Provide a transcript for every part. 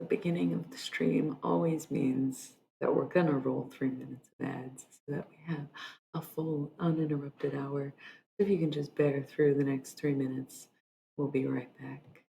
The beginning of the stream always means that we're gonna roll 3 minutes of ads so that we have a full uninterrupted hour. If you can just bear through the next 3 minutes, we'll be right back.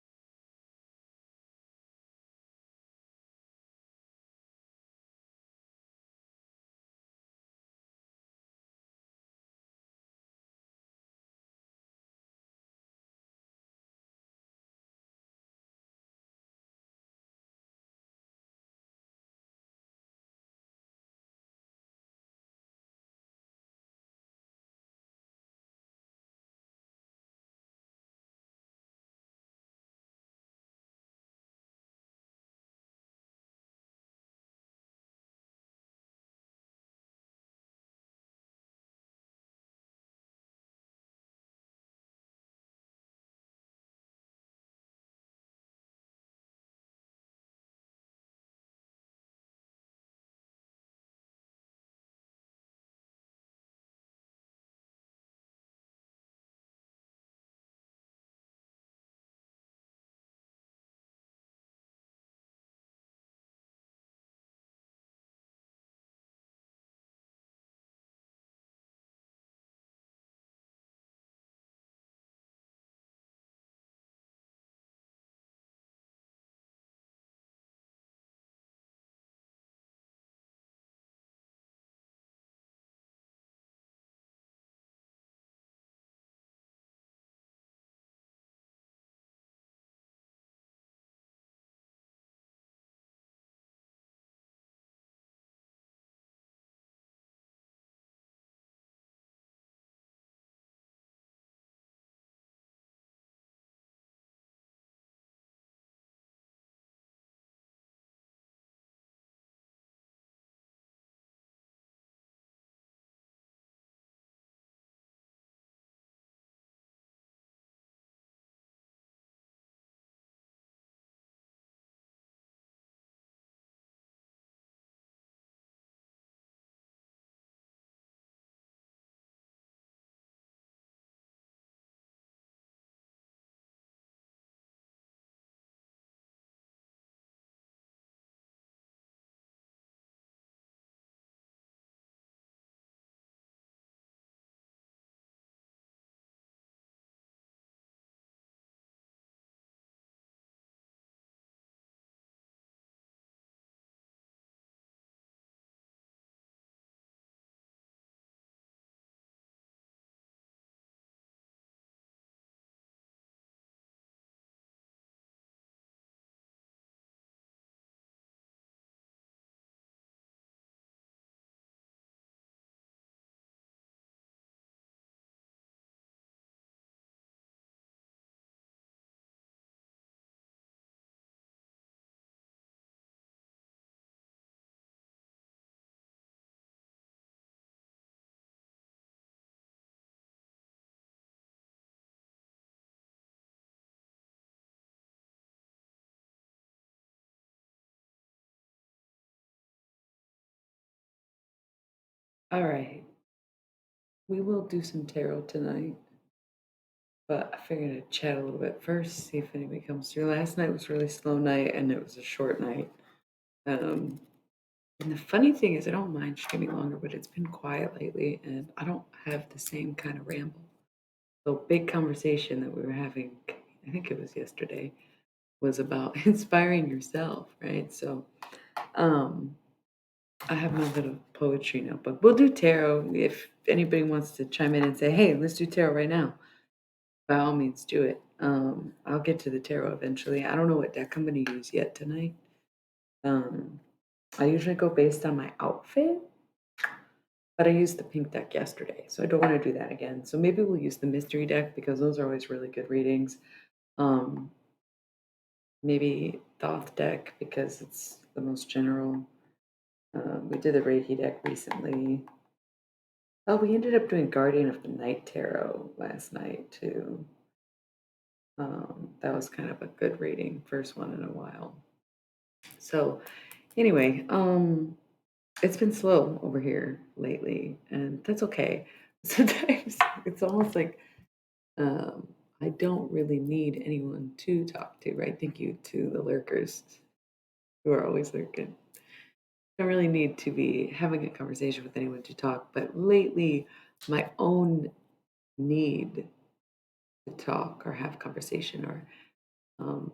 All right, we will do some tarot tonight, but I figured I'd chat a little bit first, see if anybody comes through. Last night was a really slow night and it was a short night. Um, and the funny thing is, I don't mind streaming longer, but it's been quiet lately and I don't have the same kind of ramble. So, big conversation that we were having, I think it was yesterday, was about inspiring yourself, right? So, um, I have my little poetry notebook. We'll do tarot if anybody wants to chime in and say, "Hey, let's do tarot right now." By all means, do it. I'll get to the tarot eventually. I don't know what deck I'm going to use yet tonight. Um, I usually go based on my outfit, but I used the pink deck yesterday, so I don't want to do that again. So maybe we'll use the mystery deck because those are always really good readings. Um, Maybe Thoth deck because it's the most general. We did the Reiki deck recently. Oh, we ended up doing Guardian of the Night Tarot last night too. That was kind of a good reading, first one in a while. So anyway, it's been slow over here lately, and that's okay. Sometimes it's almost like um, I don't really need anyone to talk to, right? Thank you to the lurkers. You are always lurking. Don't really need to be having a conversation with anyone to talk, but lately, my own need to talk or have conversation or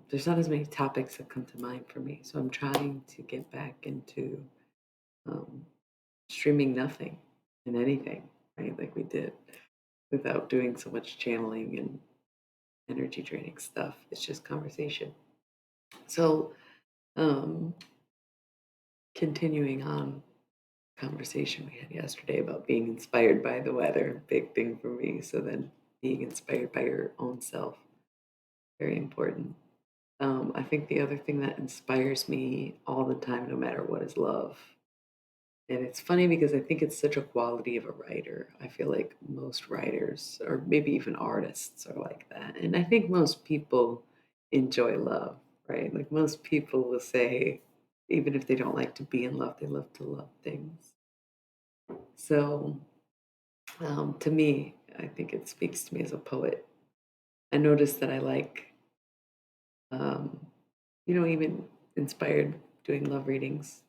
there's not as many topics that come to mind for me. So I'm trying to get back into um, streaming nothing and anything, right? Like we did without doing so much channeling and energy draining stuff. It's just conversation. So, um, continuing on conversation we had yesterday about being inspired by the weather, big thing for me. So then being inspired by your own self, very important. I think the other thing that inspires me all the time, no matter what, is love. And it's funny because I think it's such a quality of a writer. I feel like most writers, or maybe even artists, are like that. And I think most people enjoy love, right? Like most people will say, even if they don't like to be in love, they love to love things. So to me, I think it speaks to me as a poet. I noticed that I like, um, even inspired doing love readings,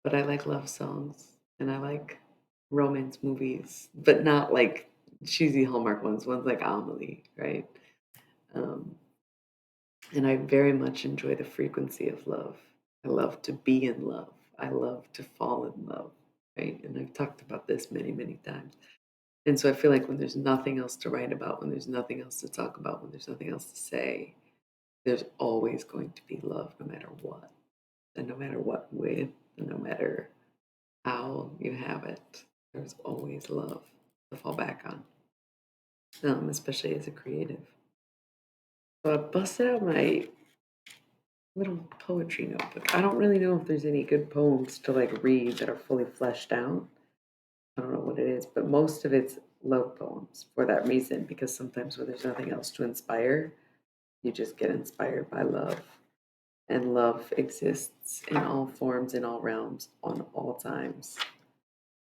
but I like love songs and I like romance movies, but not like cheesy Hallmark ones like Amelie, right? Um, and I very much enjoy the frequency of love. I love to be in love. I love to fall in love, right? And I've talked about this many, many times. And so I feel like when there's nothing else to write about, when there's nothing else to talk about, when there's nothing else to say, there's always going to be love no matter what. And no matter what with, and no matter how you have it, there's always love to fall back on, especially as a creative. So I busted out my little poetry notebook. I don't really know if there's any good poems to like read that are fully fleshed out. I don't know what it is, but most of it's love poems for that reason, because sometimes when there's nothing else to inspire, you just get inspired by love. And love exists in all forms, in all realms, on all times,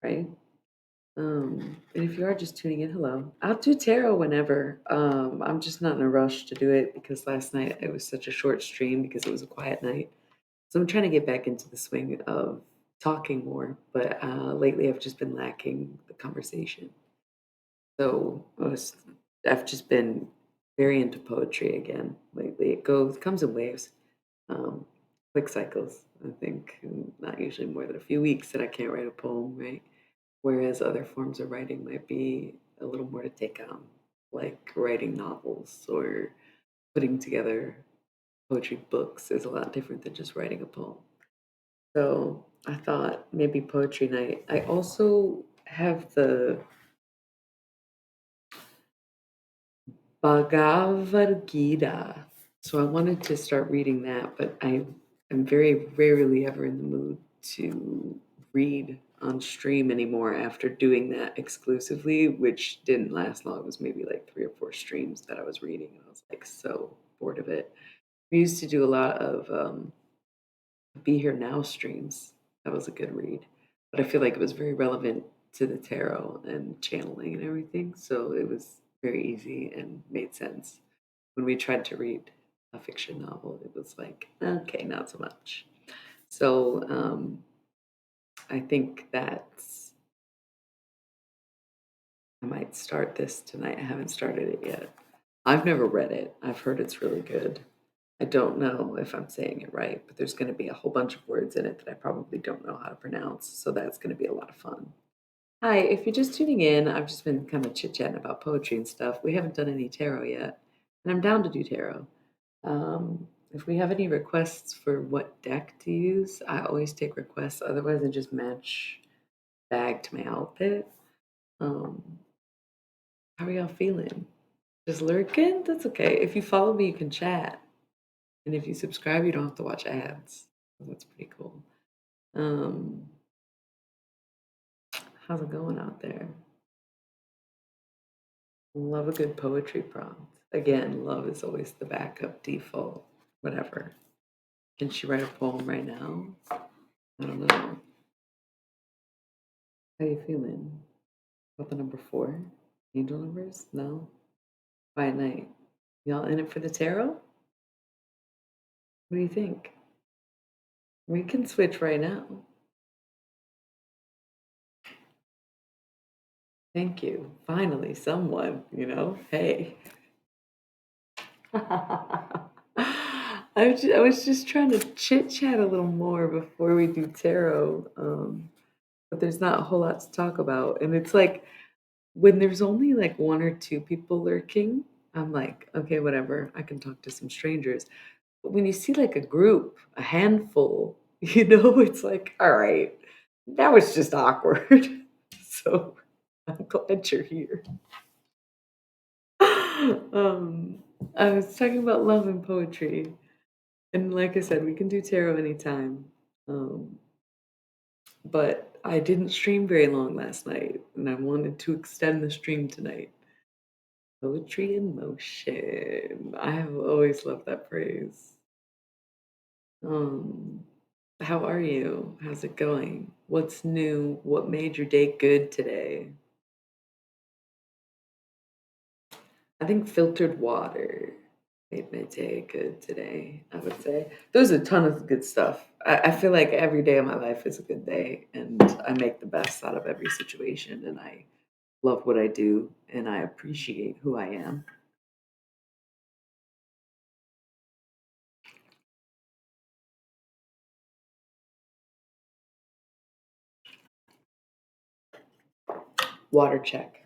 right? And if you are just tuning in, hello. I'll do tarot whenever. I'm just not in a rush to do it because last night it was such a short stream because it was a quiet night. So I'm trying to get back into the swing of talking more, but lately I've just been lacking the conversation. So I've just been very into poetry again lately. Comes in waves, um, quick cycles. I think not usually more than a few weeks that I can't write a poem, right? Whereas other forms of writing might be a little more to take on, like writing novels or putting together poetry books is a lot different than just writing a poem. So I thought maybe poetry night. I also have the Bhagavad Gita. So I wanted to start reading that, but I am very rarely ever in the mood to read on stream anymore after doing that exclusively, which didn't last long. It was maybe like 3 or 4 streams that I was reading, and I was like so bored of it. We used to do a lot of Be Here Now streams. That was a good read, but I feel like it was very relevant to the tarot and channeling and everything. So it was very easy and made sense. When we tried to read a fiction novel, it was like, okay, not so much. So I think that I might start this tonight. I haven't started it yet. I've never read it. I've heard it's really good. I don't know if I'm saying it right, but there's going to be a whole bunch of words in it that I probably don't know how to pronounce. So that's going to be a lot of fun. Hi, if you're just tuning in, I've just been kind of chit chatting about poetry and stuff. We haven't done any tarot yet, and I'm down to do tarot. If we have any requests for what deck to use, I always take requests. Otherwise, I just match bag to my outfit. Um, how are y'all feeling? Just lurking? That's okay. If you follow me, you can chat. And if you subscribe, you don't have to watch ads. So that's pretty cool. Um, how's it going out there? Love a good poetry prompt. Again, love is always the backup default, whatever. Can she write a poem right now? I don't know. How you feeling? About the number 4? Angel numbers? No? Quiet night. Y'all in it for the tarot? What do you think? We can switch right now. Thank you. Finally, someone, Hey. I was just trying to chit chat a little more before we do tarot, but there's not a whole lot to talk about. And it's like when there's only like one or two people lurking, I'm like, okay, whatever. I can talk to some strangers. But when you see like a group, a handful, it's like, all right, now it's just awkward. So I'm glad you're here. Um, I was talking about love and poetry. And like I said, we can do tarot anytime. Um, but I didn't stream very long last night, and I wanted to extend the stream tonight. Poetry in motion. I have always loved that phrase. Um, how are you? How's it going? What's new? What made your day good today? I think filtered water made my day good today, I would say. There's a ton of good stuff. I feel like every day of my life is a good day, and I make the best out of every situation, and I love what I do, and I appreciate who I am. Water check.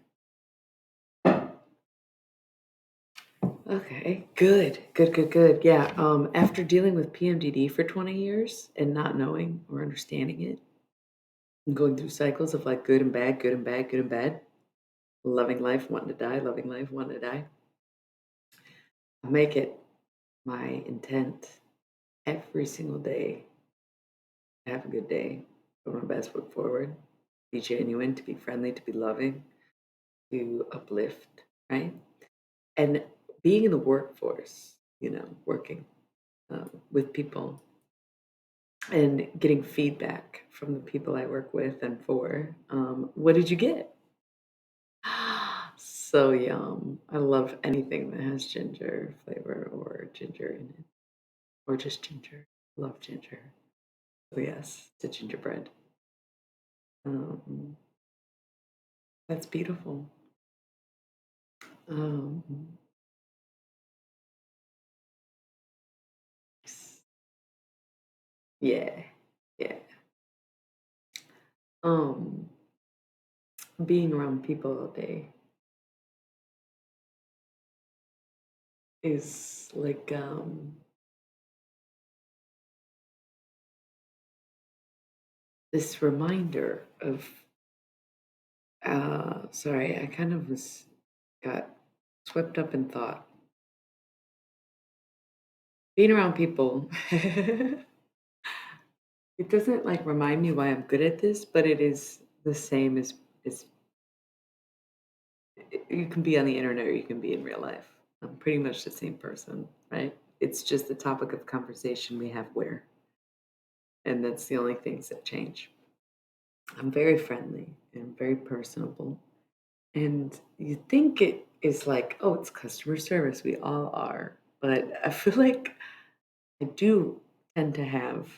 Okay, good, good, good, good. Yeah, after dealing with PMDD for 20 years and not knowing or understanding it, and going through cycles of like good and bad, good and bad, good and bad, loving life, wanting to die, loving life, wanting to die, I make it my intent every single day to have a good day, put my best foot forward, be genuine, to be friendly, to be loving, to uplift, right? And being in the workforce, working with people and getting feedback from the people I work with and for. What did you get? So yum. I love anything that has ginger flavor or ginger in it, or just ginger. Love ginger. Oh, yes, the gingerbread. Um, that's beautiful. Um, yeah, yeah. Um, being around people all day is like this reminder of. Sorry, I kind of got swept up in thought. Being around people, it doesn't like remind me why I'm good at this, but it is the same as you can be on the internet or you can be in real life. I'm pretty much the same person, right? It's just the topic of conversation we have where, and that's the only things that change. I'm very friendly and very personable, and you think it is like, oh, it's customer service. We all are, but I feel like I do tend to have.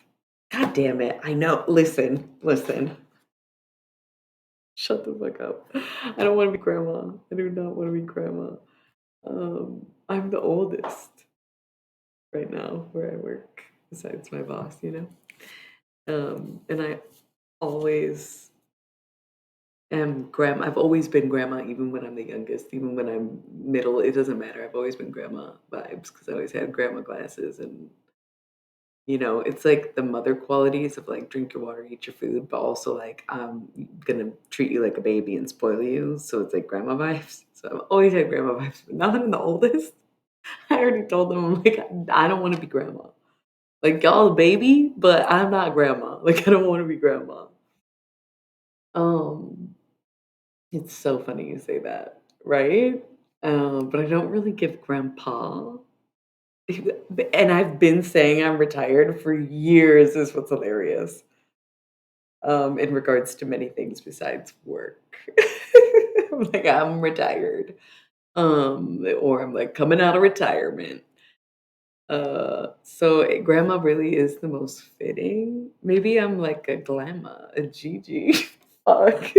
God damn it! I know. Listen, listen. Shut the fuck up. I don't want to be grandma. I do not want to be grandma. I'm the oldest right now where I work, besides my boss. And I always am grandma. I've always been grandma, even when I'm the youngest, even when I'm middle. It doesn't matter. I've always been grandma vibes because I always had grandma glasses and it's like the mother qualities of like drink your water, eat your food, but also like I'm gonna treat you like a baby and spoil you. So it's like grandma vibes. So I've always had grandma vibes, but now that I'm the oldest, I already told them I'm like I don't want to be grandma. Like y'all a baby, but I'm not grandma. Like I don't want to be grandma. Um, it's so funny you say that, right? But I don't really give grandpa. And I've been saying I'm retired for years is what's hilarious. In regards to many things besides work. I'm like, I'm retired. Or I'm like coming out of retirement. Grandma really is the most fitting. Maybe I'm like a glamma, a Gigi. Fuck.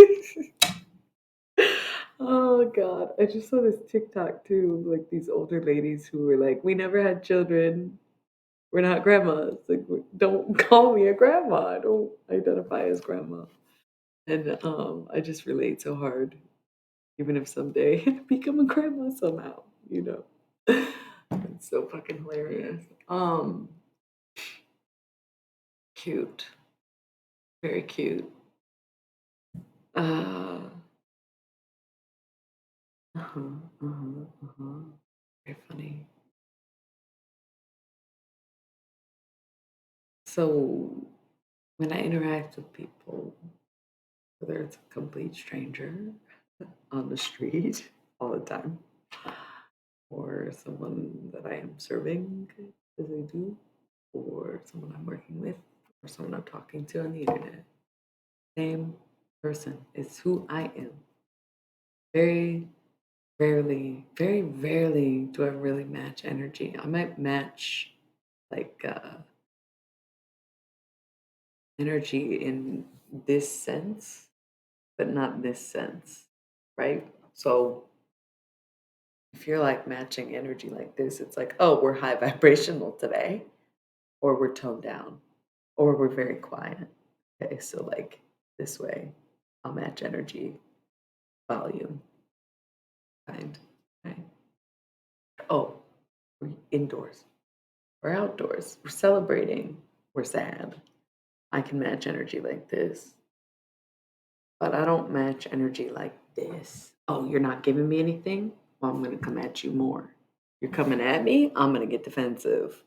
Oh god, I just saw this TikTok too, like these older ladies who were like, "We never had children. We're not grandmas. Like, don't call me a grandma. I don't identify as grandma." And I just relate so hard, even if someday I become a grandma somehow, you know. It's so fucking hilarious. Cute, very cute. Uh, uh-huh, uh-huh, uh-huh. Very funny. So when I interact with people, whether it's a complete stranger on the street all the time, or someone that I am serving as I do, or someone I'm working with, or someone I'm talking to on the internet, same person. It's who I am. Very very rarely do I really match energy. I might match like energy in this sense, but not this sense, right? So if you're like matching energy like this, it's like, oh, we're high vibrational today, or we're toned down, or we're very quiet. Okay, so like this way, I'll match energy, volume, kind, right? Oh, we're indoors, we're outdoors, we're celebrating, we're sad. I can match energy like this, but I don't match energy like this. Oh, you're not giving me anything? Well, I'm going to come at you more. You're coming at me? I'm going to get defensive.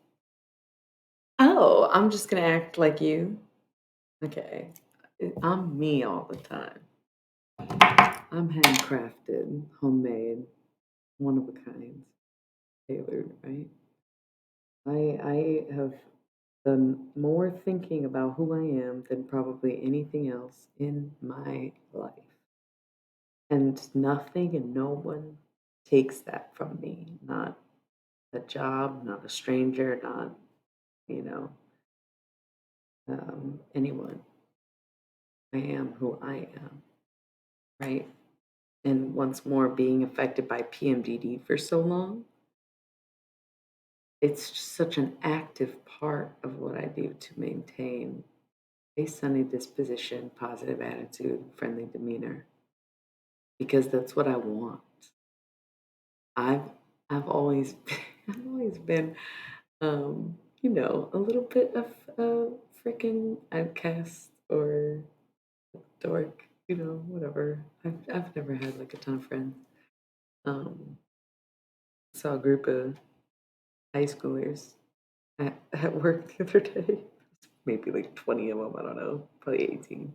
Oh, I'm just going to act like you? Okay. I'm me all the time. I'm handcrafted, homemade, one of a kind, tailored, right? I have done more thinking about who I am than probably anything else in my life. And nothing and no one takes that from me. Not a job, not a stranger, not, you know, anyone. I am who I am, right? And once more, being affected by PMDD for so long, it's just such an active part of what I do to maintain a sunny disposition, positive attitude, friendly demeanor, because that's what I want. I've I've always I've always been a little bit of a freaking outcast or dork, whatever. I've never had like a ton of friends. Um, saw a group of high schoolers at work the other day. Maybe like 20 of them, I don't know, probably 18.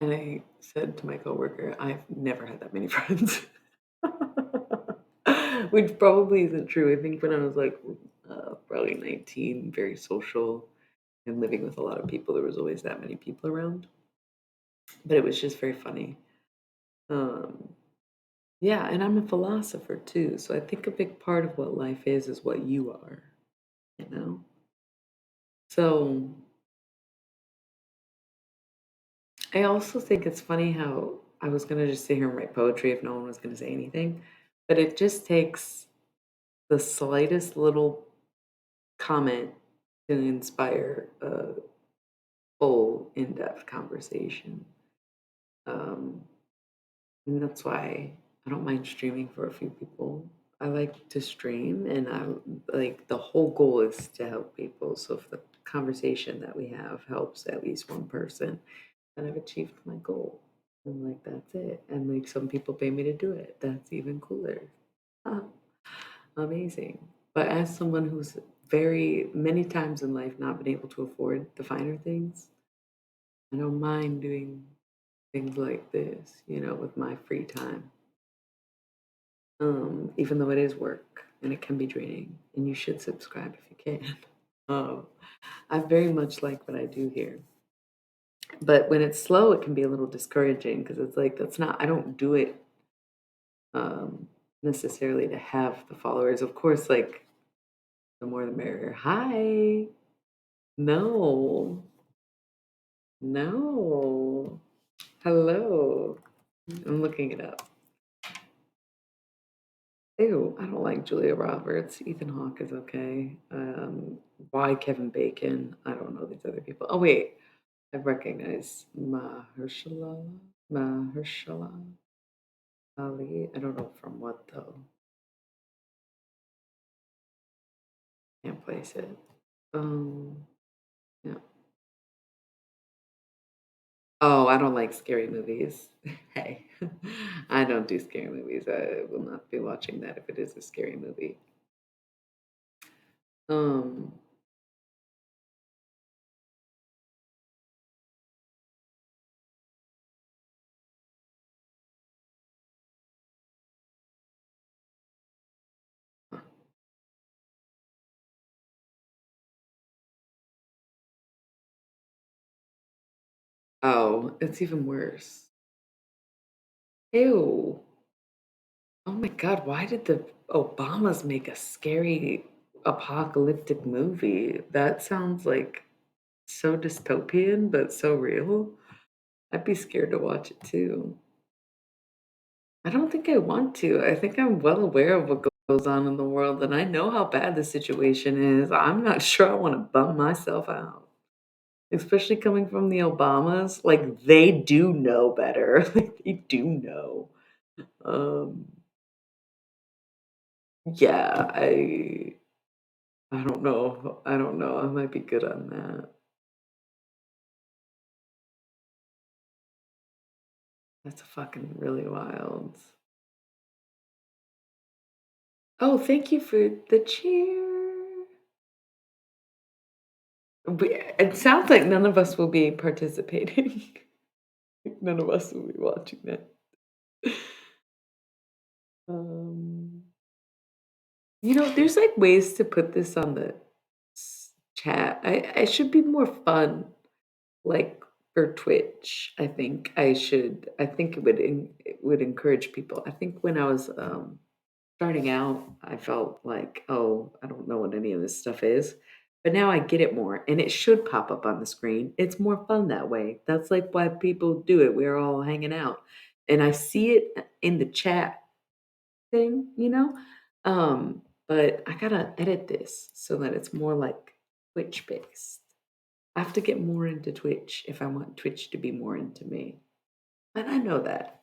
And I said to my coworker, I've never had that many friends. Which probably isn't true. I think when I was like probably 19, very social and living with a lot of people, there was always that many people around. But it was just very funny. Um, yeah, and I'm a philosopher too. So I think a big part of what life is what you are, you know? So I also think it's funny how I was going to just sit here and write poetry if no one was going to say anything. But it just takes the slightest little comment to inspire a full, in depth conversation. Um, and that's why I don't mind streaming for a few people. I like to stream, and I like the whole goal is to help people. So if the conversation that we have helps at least one person, then I've achieved my goal. And like that's it. And like some people pay me to do it. That's even cooler. Ah, amazing. But as someone who's very many times in life not been able to afford the finer things, I don't mind doing things like this, with my free time. Even though it is work and it can be draining, and you should subscribe if you can. Um, I very much like what I do here. But when it's slow, it can be a little discouraging because it's like, I don't do it necessarily to have the followers. Of course, like The more the merrier. Hi. No. No. Hello. I'm looking it up. Ew, I don't like Julia Roberts. Ethan Hawke is okay. Why Kevin Bacon? I don't know these other people. Oh wait, I recognize Mahershala Ali. I don't know from what though. Can't place it. Yeah. Oh, I don't like scary movies. Hey, I don't do scary movies. I will not be watching that if it is a scary movie. Um, oh, it's even worse. Ew. Oh my God, why did the Obamas make a scary apocalyptic movie? That sounds like so dystopian, but so real. I'd be scared to watch it too. I don't think I want to. I think I'm well aware of what goes on in the world, and I know how bad the situation is. I'm not sure I want to bum myself out, especially coming from the Obamas. Like they do know better. Like they do know. Um, yeah, I don't know. I don't know. I might be good on that. That's fucking really wild. Oh, thank you for the cheer. It sounds like none of us will be participating. None of us will be watching that. Um, there's like ways to put this on the chat. I should be more fun, like for Twitch. I think it would encourage people. I think when I was starting out, I felt like, oh, I don't know what any of this stuff is. But now I get it more, and it should pop up on the screen. It's more fun that way. That's like why people do it. We're all hanging out. And I see it in the chat thing, you know? But I gotta edit this so that it's more like Twitch based. I have to get more into Twitch if I want Twitch to be more into me. And I know that.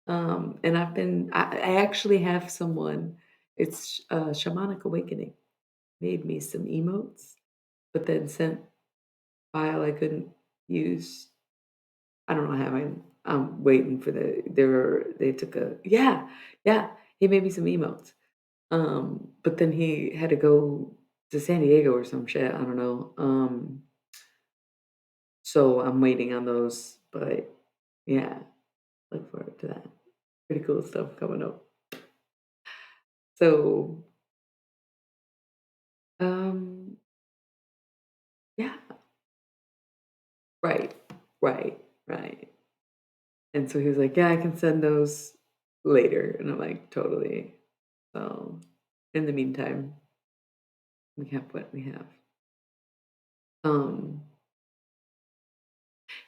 And I actually have someone, it's Shamanic Awakening, made me some emotes, but then sent file I couldn't use. I don't know how I'm waiting for they took yeah, he made me some emotes. But then he had to go to San Diego or some shit. I don't know. So I'm waiting on those, but yeah, look forward to that. Pretty cool stuff coming up. So, um, yeah, right, right, right. And so he was like, "Yeah, I can send those later," and I'm like, "Totally." So, in the meantime, we have what we have. Um,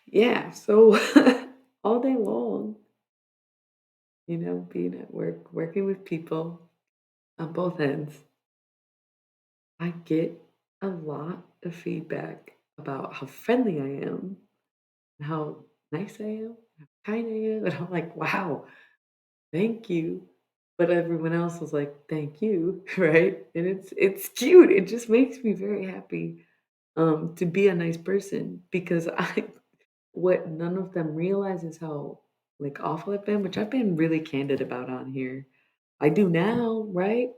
yeah. So all day long, being at work, working with people on both ends, I get a lot of feedback about how friendly I am, and how nice I am, how kind I am, and I'm like, wow, thank you. But everyone else was like, thank you, right? And it's cute. It just makes me very happy to be a nice person because I what none of them realize is how like awful I've been, which I've been really candid about on here. I do now, right?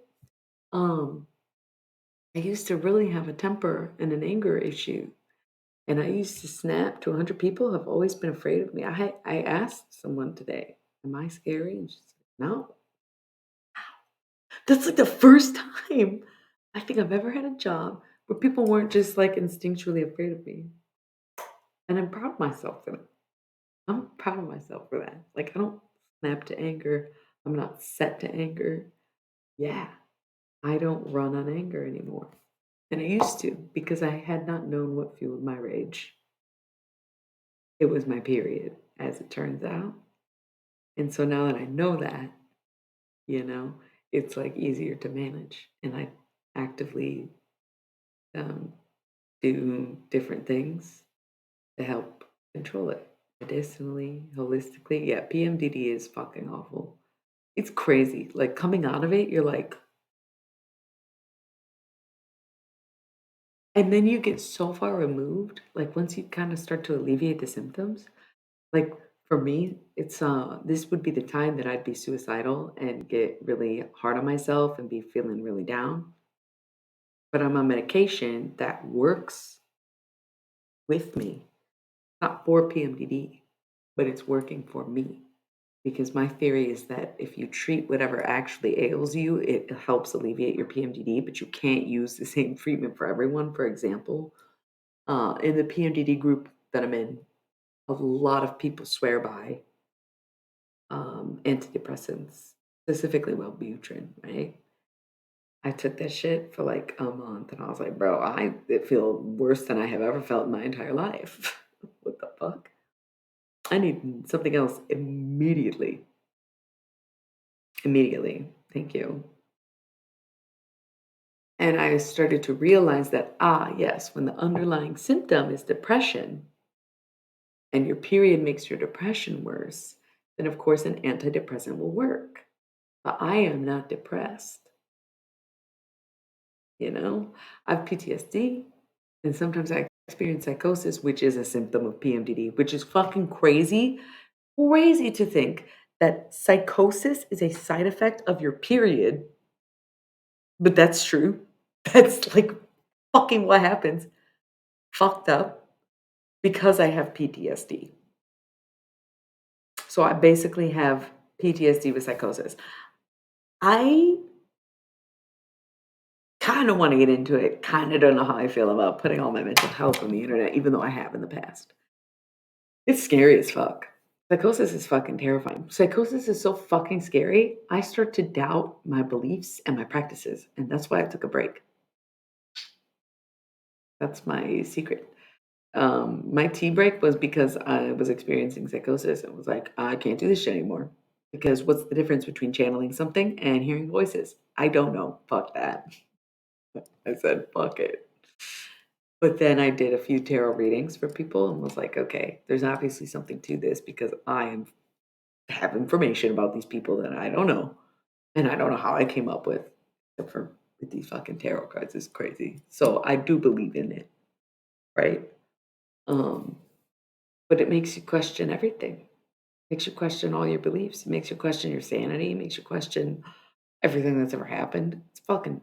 Um, I used to really have a temper and an anger issue. And I used to snap to 100 people have always been afraid of me. I asked someone today, "Am I scary?" And she said, "No." That's like the first time I think I've ever had a job where people weren't just like instinctually afraid of me. And I'm proud of myself for that. I'm proud of myself for that. Like I don't snap to anger. I'm not set to anger. Yeah, I don't run on anger anymore. And I used to because I had not known what fueled my rage. It was my period, as it turns out. And so now that I know that, you know, it's like easier to manage. And I actively um, do different things to help control it medicinally, holistically. Yeah, PMDD is fucking awful. It's crazy. Like coming out of it, you're like, and then you get so far removed. Like once you kind of start to alleviate the symptoms, like for me, it's this would be the time that I'd be suicidal and get really hard on myself and be feeling really down. But I'm on medication that works with me, not for PMDD, but it's working for me. Because my theory is that if you treat whatever actually ails you, it helps alleviate your PMDD, but you can't use the same treatment for everyone. For example, in the PMDD group that I'm in, a lot of people swear by antidepressants, specifically Wellbutrin, right? I took that shit for like a month and I was like, bro, I it feel worse than I have ever felt in my entire life. What the fuck? I need something else immediately. Immediately. Thank you. And I started to realize that, yes, when the underlying symptom is depression and your period makes your depression worse, then of course an antidepressant will work. But I am not depressed, you know? I have PTSD, and sometimes I experience psychosis, which is a symptom of PMDD, which is fucking crazy. Crazy to think that psychosis is a side effect of your period, but that's true. That's like fucking what happens. Fucked up because I have PTSD. So I basically have PTSD with psychosis. I kind of want to get into it. Kind of don't know how I feel about putting all my mental health on the internet, even though I have in the past. It's scary as fuck. Psychosis is fucking terrifying. Psychosis is so fucking scary. I start to doubt my beliefs and my practices, and that's why I took a break. That's my secret. My tea break was because I was experiencing psychosis and was like, I can't do this shit anymore. Because what's the difference between channeling something and hearing voices? I don't know. Fuck that. I said, fuck it. But then I did a few tarot readings for people and was like, okay, there's obviously something to this because have information about these people that I don't know. And I don't know how I came up except for with these fucking tarot cards. It's crazy. So I do believe in it, right? Um, but it makes you question everything. Makes you question all your beliefs. It makes you question your sanity. It makes you question everything that's ever happened. It's fucking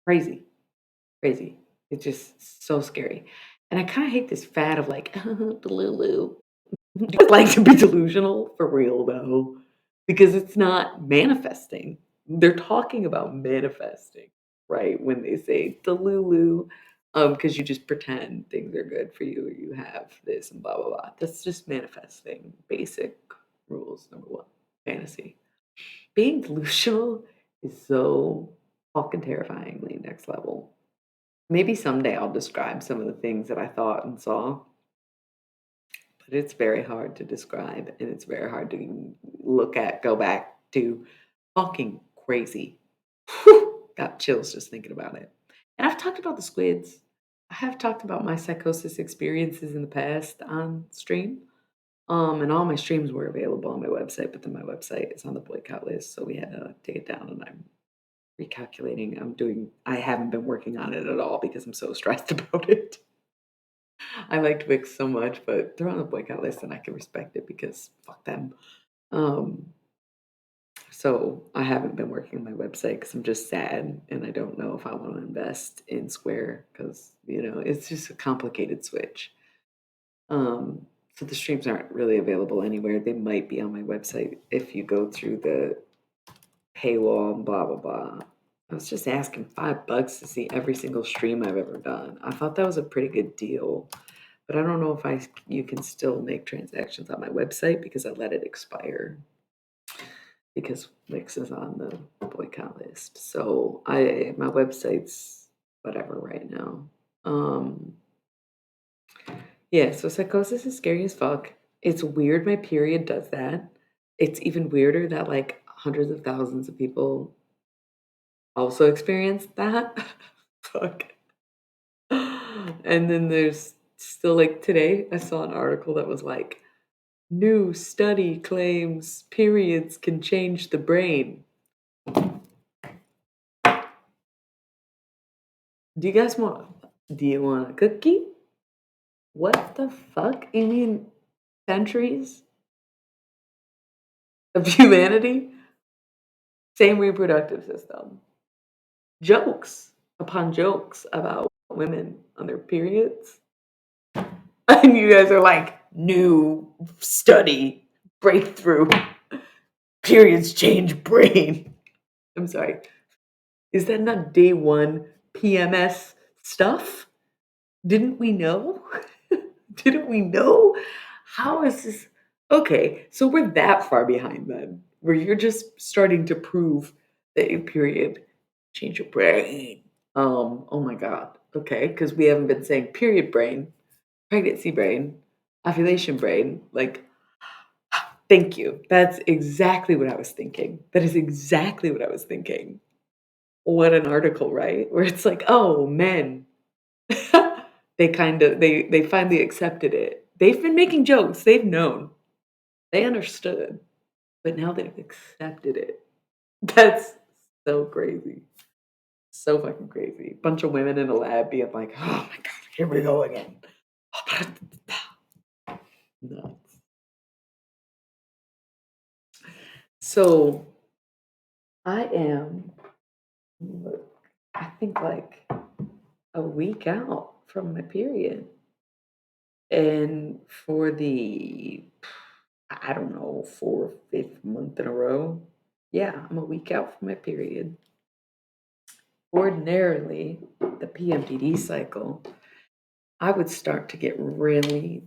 crazy. Crazy. It's just so scary. And I kind of hate this fad of like, Delulu. Do you like to be delusional for real though? Because it's not manifesting. They're talking about manifesting, right? When they say Delulu, because you just pretend things are good for you or you have this and blah blah blah. That's just manifesting. Basic rules, number one. Fantasy. Being delusional is so fucking terrifyingly next level. Maybe someday I'll describe some of the things that I thought and saw, but it's very hard to describe and it's very hard to look at, go back to fucking crazy. Whew, got chills just thinking about it. And I've talked about the squids. I have talked about my psychosis experiences in the past on stream. And all my streams were available on my website, but then my website is on the boycott list, so we had to take it down and I'm recalculating. I haven't been working on it at all because I'm so stressed about it. I liked Wix so much, but they're on the boycott list and I can respect it because fuck them. Um, so I haven't been working on my website because I'm just sad and I don't know if I want to invest in Square because, it's just a complicated switch. Um, so the streams aren't really available anywhere. They might be on my website if you go through the paywall and blah, blah, blah. I was just asking $5 to see every single stream I've ever done. I thought that was a pretty good deal. But I don't know if you can still make transactions on my website because I let it expire because Wix is on the boycott list. So my website's whatever right now. Um, yeah, so psychosis is scary as fuck. It's weird my period does that. It's even weirder that like hundreds of thousands of people also experience that. Fuck. And then there's still like today, I saw an article that was like, new study claims periods can change the brain. Do you guys want, do you want a cookie? What the fuck? You mean centuries of humanity? Same reproductive system. Jokes upon jokes about women on their periods. And you guys are like, new study, breakthrough, periods change brain. I'm sorry. Is that not day one PMS stuff? Didn't we know? Didn't we know? How is this? Okay, so we're that far behind then, where you're just starting to prove that your period change your brain. Oh my God. Okay, because we haven't been saying period brain, pregnancy brain, ovulation brain. Like, thank you. That's exactly what I was thinking. That is exactly what I was thinking. What an article, right? Where it's like, oh, men. They kind of they finally accepted it. They've been making jokes. They've known. They understood, but now they've accepted it. That's so crazy. So fucking crazy. Bunch of women in a lab being like, "Oh my god, here we go again." Nuts. So I am, look, I think like a week out from my period. And for the, I don't know, fourth, fifth month in a row, yeah, I'm a week out from my period. Ordinarily, the PMDD cycle, I would start to get really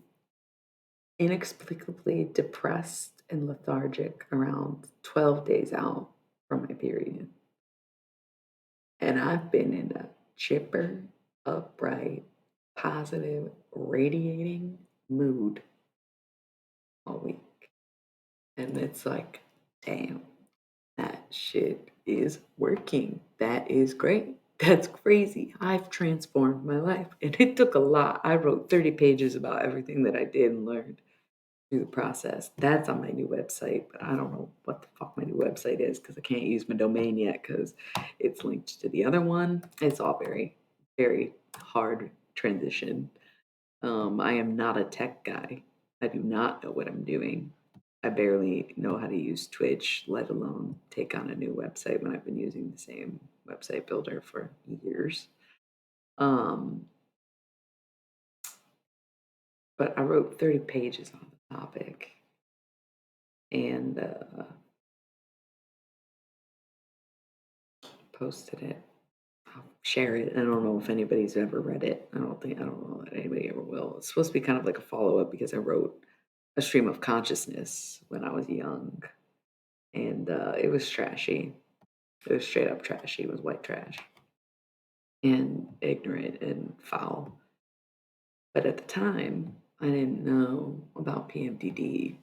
inexplicably depressed and lethargic around 12 days out from my period. And I've been in a chipper, upright, positive, radiating mood all week. And it's like, damn, that shit is working. That is great. That's crazy. I've transformed my life. And it took a lot. I wrote 30 pages about everything that I did and learned through the process. That's on my new website, but I don't know what the fuck my new website is because I can't use my domain yet because it's linked to the other one. It's all very, very hard transition. I am not a tech guy. I do not know what I'm doing. I barely know how to use Twitch, let alone take on a new website when I've been using the same website builder for years. Um, but I wrote 30 pages on the topic and posted it. I'll share it. I don't know if anybody's ever read it. I don't know that anybody ever will. It's supposed to be kind of like a follow up because I wrote a stream of consciousness when I was young, and it was trashy. It was straight up trashy. It was white trash and ignorant and foul. But at the time, I didn't know about PMDD,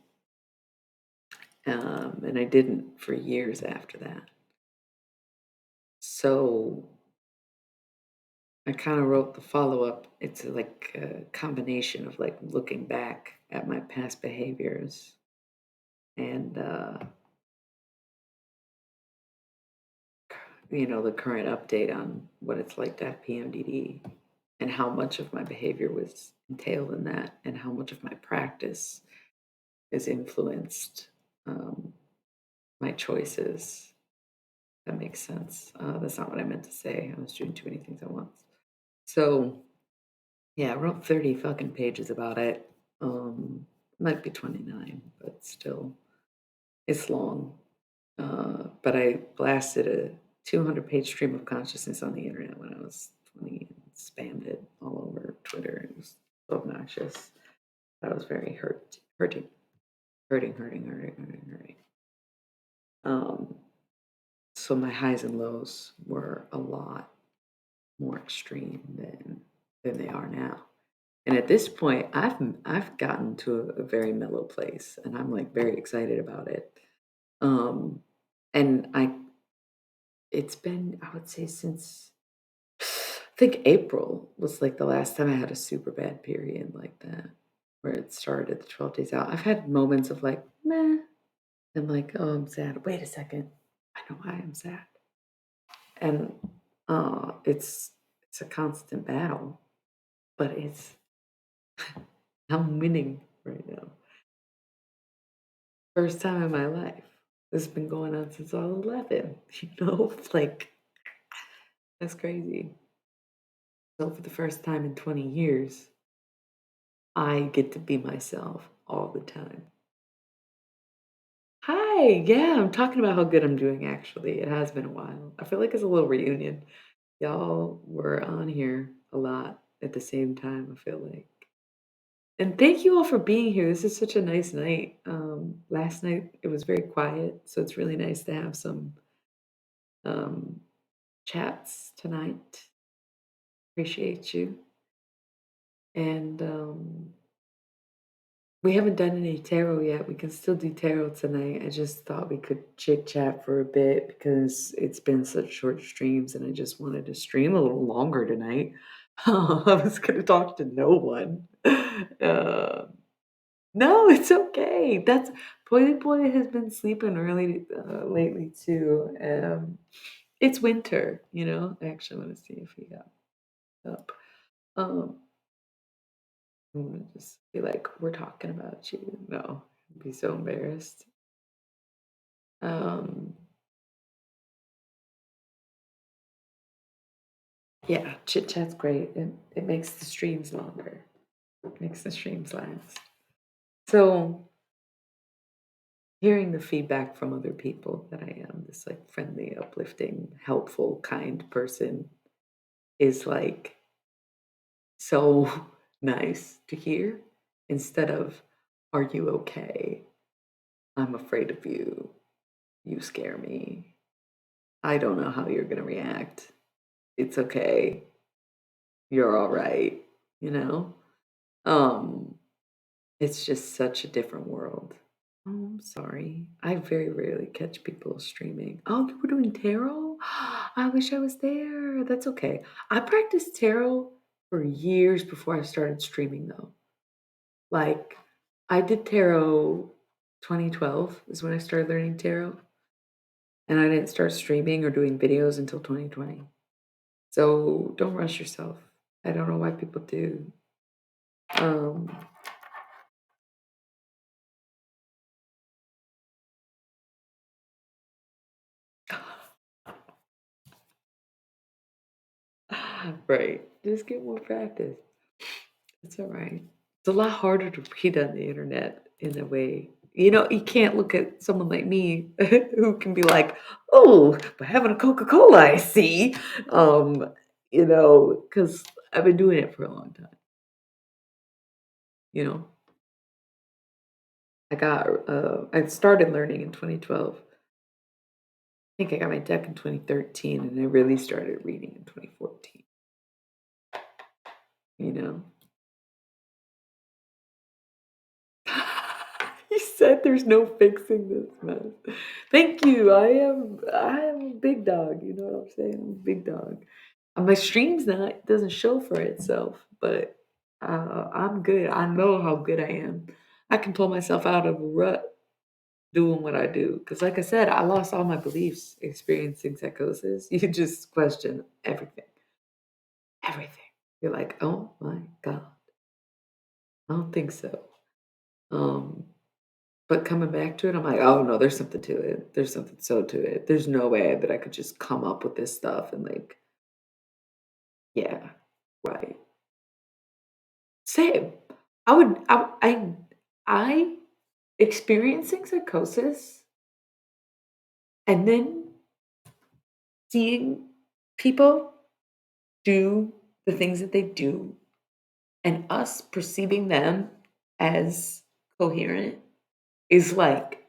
and I didn't for years after that. So I kind of wrote the follow up. It's like a combination of like looking back at my past behaviors and the current update on what it's like to have PMDD and how much of my behavior was entailed in that and how much of my practice has influenced um, my choices. That makes sense. That's not what I meant to say. I was doing too many things at once. So yeah, I wrote 30 fucking pages about it. Might be 29, but still, it's long. But I blasted a 200-page stream of consciousness on the internet when I was 20 and spammed it all over Twitter. It was so obnoxious. I was very hurting. Um, so my highs and lows were a lot. more extreme than they are now. And at this point, I've gotten to a very mellow place, and I'm like very excited about it. Um, and it's been, I would say, since I think April was like the last time I had a super bad period like that, where it started the 12 days out. I've had moments of like, meh, and like, oh, I'm sad. Wait a second, I know why I'm sad, and it's a constant battle, but it's I'm winning right now. First time in my life. This has been going on since I was 11, like, that's crazy. So for the first time in 20 years, I get to be myself all the time. Hi, yeah, I'm talking about how good I'm doing, actually. It has been a while. I feel like it's a little reunion. Y'all were on here a lot at the same time, I feel like. And thank you all for being here. This is such a nice night. Last night it was very quiet, so it's really nice to have some um, chats tonight. Appreciate you. And we haven't done any tarot yet. We can still do tarot tonight. I just thought we could chit chat for a bit because it's been such short streams and I just wanted to stream a little longer tonight. I was going to talk to no one. Uh, no, it's okay. That's Boy Boy has been sleeping early lately too. It's winter, you know. I actually want to see if he got up. Um, I'm gonna just be like, "We're talking about you." No, I'd be so embarrassed. Um, yeah, chit chat's great. It makes the streams longer. It makes the streams last. So hearing the feedback from other people that I am this like friendly, uplifting, helpful, kind person is like so nice to hear instead of, "Are you okay? I'm afraid of you. You scare me. I don't know how you're going to react. It's okay. You're all right." You know? Um, it's just such a different world. Oh, I'm sorry. I very rarely catch people streaming. Oh, you were doing tarot? I wish I was there. That's okay. I practiced tarot for years before I started streaming, though. Like, I did tarot 2012 is when I started learning tarot, and I didn't start streaming or doing videos until 2020. So don't rush yourself. I don't know why people do. Um, right. Just get more practice. It's all right. It's a lot harder to read on the internet in a way. You know, you can't look at someone like me who can be like, "Oh, by having a Coca-Cola, I see." Um, because I've been doing it for a long time. You know, I started learning in 2012. I think I got my deck in 2013, and I really started reading in 2014. You know. He said there's no fixing this mess. Thank you. I am a big dog. You know what I'm saying? I'm a big dog. My stream's not doesn't show for itself, but I'm good. I know how good I am. I can pull myself out of a rut doing what I do. Because, like I said, I lost all my beliefs experiencing psychosis. You just question everything, everything. You're like, oh my God, I don't think so. Um, But coming back to it, I'm like, "Oh, no, there's something to it. There's something so to it. There's no way that I could just come up with this stuff and, like." Yeah, right. Same. I would I experiencing psychosis and then seeing people do the things that they do and us perceiving them as coherent is like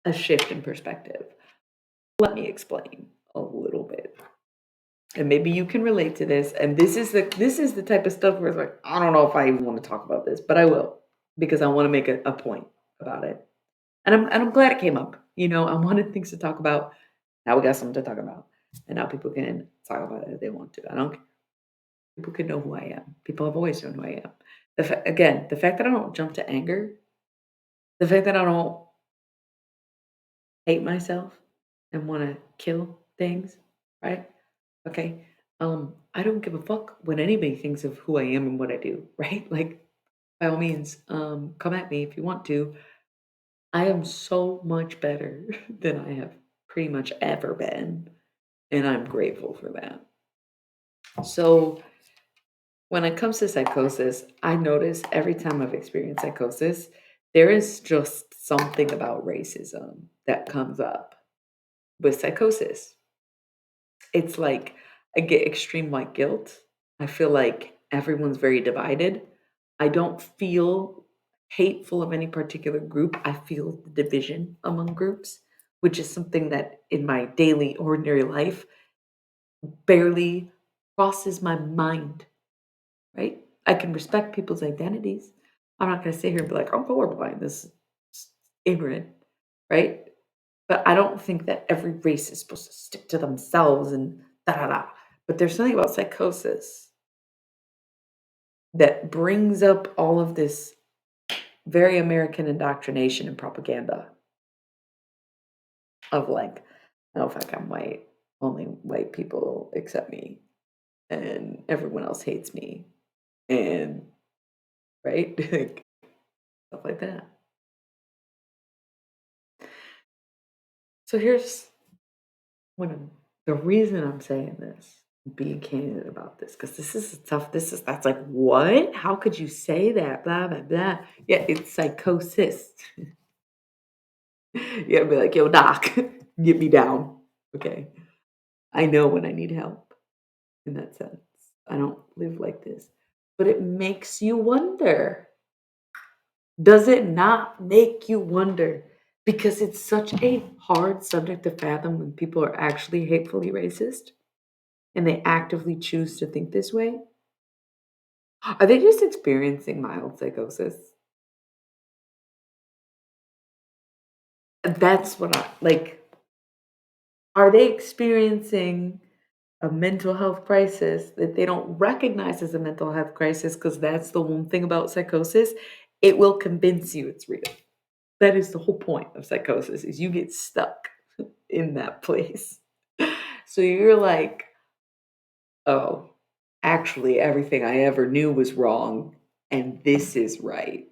a shift in perspective. Let me explain a little bit. and maybe you can relate to this, and this is the type of stuff where it's like, I don't know if I even want to talk about this, but I will because I want to make a point about it. And I'm glad it came up. I wanted things to talk about. Now we got something to talk about. And now people can talk about it if they want to. I don't People can know who I am. People have always known who I am. Again, the fact that I don't jump to anger, the fact that I don't hate myself and want to kill things, right? Okay. I don't give a fuck what anybody thinks of who I am and what I do, right? Like, by all means, come at me if you want to. I am so much better than I have pretty much ever been, and I'm grateful for that. So, when it comes to psychosis, I notice every time I've experienced psychosis, there is just something about racism that comes up with psychosis. It's like I get extreme white guilt. I feel like everyone's very divided. I don't feel hateful of any particular group. I feel the division among groups, which is something that in my daily ordinary life barely crosses my mind, right? I can respect people's identities. I'm not going to sit here and be like, I'm colorblind. This is ignorant, right? But I don't think that every race is supposed to stick to themselves and da da da. But there's something about psychosis that brings up all of this very American indoctrination and propaganda of like, oh fuck, I'm white. Only white people accept me, and everyone else hates me, and right, like, stuff like that. So here's what the reason I'm saying this, being candid about this, because this is a tough. That's like what? How could you say that? Blah blah blah. Yeah, it's psychosis. You gotta be like, yo, doc, get me down. Okay. I know when I need help in that sense. I don't live like this. But it makes you wonder. Does it not make you wonder? Because it's such a hard subject to fathom when people are actually hatefully racist and they actively choose to think this way. Are they just experiencing mild psychosis? That's what I like. Are they experiencing a mental health crisis that they don't recognize as a mental health crisis? Because that's the one thing about psychosis, it will convince you it's real. That is the whole point of psychosis is you get stuck in that place. So you're like, oh, actually everything I ever knew was wrong and this is right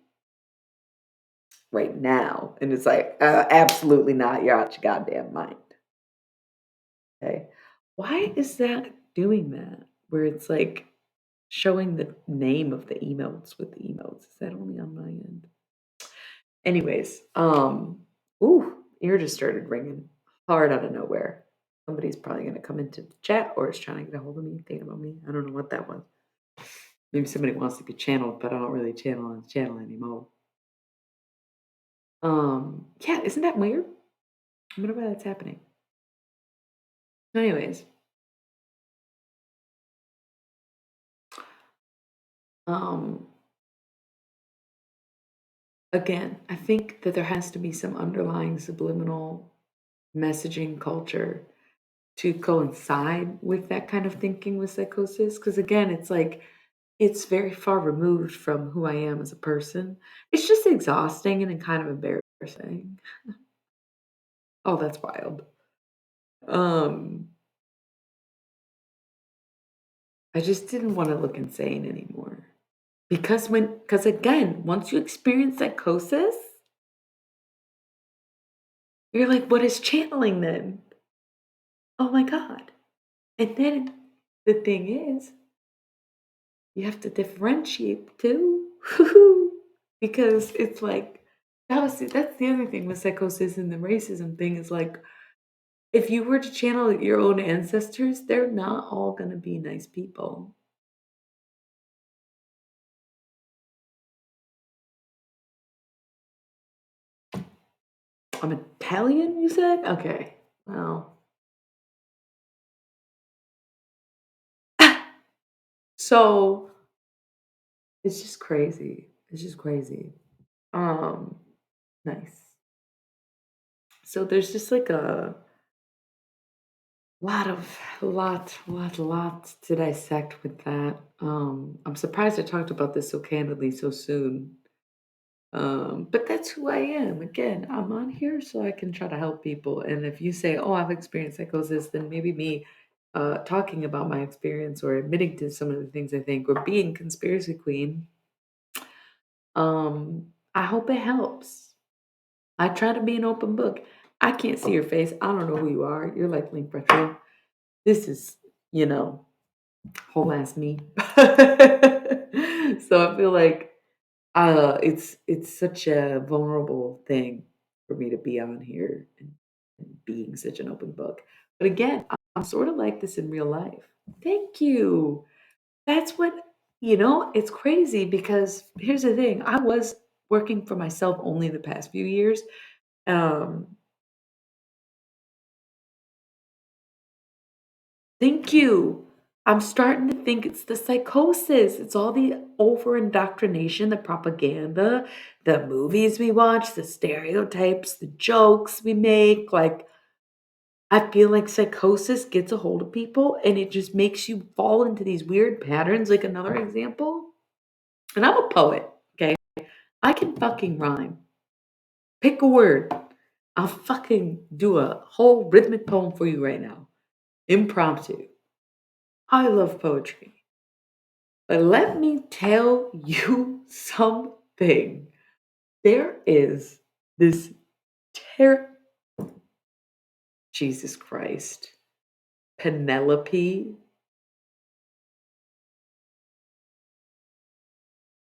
now. And it's like, absolutely not. You're out your goddamn mind. Okay. Why is that doing that? Where it's like showing the name of the emotes with the emotes. Is that only on my end? Anyways, ear just started ringing hard out of nowhere. Somebody's probably gonna come into the chat or is trying to get a hold of me, thinking about me. I don't know what that was. Maybe somebody wants to be channeled, but I don't really channel on the channel anymore. Yeah, isn't that weird? I wonder why that's happening. Anyways, um, again, I think that there has to be some underlying subliminal messaging culture to coincide with that kind of thinking with psychosis. Because again, it's like it's very far removed from who I am as a person. It's just exhausting and kind of embarrassing. Oh, that's wild. Um, I just didn't want to look insane anymore. Because again, once you experience psychosis, you're like, what is channeling then? Oh my God. And then the thing is, you have to differentiate the two. Because it's like, that's the other thing with psychosis and the racism thing is like, if you were to channel your own ancestors, they're not all gonna be nice people. I'm Italian, you said? Okay. Well, So it's just crazy. It's just crazy. Um, nice. So there's just like a lot to dissect with that. I'm surprised I talked about this so candidly so soon. But that's who I am. Again, I'm on here so I can try to help people. And if you say, "Oh, I've experienced psychosis," then maybe me talking about my experience or admitting to some of the things I think or being conspiracy queen, I hope it helps. I try to be an open book. I can't see your face. I don't know who you are. You're like Link Retro. This is, you know, whole ass me. So I feel like it's such a vulnerable thing for me to be on here and being such an open book. But again, I'm sort of like this in real life. Thank you. That's what it's crazy because here's the thing. I was working for myself only the past few years. Um, Thank you. I'm starting to think it's the psychosis. It's all the over indoctrination, the propaganda, the movies we watch, the stereotypes, the jokes we make. Like, I feel like psychosis gets a hold of people and it just makes you fall into these weird patterns. Like, another example, and I'm a poet, okay? I can fucking rhyme. Pick a word. I'll fucking do a whole rhythmic poem for you right now. Impromptu. I love poetry. But let me tell you something. There is this ter Jesus Christ. Penelope.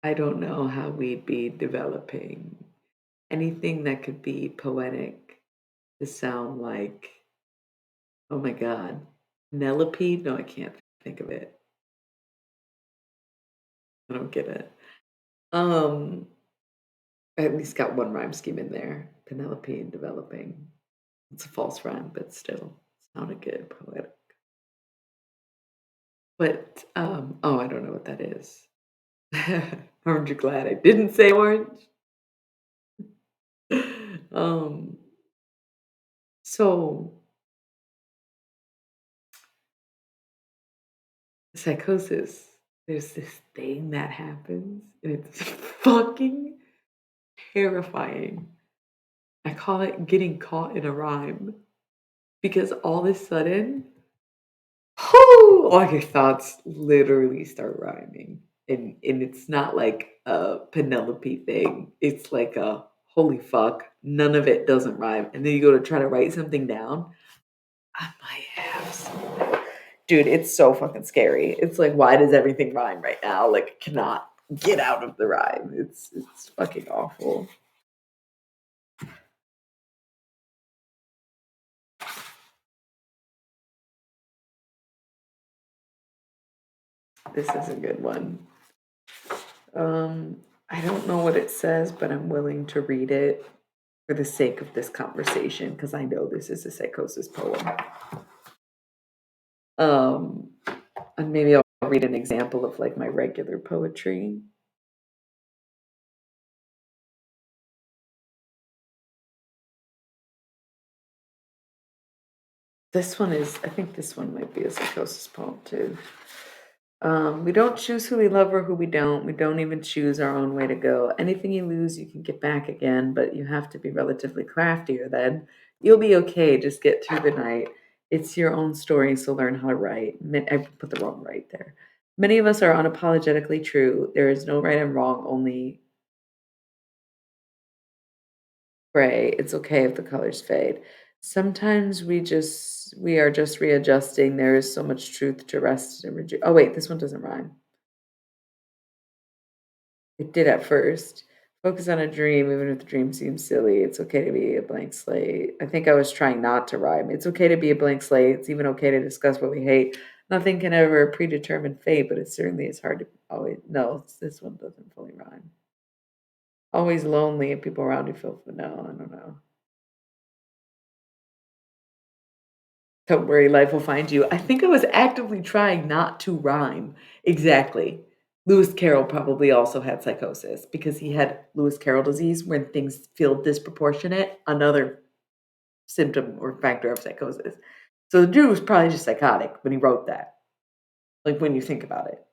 I don't know how we'd be developing anything that could be poetic to sound like, oh my God, Penelope? No, I can't think of it. I don't get it. Um, I at least got one rhyme scheme in there. Penelope and developing. It's a false rhyme, but still sounded good, poetic. But, oh, I don't know what that is. Aren't you glad I didn't say orange? Um, so psychosis, there's this thing that happens, and it's fucking terrifying. I call it getting caught in a rhyme because all of a sudden, all your thoughts literally start rhyming. And it's not like a Penelope thing. It's like a holy fuck, none of it doesn't rhyme. And then you go to try to write something down. I might have some. Dude, it's so fucking scary. It's like, why does everything rhyme right now? Like, it cannot get out of the rhyme. It's fucking awful. This is a good one. Um, I don't know what it says, but I'm willing to read it for the sake of this conversation because I know this is a psychosis poem. Um, and maybe I'll read an example of like my regular poetry. I think this one might be a psychosis poem too. We don't choose who we love or who we don't. We don't even choose our own way to go. Anything you lose, you can get back again, but you have to be relatively craftier then. You'll be okay. Just get through the night. It's your own story, so learn how to write. I put the wrong right there. Many of us are unapologetically true. There is no right and wrong, only gray. It's okay if the colors fade. Sometimes we are just readjusting. There is so much truth to rest and oh wait, this one doesn't rhyme. It did at first. Focus on a dream, even if the dream seems silly. It's okay to be a blank slate. I think I was trying not to rhyme. It's okay to be a blank slate. It's even okay to discuss what we hate. Nothing can ever predetermine fate, but it certainly is hard to always. No, this one doesn't fully rhyme. Always lonely and people around you feel. No, I don't know. Don't worry, life will find you. I think I was actively trying not to rhyme. Exactly. Lewis Carroll probably also had psychosis because he had Lewis Carroll disease when things feel disproportionate, another symptom or factor of psychosis. So the dude was probably just psychotic when he wrote that, like when you think about it.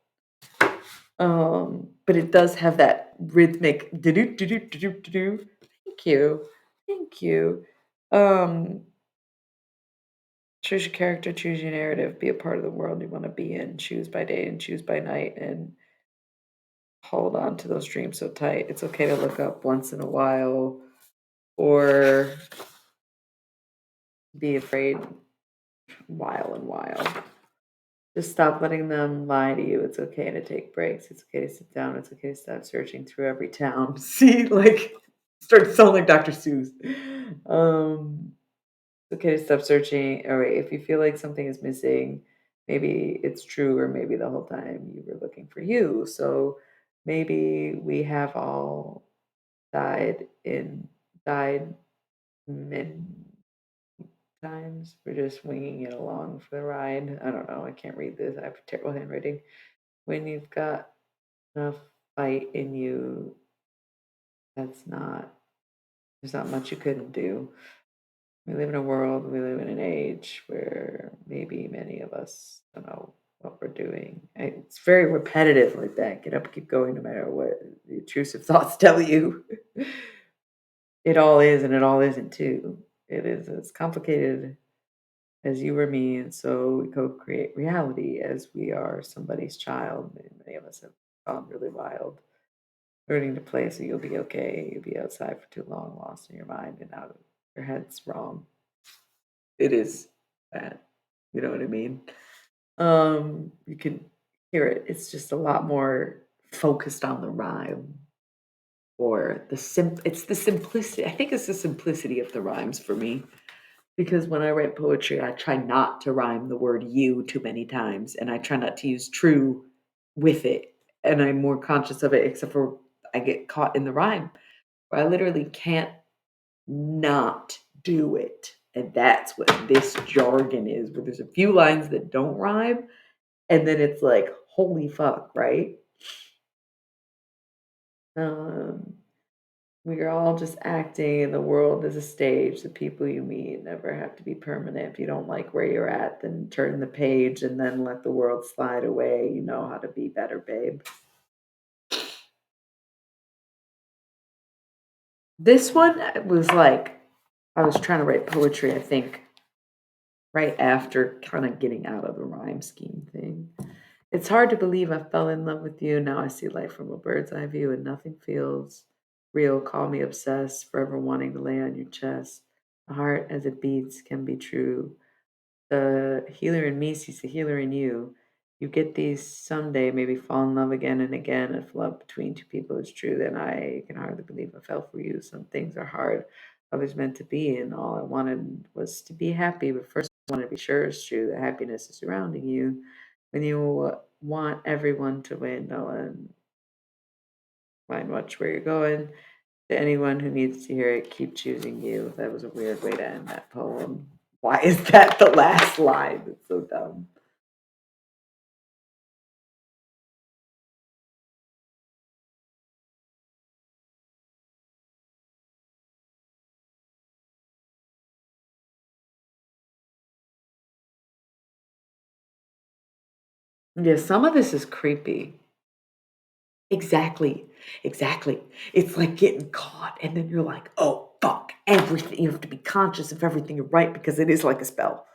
But it does have that rhythmic do-do, do-do, do-do, do-do. Thank you. Thank you. Um, choose your character, choose your narrative, be a part of the world you want to be in, choose by day and choose by night, and hold on to those dreams so tight. It's okay to look up once in a while or be afraid while and while. Just stop letting them lie to you. It's okay to take breaks. It's okay to sit down. It's okay to stop searching through every town. See, like, start to sound like Dr. Seuss. Um, it's okay to stop searching. All right, if you feel like something is missing, maybe it's true, or maybe the whole time you were looking for you. So maybe we have all died many times. We're just winging it along for the ride. I don't know. I can't read this. I have terrible handwriting. When you've got enough fight in you, that's not, there's not much you couldn't do. We live in a world, we live in an age where maybe many of us don't know what we're doing. It's very repetitive like that. Get up, keep going, no matter what the intrusive thoughts tell you. It all is, and it all isn't too. It is as complicated as you or me, and so we co-create reality as we are somebody's child. Many of us have gone really wild, learning to play so you'll be okay. You'll be outside for too long, lost in your mind and out of your head's wrong. It is bad. You know what I mean? You can hear it. It's just a lot more focused on the rhyme or it's the simplicity. I think it's the simplicity of the rhymes for me. Because when I write poetry, I try not to rhyme the word you too many times, and I try not to use true with it. And I'm more conscious of it, except for I get caught in the rhyme where I literally can't not do it. And that's what this jargon is, where there's a few lines that don't rhyme, and then it's like, holy fuck, right? Um, we are all just acting, and the world is a stage. The people you meet never have to be permanent. If you don't like where you're at, then turn the page and then let the world slide away. You know how to be better, babe. This one was like, I was trying to write poetry, I think, right after kind of getting out of the rhyme scheme thing. It's hard to believe I fell in love with you. Now I see life from a bird's eye view and nothing feels real. Call me obsessed, forever wanting to lay on your chest. A heart as it beats can be true. The healer in me sees the healer in you. You get these someday, maybe fall in love again and again. If love between two people is true, then I can hardly believe I fell for you. Some things are hard, others meant to be, and all I wanted was to be happy. But first, I wanted to be sure it's true that happiness is surrounding you. When you want everyone to win, no one mind much where you're going. To anyone who needs to hear it, keep choosing you. That was a weird way to end that poem. Why is that the last line? It's so dumb. Yeah, some of this is creepy. Exactly. Exactly. It's like getting caught, and then you're like, oh, fuck, everything. You have to be conscious of everything you write because it is like a spell.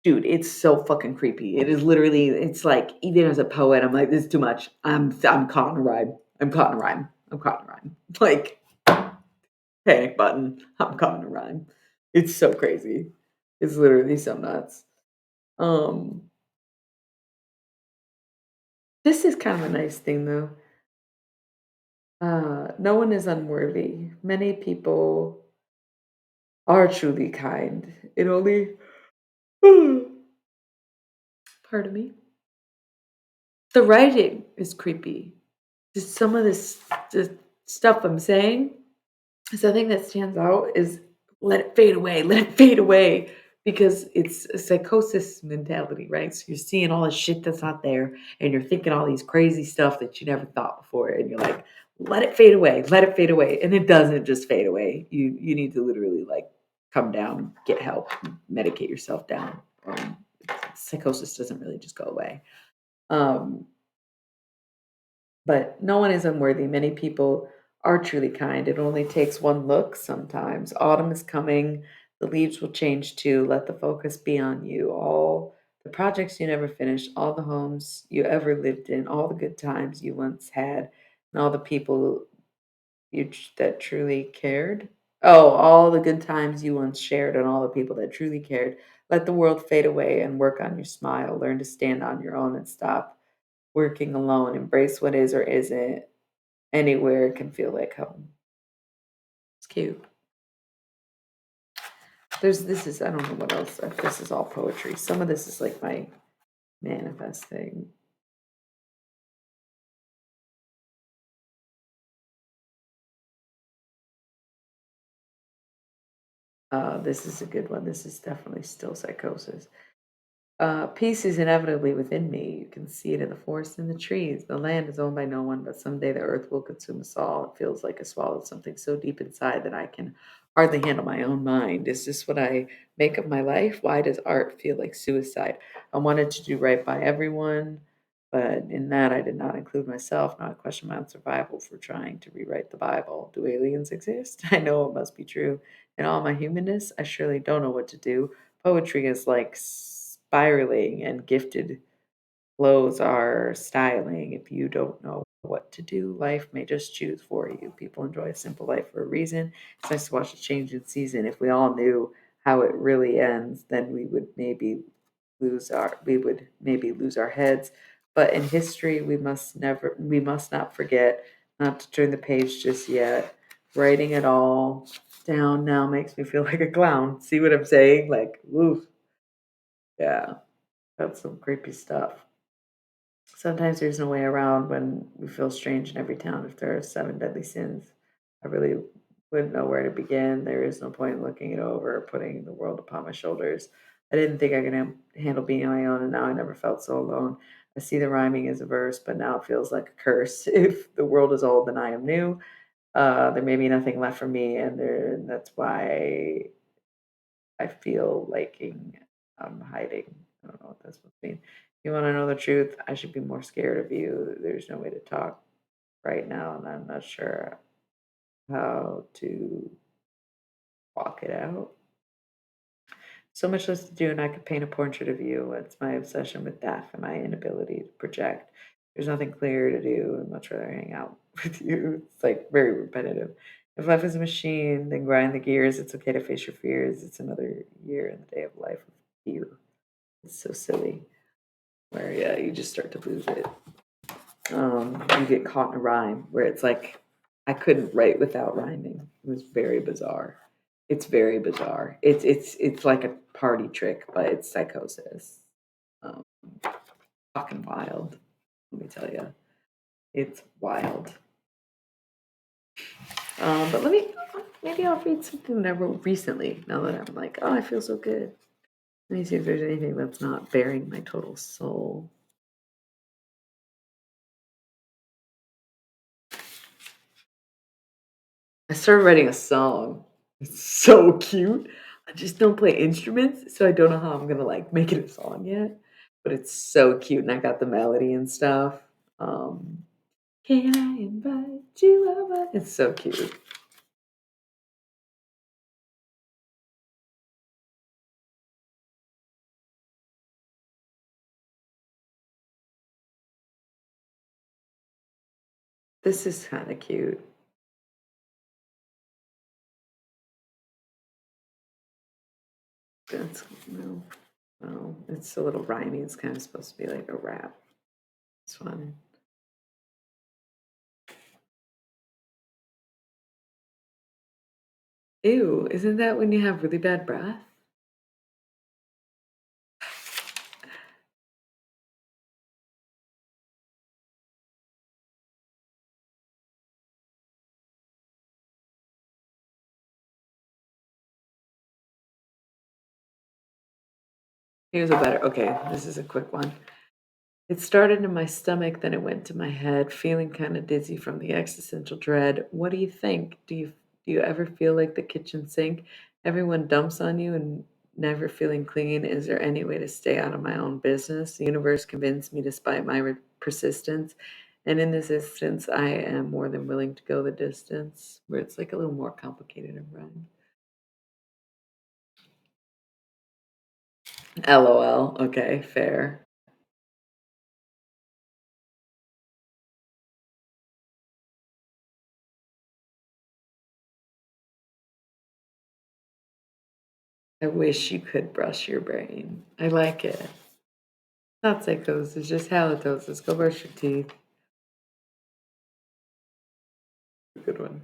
Dude, it's so fucking creepy. It is literally, it's like, even as a poet, I'm like, this is too much. I'm caught in a rhyme. I'm caught in a rhyme. I'm caught in a rhyme. Like, panic button. I'm caught in a rhyme. It's so crazy. It's literally so nuts. Um, this is kind of a nice thing though. No one is unworthy. Many people are truly kind. It only, pardon me. The writing is creepy. Just some of this the stuff I'm saying, something that stands out is let it fade away, let it fade away. because it's a psychosis mentality, right? So you're seeing all the shit that's not there, and you're thinking all these crazy stuff that you never thought before, and you're like, let it fade away, and it doesn't just fade away. You need to literally like come down, get help, medicate yourself down. Psychosis doesn't really just go away. Um, but no one is unworthy. Many people are truly kind. It only takes one look sometimes. Autumn is coming. The leaves will change too. Let the focus be on you. All the projects you never finished, all the homes you ever lived in, all the good times you once had, and all the people that truly cared. Oh, all the good times you once shared and all the people that truly cared. Let the world fade away and work on your smile. Learn to stand on your own and stop working alone. Embrace what is or isn't. Anywhere can feel like home. It's cute. There's this is I don't know what else. This is all poetry. Some of this is like my manifesting. This is a good one. This is definitely still psychosis. Peace is inevitably within me. You can see it in the forest and the trees. The land is owned by no one, but someday the earth will consume us all. It feels like I swallowed something so deep inside that I can hardly handle my own mind. Is this what I make of my life? Why does art feel like suicide? I wanted to do right by everyone, but in that I did not include myself. Now I question my own survival for trying to rewrite the Bible. Do aliens exist? I know it must be true. In all my humanness, I surely don't know what to do. Poetry is like spiraling, and gifted flows are styling. If you don't know what to do, life may just choose for you. People enjoy a simple life for a reason. It's nice to watch a change in season. If we all knew how it really ends, then we would maybe lose our heads. But in history, we must not forget not to turn the page just yet. Writing it all down now makes me feel like a clown. See what I'm saying? Like, oof, yeah, that's some creepy stuff. Sometimes there's no way around when we feel strange in every town. If there are seven deadly sins, I really wouldn't know where to begin. There is no point in looking it over or putting the world upon my shoulders. I didn't think I could handle being on my own, and now I never felt so alone. I see the rhyming as a verse, but now it feels like a curse. If the world is old, then I am new. There may be nothing left for me, and that's why I feel liking hiding. I don't know what that's supposed to mean. You want to know the truth? I should be more scared of you. There's no way to talk right now, and I'm not sure how to walk it out. So much less to do, and I could paint a portrait of you. It's my obsession with death and my inability to project. There's nothing clear to do. I'd much rather hang out with you. It's like very repetitive. If life is a machine, then grind the gears. It's okay to face your fears. It's another year in the day of life of fear. It's so silly. Where yeah, you just start to lose it. You get caught in a rhyme where it's like I couldn't write without rhyming. It was very bizarre. It's very bizarre. It's like a party trick, but it's psychosis. Um, Fucking wild. Let me tell you, it's wild. But maybe I'll read something that I wrote recently. Now that I'm like, oh, I feel so good. Let me see if there's anything that's not bearing my total soul. I started writing a song. It's so cute. I just don't play instruments, so I don't know how I'm gonna like make it a song yet. But it's so cute, and I got the melody and stuff. Um, can I invite you over? It's so cute. This is kind of cute. That's no, no. It's a little rhymey. It's kind of supposed to be like a rap. It's fun. Ew, isn't that when you have really bad breath? Here's a better okay, this is a quick one. It started in my stomach, then it went to my head, feeling kind of dizzy from the existential dread. What do you think? Do you ever feel like the kitchen sink? Everyone dumps on you and never feeling clean. Is there any way to stay out of my own business? The universe convinced me despite my persistence. And in this instance, I am more than willing to go the distance, where it's like a little more complicated and rhyme. LOL. Okay, fair. I wish you could brush your brain. I like it. Not psychosis, just halitosis. Go brush your teeth. Good one.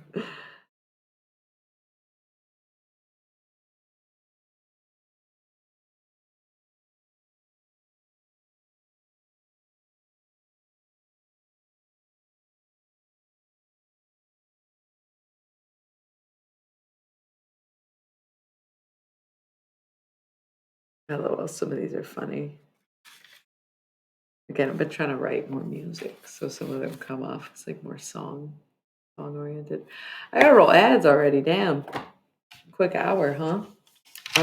LOL, some of these are funny. Again, I've been trying to write more music, so some of them come off as like more song oriented. I gotta roll ads already. Damn, quick hour, huh?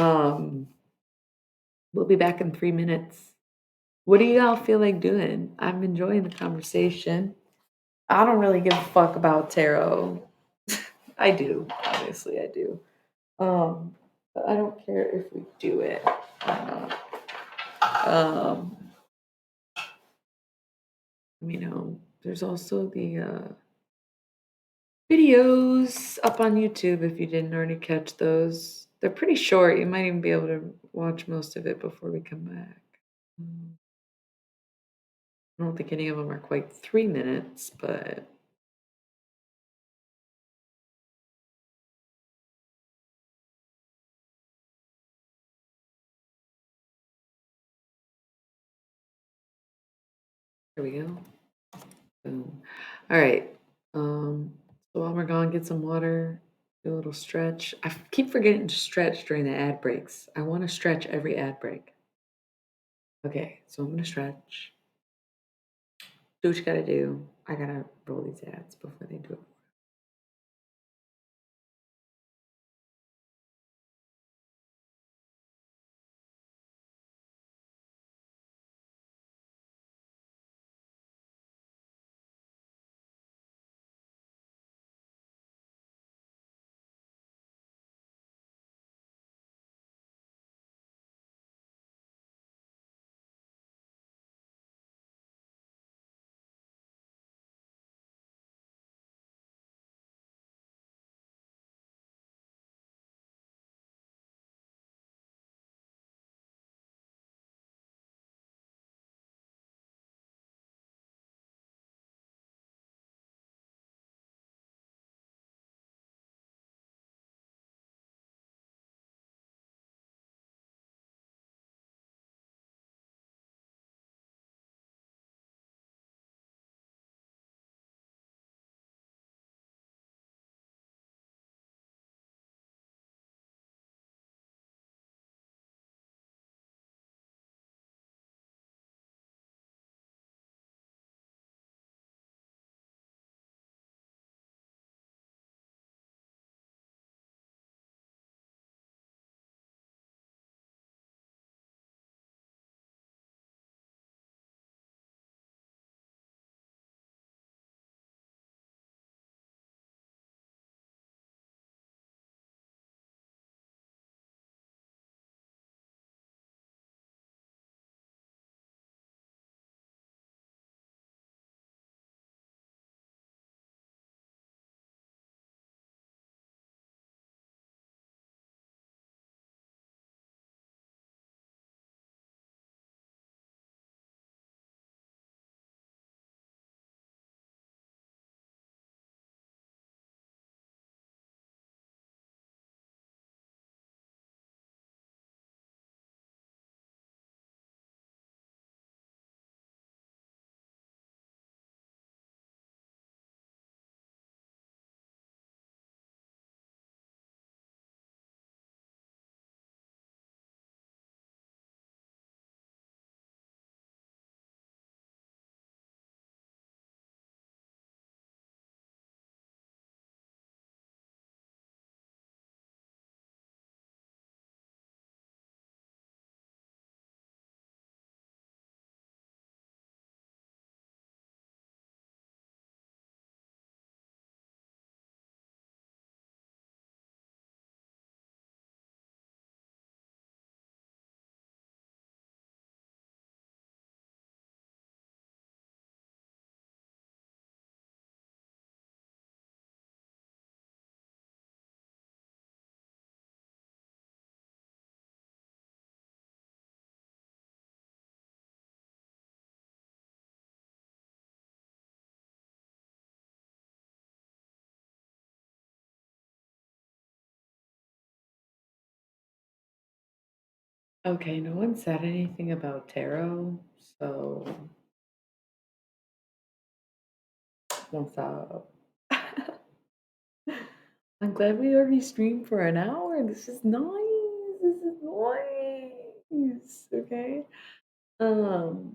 Um, we'll be back in 3 minutes. What do you all feel like doing? I'm enjoying the conversation. I don't really give a fuck about tarot. I do, obviously, I do. But I don't care if we do it or not. There's also the videos up on YouTube if you didn't already catch those. They're pretty short. You might even be able to watch most of it before we come back. Mm, I don't think any of them are quite 3 minutes, but here we go. Boom. All right. So while we're gone, get some water, do a little stretch. Keep forgetting to stretch during the ad breaks. I want to stretch every ad break. Okay, so I'm gonna stretch. Do what you gotta do. I gotta roll these ads before they do it. Okay, no one said anything about tarot, so what's up? I'm glad we already streamed for an hour. This is nice. This is nice. Okay. Um,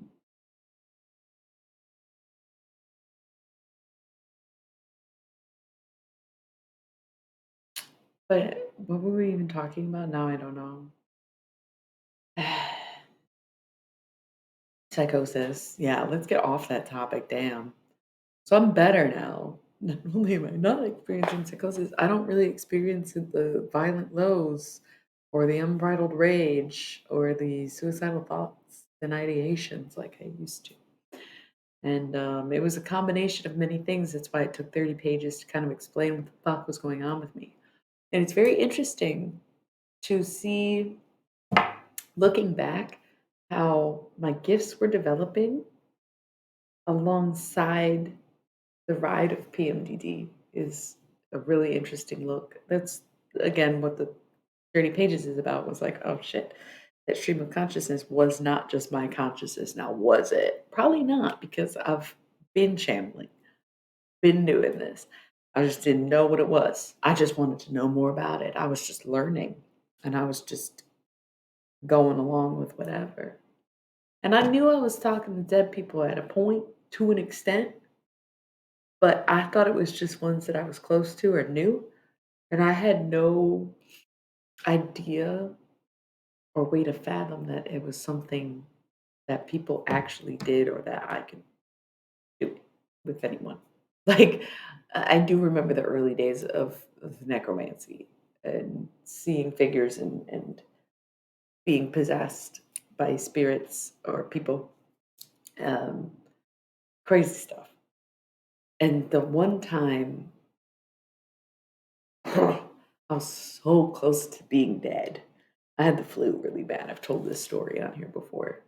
but what were we even talking about? Now I don't know. Psychosis. Yeah, let's get off that topic. Damn. So I'm better now. Not only am I not experiencing psychosis, I don't really experience the violent lows or the unbridled rage or the suicidal thoughts and ideations like I used to. And it was a combination of many things. That's why it took 30 pages to kind of explain what the fuck was going on with me. And it's very interesting to see, looking back, how my gifts were developing alongside the ride of PMDD is a really interesting look. That's again what the 30 pages is about was like, oh shit, that stream of consciousness was not just my consciousness. Now, was it? Probably not, because I've been channeling, been doing this. I just didn't know what it was. I just wanted to know more about it. I was just learning and I was just going along with whatever. And I knew I was talking to dead people at a point to an extent, but I thought it was just ones that I was close to or knew. And I had no idea or way to fathom that it was something that people actually did or that I could do with anyone. Like, I do remember the early days of necromancy and seeing figures and being possessed by spirits or people, um, crazy stuff. And the one time I was so close to being dead. I had the flu really bad. I've told this story on here before.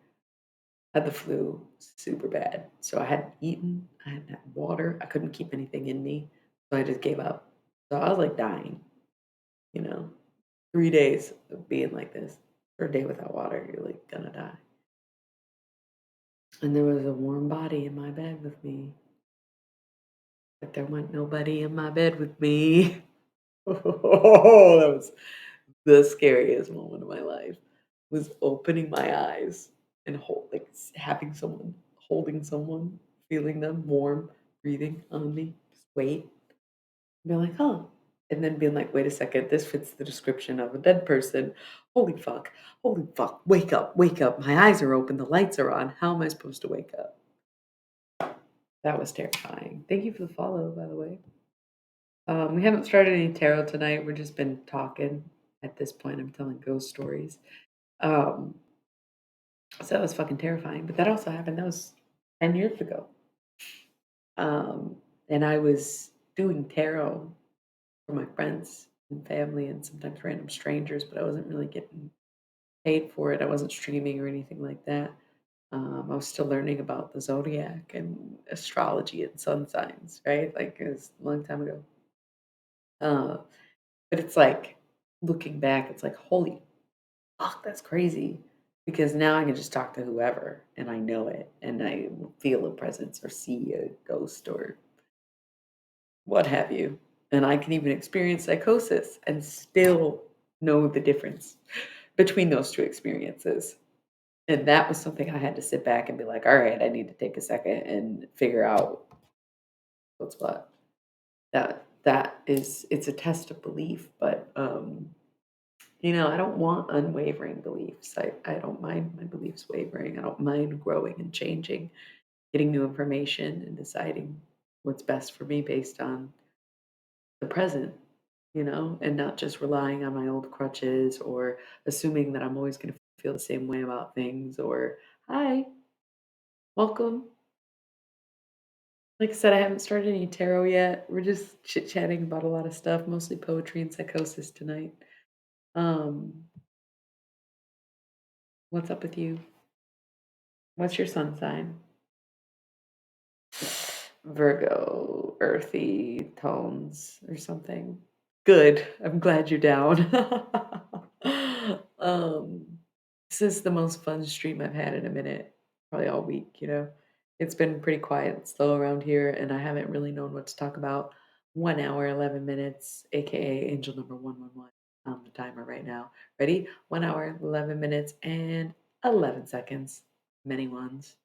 I had the flu super bad. So I hadn't eaten, I hadn't had water, I couldn't keep anything in me. So I just gave up. So I was like dying, you know, 3 days of being like this. For a day without water, you're like gonna die. And there was a warm body in my bed with me, but there wasn't nobody in my bed with me. Oh, that was the scariest moment of my life, was opening my eyes and having someone, holding someone, feeling them warm, breathing on me, just wait, and be like, huh. And then being like, wait a second, this fits the description of a dead person. Holy fuck, wake up. My eyes are open, the lights are on. How am I supposed to wake up? That was terrifying. Thank you for the follow, by the way. We haven't started any tarot tonight. We've just been talking. At this point, I'm telling ghost stories. Um, so that was fucking terrifying. But that also happened. That was 10 years ago. Um, and I was doing tarot for my friends and family and sometimes random strangers, but I wasn't really getting paid for it. I wasn't streaming or anything like that. I was still learning about the zodiac and astrology and sun signs, right? Like it was a long time ago. Uh, but it's like looking back, it's like, holy fuck, that's crazy. Because now I can just talk to whoever and I know it and I will feel a presence or see a ghost or what have you. And I can even experience psychosis and still know the difference between those two experiences. And that was something I had to sit back and be like, all right, I need to take a second and figure out what's what. That is, it's a test of belief, but I don't want unwavering beliefs. I don't mind my beliefs wavering. I don't mind growing and changing, getting new information and deciding what's best for me based on the present, and not just relying on my old crutches or assuming that I'm always going to feel the same way about things or, hi, welcome. Like I said, I haven't started any tarot yet. We're just chit chatting about a lot of stuff, mostly poetry and psychosis tonight. Um, what's up with you? What's your sun sign? Virgo, earthy tones or something. Good. I'm glad you're down. um, This is the most fun stream I've had in a minute, probably all week, you know? It's been pretty quiet and slow around here, and I haven't really known what to talk about. 1 hour, 11 minutes, AKA angel number 111 on the timer right now. Ready? 1 hour, 11 minutes, and 11 seconds. Many ones.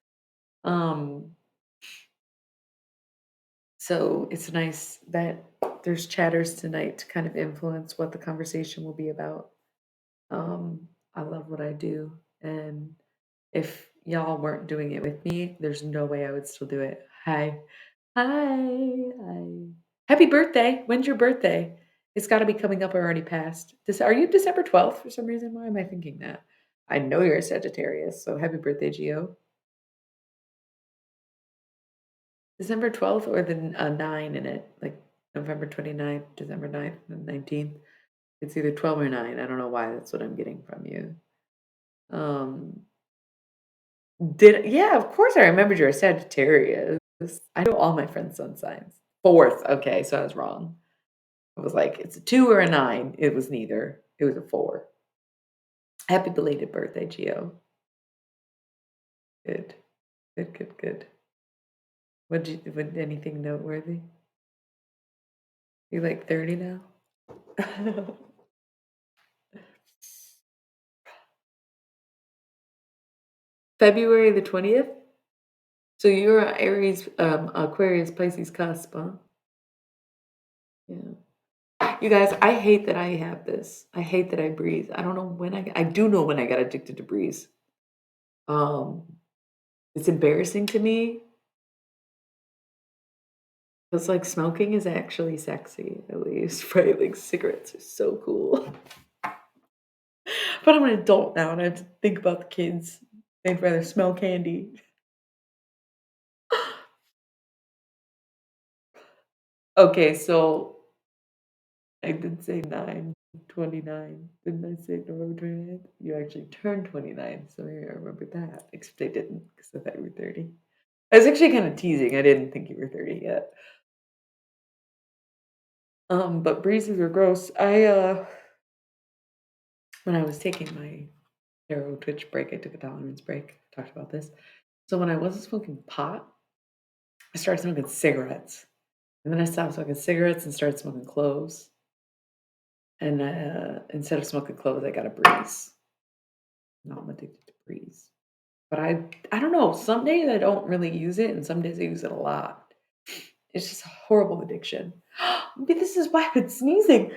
Um, so it's nice that there's chatters tonight to kind of influence what the conversation will be about. I love what I do, and if y'all weren't doing it with me, there's no way I would still do it. Hi. Hi. Hi. Happy birthday. When's your birthday? It's got to be coming up or already passed. Are you December 12th for some reason? Why am I thinking that? I know you're a Sagittarius, so happy birthday, Geo. December 12th or the 9 in it, like November 29th, December 9th, and 19th. It's either 12 or 9. I don't know why that's what I'm getting from you. Um, yeah, of course I remembered you're a Sagittarius. I know all my friends' sun signs. Fourth, okay, so I was wrong. I was like, it's a 2 or a 9. It was neither. It was a 4. Happy belated birthday, Gio. Good. Good, good, good. Would anything noteworthy? You like 30 now? February the 20th? So you're a Aries, Aquarius, Pisces cusp, huh? Yeah. You guys, I hate that I have this. I hate that I breathe. I don't know when I do know when I got addicted to breeze. Um, it's embarrassing to me. It's like smoking is actually sexy, at least, right? Like cigarettes are so cool. But I'm an adult now and I have to think about the kids. They'd rather smell candy. Okay, so I did say 9/29. Didn't I say November 29th? You actually turned 29, so yeah, I remember that. Except I didn't because I thought you were 30. I was actually kind of teasing. I didn't think you were 30 yet. But breezes are gross. When I was taking my tarot Twitch break, I took a tolerance break. I talked about this. So when I wasn't smoking pot, I started smoking cigarettes. And then I stopped smoking cigarettes and started smoking cloves. And instead of smoking cloves, I got a breeze. Now I'm addicted to breeze. But I don't know. Some days I don't really use it, and some days I use it a lot. It's just a horrible addiction. Maybe this is why I've been sneezing.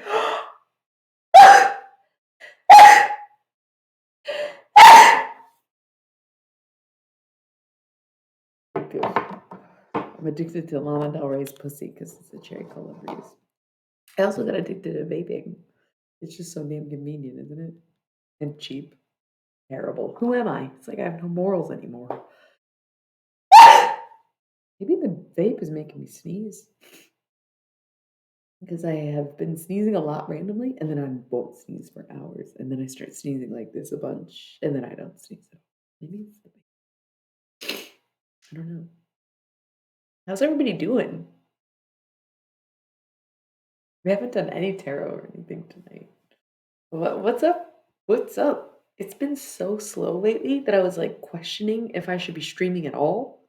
Good. I'm addicted to Lana Del Rey's pussy because it's a cherry cola breeze. I also got addicted to vaping. It's just so damn convenient, isn't it? And cheap. Terrible. Who am I? It's like I have no morals anymore. Maybe the vape is making me sneeze. Because I have been sneezing a lot randomly, and then I won't sneeze for hours, and then I start sneezing like this a bunch, and then I don't sneeze at all. Maybe it's the vape. I don't know. How's everybody doing? We haven't done any tarot or anything tonight. What's up? What's up? It's been so slow lately that I was like questioning if I should be streaming at all.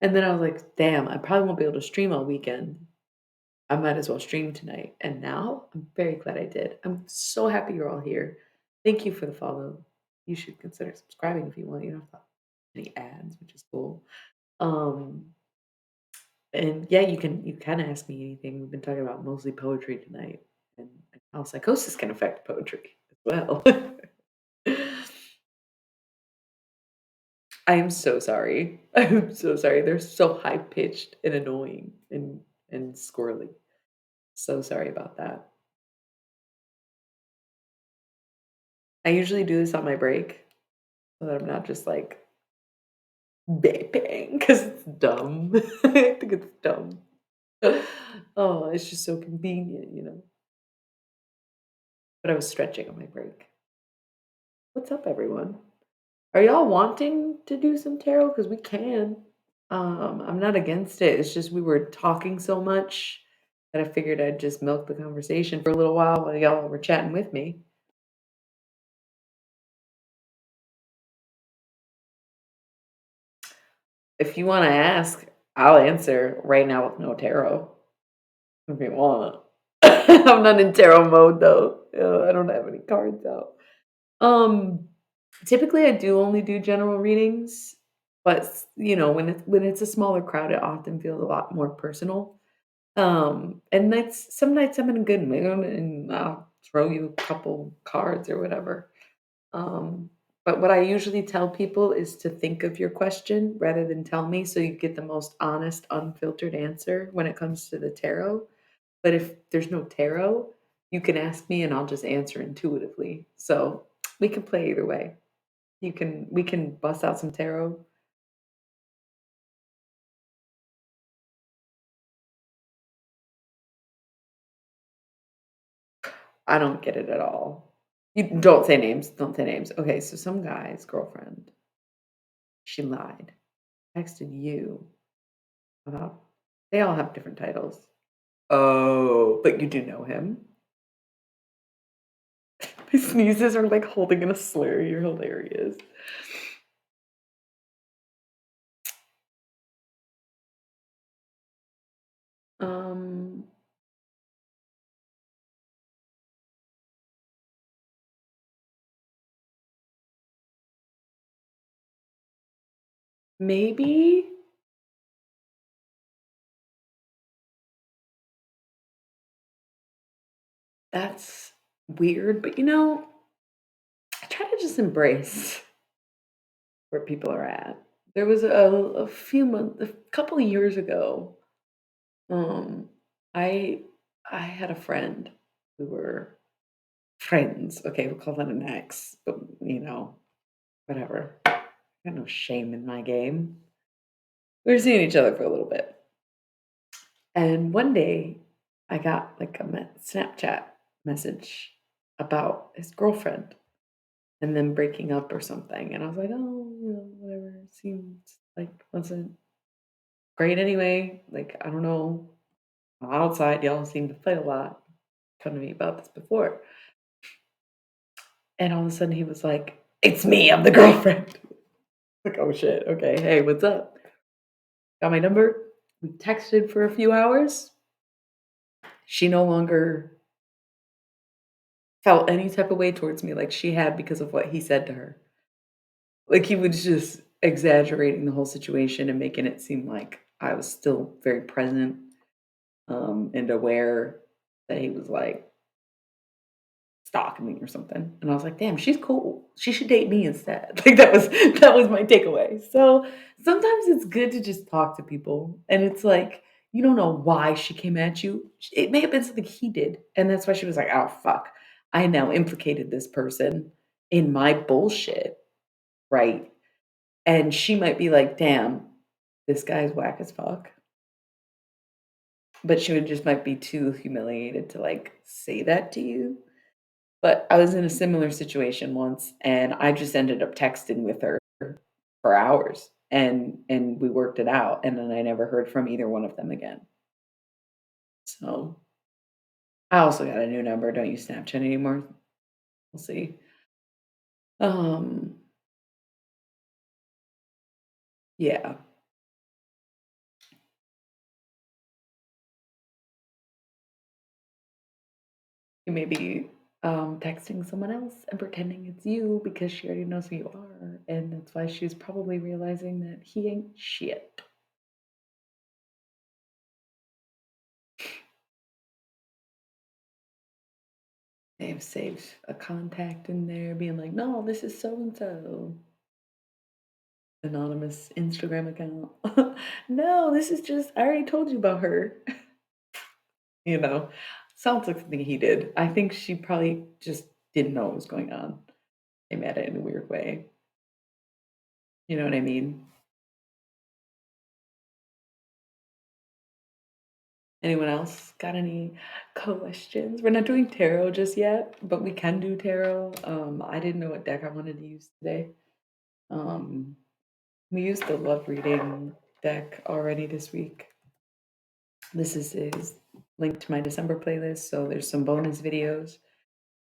And then I was like, damn, I probably won't be able to stream all weekend. I might as well stream tonight. And now I'm very glad I did. I'm so happy you're all here. Thank you for the follow. You should consider subscribing if you want. You don't have to have any ads, which is cool. Um, and yeah, you can ask me anything. We've been talking about mostly poetry tonight and how psychosis can affect poetry as well. I am so sorry. I'm so sorry. They're so high pitched and annoying and squirrely. So sorry about that. I usually do this on my break so that I'm not just like vaping because it's dumb. I think it's dumb. Oh, it's just so convenient, you know. But I was stretching on my break. What's up, everyone? Are y'all wanting to do some tarot? Because we can. I'm not against it. It's just we were talking so much that I figured I'd just milk the conversation for a little while y'all were chatting with me. If you wanna ask, I'll answer right now with no tarot if you want. I'm not in tarot mode though. I don't have any cards out. Um, Typically, I do only do general readings, but when it's a smaller crowd, it often feels a lot more personal. And nights some nights I'm in a good mood and I'll throw you a couple cards or whatever. Um, but what I usually tell people is to think of your question rather than tell me so you get the most honest, unfiltered answer when it comes to the tarot. But if there's no tarot, you can ask me and I'll just answer intuitively. So we can play either way. We can bust out some tarot. I don't get it at all. You don't say names. Don't say names. Okay, so some guy's girlfriend, she lied, texted you about they all have different titles. Oh, but you do know him? My sneezes are like holding in a slur. You're hilarious. Um, Maybe that's weird, but I try to just embrace where people are at. There was a couple of years ago, um, I I had a friend. We were friends. Okay, we'll call that an ex, but whatever. Got no shame in my game. We were seeing each other for a little bit. And one day, I got like a Snapchat message about his girlfriend and them breaking up or something. And I was like, oh, whatever. Seems like wasn't great anyway. Like, I don't know. Outside, y'all seem to fight a lot. Talking to me about this before. And all of a sudden, he was like, it's me. I'm the girlfriend. Like, oh shit. Okay. Hey, what's up? Got my number. We texted for a few hours. She no longer felt any type of way towards me like she had because of what he said to her. Like, he was just exaggerating the whole situation and making it seem like I was still very present, and aware that he was, like, stalking me or something, and I was like, "Damn, she's cool. She should date me instead." Like, that was my takeaway. So, sometimes it's good to just talk to people, and it's like, you don't know why she came at you. It may have been something he did, and that's why she was like, "Oh, fuck. I now implicated this person in my bullshit." Right? And she might be like, "Damn, this guy's whack as fuck." But she would just might be too humiliated to, like, say that to you. But I was in a similar situation once, and I just ended up texting with her for hours, and we worked it out, and then I never heard from either one of them again. So, I also got a new number, don't use Snapchat anymore. We'll see. Um, yeah. You may be, texting someone else and pretending it's you because she already knows who you are, and that's why she's probably realizing that he ain't shit. They have saved a contact in there being like, "No, this is so and so." Anonymous Instagram account. "No, this is just I already told you about her." You know? Sounds like something he did. I think she probably just didn't know what was going on. They met it in a weird way. You know what I mean? Anyone else got any questions? We're not doing tarot just yet, but we can do tarot. I didn't know what deck I wanted to use today. Um, we used the love reading deck already this week. This is linked to my December playlist, so there's some bonus videos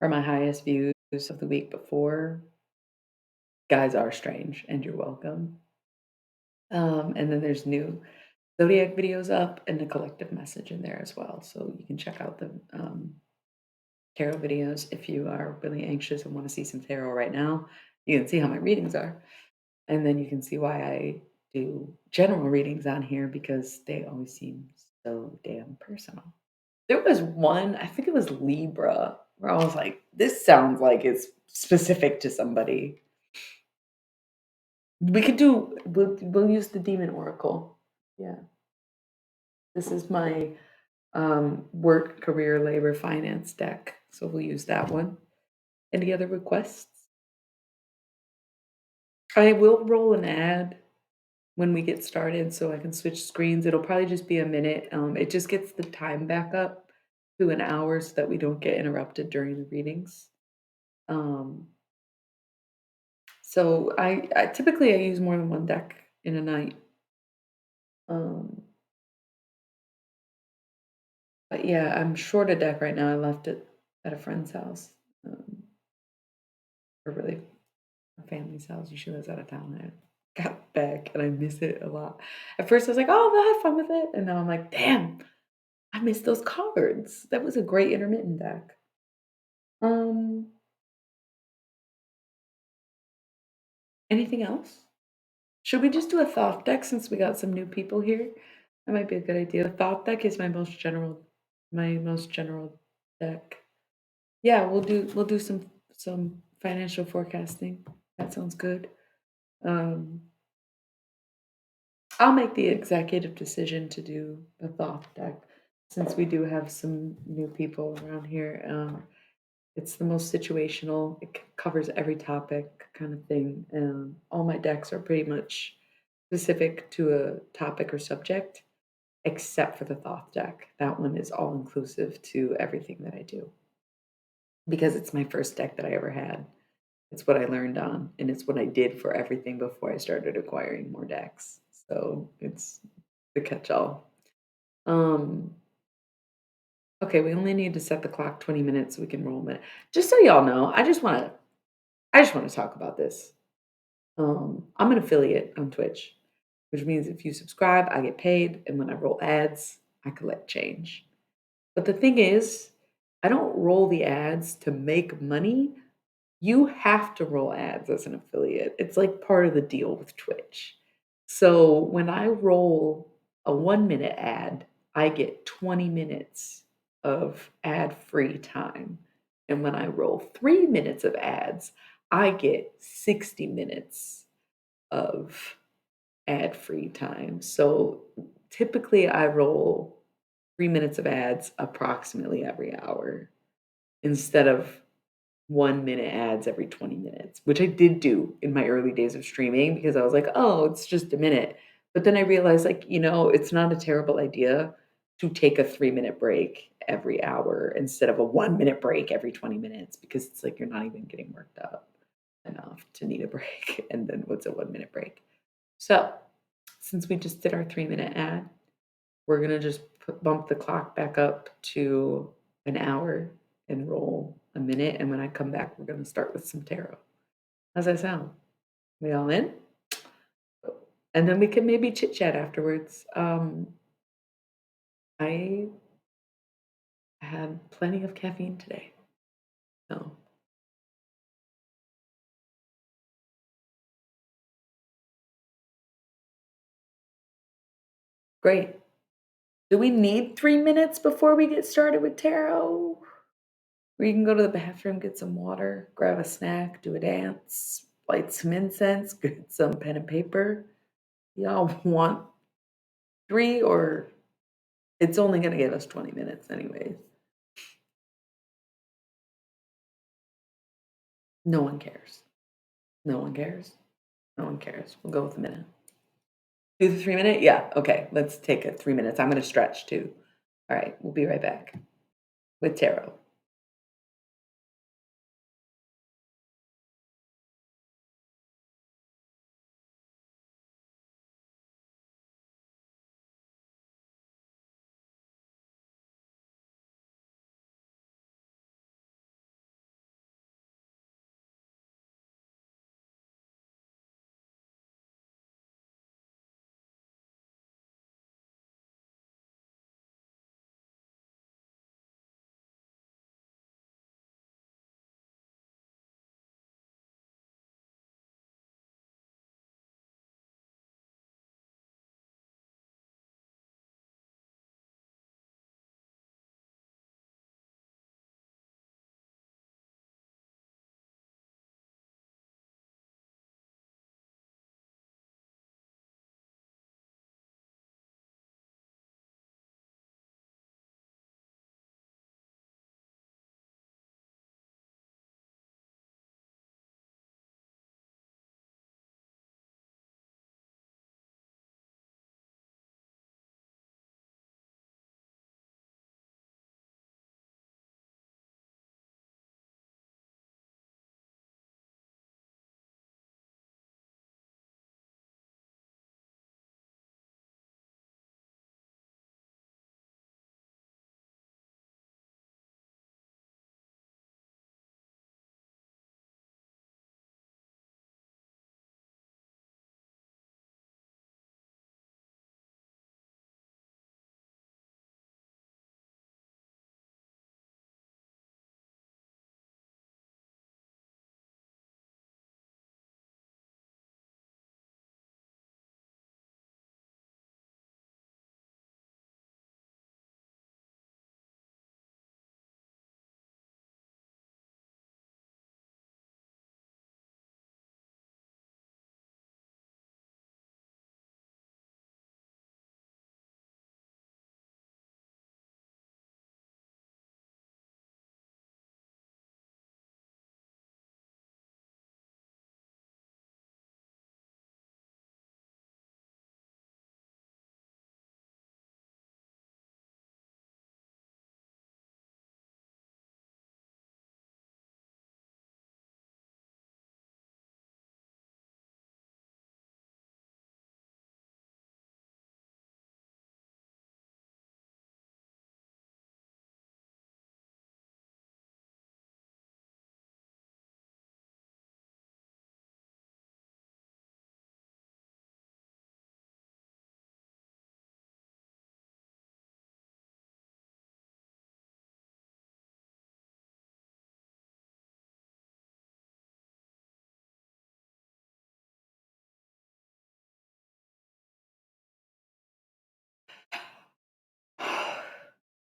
for my highest views of the week before. Guys are strange, and you're welcome. And then there's new zodiac videos up and a collective message in there as well. So you can check out the tarot videos if you are really anxious and want to see some tarot right now. You can see how my readings are. And then you can see why I do general readings on here because they always seem so damn personal. There was one, I think it was Libra, where I was like, this sounds like it's specific to somebody. We'll use the Demon Oracle. Yeah. This is my work, career, labor, finance deck. So we'll use that one. Any other requests? I will roll an ad when we get started so I can switch screens. It'll probably just be a minute. It just gets the time back up to an hour so that we don't get interrupted during the readings. Um, so I typically I use more than one deck in a night. Um, but yeah, I'm short a deck right now. I left it at a friend's house, or really a family's house. She lives out of town. I got back and I miss it a lot. At first, I was like, "Oh, I'll have fun with it," and now I'm like, "Damn, I miss those cards. That was a great intermittent deck." Um, Anything else? Should we just do a thought deck since we got some new people here? That might be a good idea. Thought deck is my most general deck. Yeah, we'll do some financial forecasting. That sounds good. Um, I'll make the executive decision to do the thought deck since we do have some new people around here. It's the most situational. It covers every topic kind of thing. All my decks are pretty much specific to a topic or subject, except for the thought deck. That one is all inclusive to everything that I do because it's my first deck that I ever had. It's what I learned on, and it's what I did for everything before I started acquiring more decks. So it's the catch-all. Um, okay, we only need to set the clock 20 minutes so we can roll a minute. Just so y'all know, I just want to talk about this. I'm an affiliate on Twitch, which means if you subscribe, I get paid, and when I roll ads, I collect change. But the thing is, I don't roll the ads to make money. You have to roll ads as an affiliate. It's like part of the deal with Twitch. So when I roll a 1 minute ad, I get 20 minutes of ad free time. And when I roll 3 minutes of ads, I get 60 minutes of ad free time. So typically I roll 3 minutes of ads approximately every hour instead of 1 minute ads every 20 minutes, which I did do in my early days of streaming because I was like, oh, it's just a minute. But then I realized, like, it's not a terrible idea to take a 3 minute break every hour instead of a 1 minute break every 20 minutes because it's like you're not even getting worked up enough to need a break. And then what's a 1 minute break? So, since we just did our 3 minute ad, we're gonna just bump the clock back up to an hour and roll a minute. And when I come back, we're gonna start with some tarot. How's that sound? We all in? And then we can maybe chit chat afterwards. I had plenty of caffeine today. So great. Do we need 3 minutes before we get started with tarot? Or you can go to the bathroom, get some water, grab a snack, do a dance, light some incense, get some pen and paper. Y'all want three, or it's only going to give us 20 minutes, anyways. No one cares. No one cares. No one cares. We'll go with a minute. Do the 3 minute? Yeah. Okay. Let's take it 3 minutes. I'm going to stretch too. All right. We'll be right back with tarot.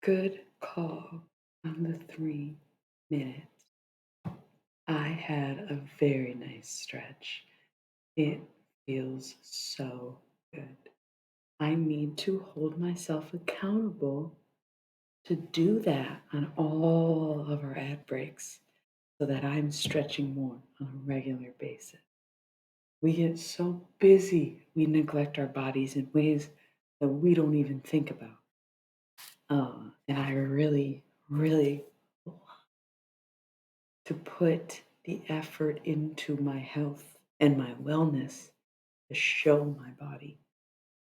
Good call on the 3 minutes. I had a very nice stretch. It feels so good. I need to hold myself accountable to do that on all of our ad breaks so that I'm stretching more on a regular basis. We get so busy, we neglect our bodies in ways that we don't even think about. And I really, really want to put the effort into my health and my wellness to show my body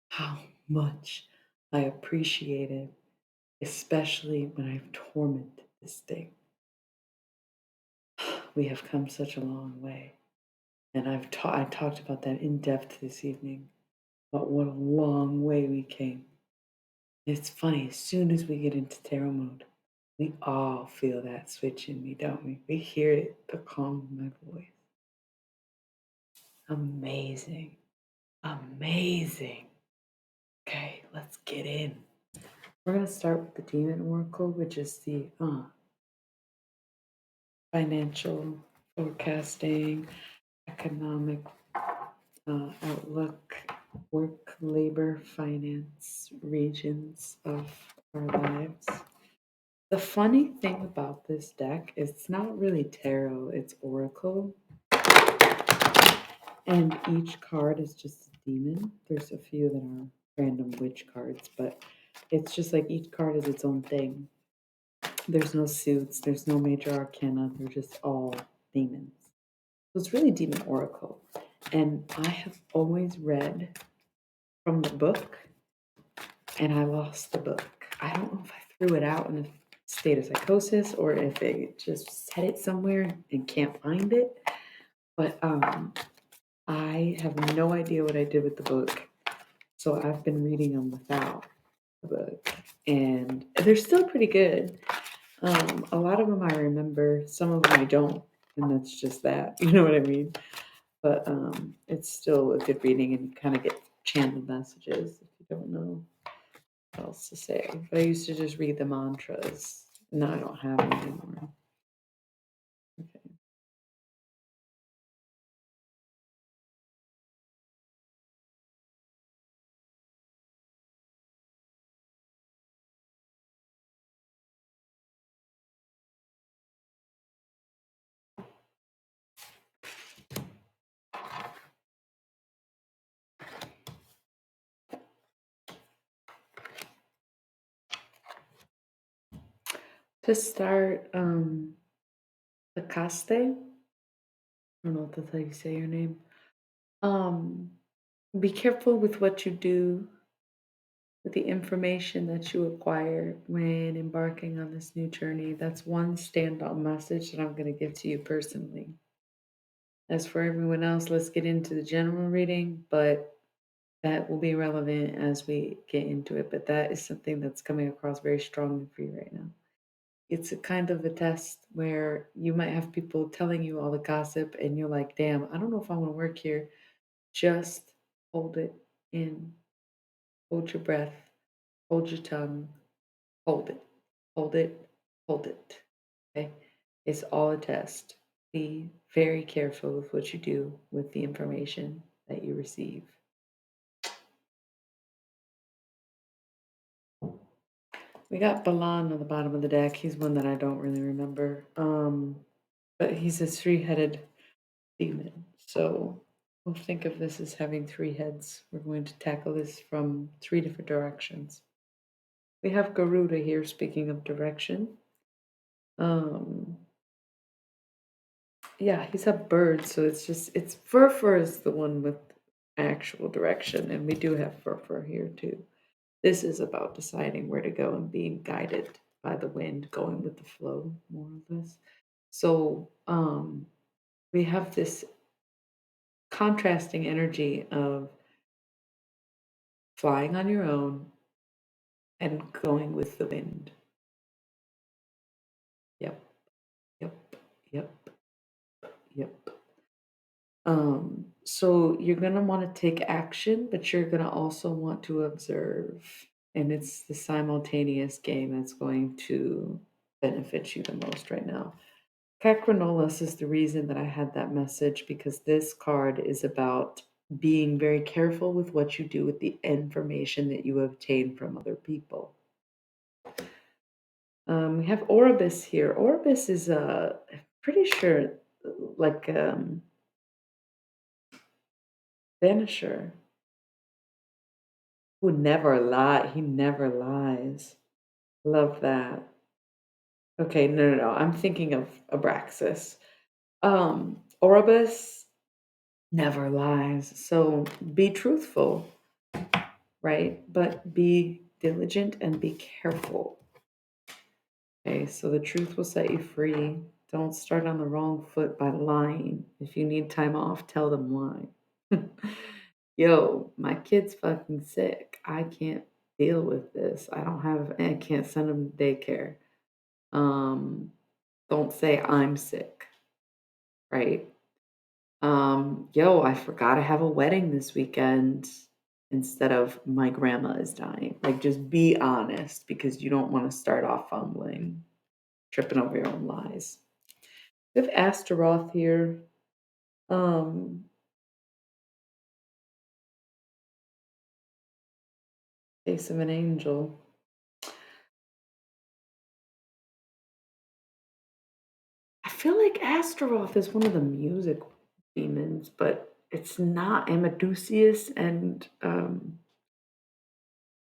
how much I appreciate it, especially when I've tormented this thing. We have come such a long way. And I talked about that in depth this evening, about what a long way we came. It's funny, as soon as we get into tarot mode, we all feel that switch in me, don't we? We hear it, the calm in my voice. Amazing. Amazing. Okay, let's get in. We're going to start with the Demon Oracle, which is the financial forecasting, economic outlook, work, labor, finance regions of our lives. The funny thing about this deck is it's not really tarot, it's oracle. And each card is just a demon. There's a few that are random witch cards, but it's just like each card is its own thing. There's no suits, there's no major arcana, they're just all demons. So it's really demon oracle. And I have always read from the book and I lost the book. I don't know if I threw it out in a state of psychosis or if it just set it somewhere and can't find it. But I have no idea what I did with the book. So I've been reading them without the book. And they're still pretty good. A lot of them I remember, some of them I don't. And that's just that. You know what I mean? But it's still a good reading and you kind of get channeled messages if you don't know what else to say. But I used to just read the mantras. Now I don't have them anymore. Okay. To start, Akaste, I don't know if that's how you say your name. Um, be careful with what you do with the information that you acquire when embarking on this new journey. That's one standout message that I'm going to give to you personally. As for everyone else, let's get into the general reading, but that will be relevant as we get into it. But that is something that's coming across very strongly for you right now. It's a kind of a test where you might have people telling you all the gossip, and you're like, damn, I don't know if I want to work here. Just hold it in, hold your breath, hold your tongue, hold it, hold it, hold it. Okay? It's all a test. Be very careful with what you do with the information that you receive. We got Balan on the bottom of the deck. He's one that I don't really remember. But he's a three-headed demon. So we'll think of this as having 3 heads. We're going to tackle this from 3 different directions. We have Garuda here, speaking of direction. Um, yeah, he's a bird, so it's Furfur is the one with actual direction, and we do have Furfur here too. This is about deciding where to go and being guided by the wind, going with the flow, more or less. So we have this contrasting energy of flying on your own and going with the wind. Yep, yep, yep, yep. So you're gonna want to take action, but you're gonna also want to observe. And it's the simultaneous game that's going to benefit you the most right now. Cacronolas is the reason that I had that message because this card is about being very careful with what you do with the information that you obtain from other people. We have Oribus here. Oribus is pretty sure like Vanisher who never lie. He never lies. Love that. Okay, no, no, no. I'm thinking of Abraxas. Oribus never lies. So be truthful, right? But be diligent and be careful. Okay, so the truth will set you free. Don't start on the wrong foot by lying. If you need time off, tell them why. Yo, my kid's fucking sick. I can't deal with this. I can't send him to daycare. Um, don't say I'm sick, right? Yo, I forgot I have a wedding this weekend instead of my grandma is dying. Like, just be honest because you don't want to start off fumbling, tripping over your own lies. We have Astaroth here. Um, Face of an angel. I feel like Astaroth is one of the music demons, but it's not. Amadusius and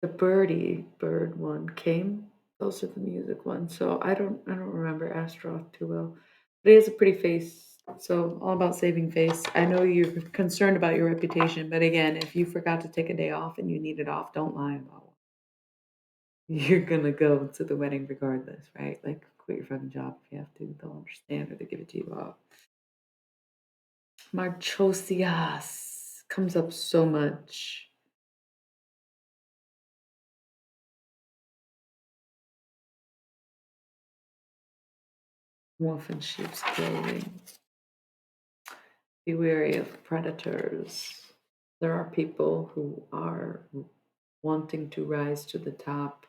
the birdie bird one came. Those are the music ones. So I don't remember Astaroth too well. But he has a pretty face. So all about saving face. I know you're concerned about your reputation, but again, if you forgot to take a day off and you need it off, don't lie about it. You're gonna go to the wedding regardless, right? Like quit your fucking job if you have to. They'll understand or they give it to you off. Marchosias comes up so much. Wolf in sheep's clothing. Be wary of predators. There are people who are wanting to rise to the top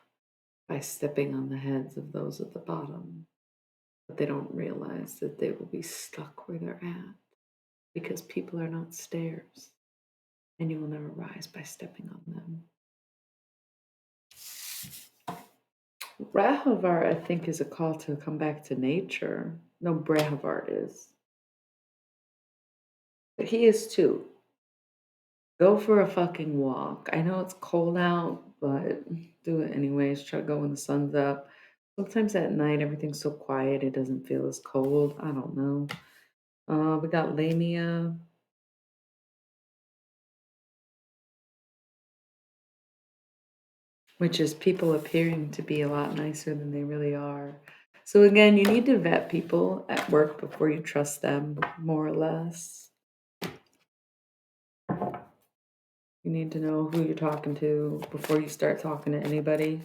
by stepping on the heads of those at the bottom, but they don't realize that they will be stuck where they're at because people are not stairs and you will never rise by stepping on them. Rahavar, I think, is a call to come back to nature. No, Brahavart is. But he is too. Go for a fucking walk. I know it's cold out, but do it anyways. Try to go when the sun's up. Sometimes at night everything's so quiet it doesn't feel as cold. I don't know. We got Lamia. Which is people appearing to be a lot nicer than they really are. So again, you need to vet people at work before you trust them, more or less. You need to know who you're talking to before you start talking to anybody.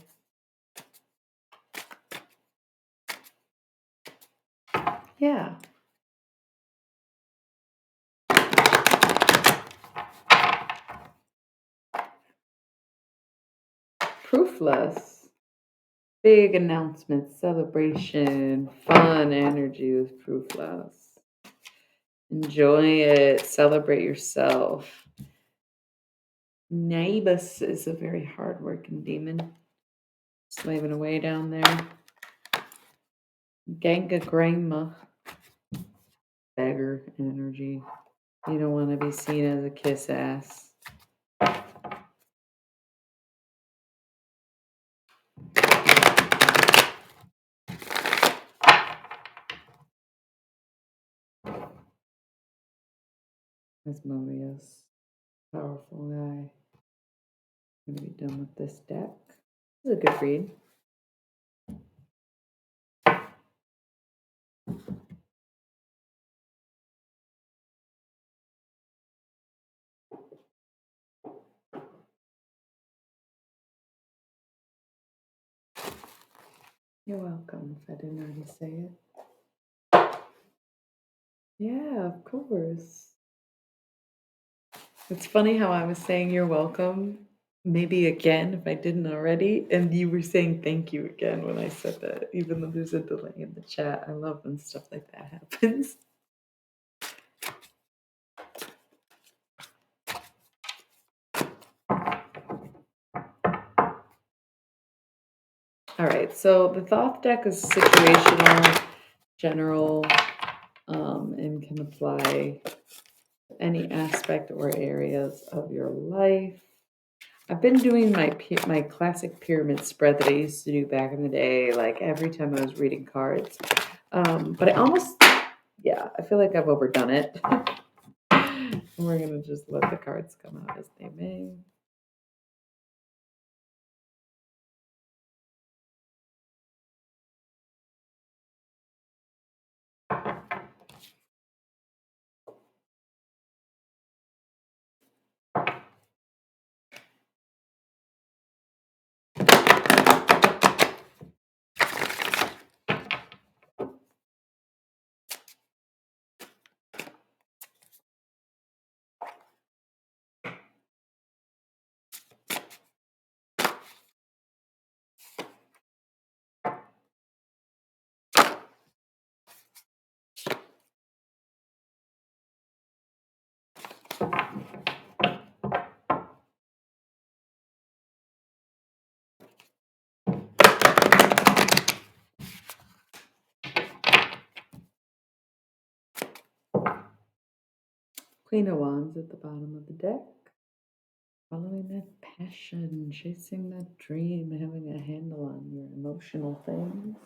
Yeah. Proofless. Big announcement, celebration, fun energy with Proofless. Enjoy it. Celebrate yourself. Naibus is a very hardworking demon. Slaving away down there. Gangagrama. Beggar energy. You don't want to be seen as a kiss ass. Asmodeus. Powerful guy. I'm gonna be done with this deck. This is a good read. You're welcome if I didn't already say it. Yeah, of course. It's funny how I was saying you're welcome, maybe again if I didn't already. And you were saying thank you again when I said that, even though there's a delay in the chat. I love when stuff like that happens. All right, so the Thoth deck is situational, general, and can apply to any aspect or areas of your life. I've been doing my classic pyramid spread that I used to do back in the day, like every time I was reading cards. But yeah, I feel like I've overdone it. We're gonna just let the cards come out as they may. Queen of Wands at the bottom of the deck. Following that passion, chasing that dream, having a handle on your emotional things.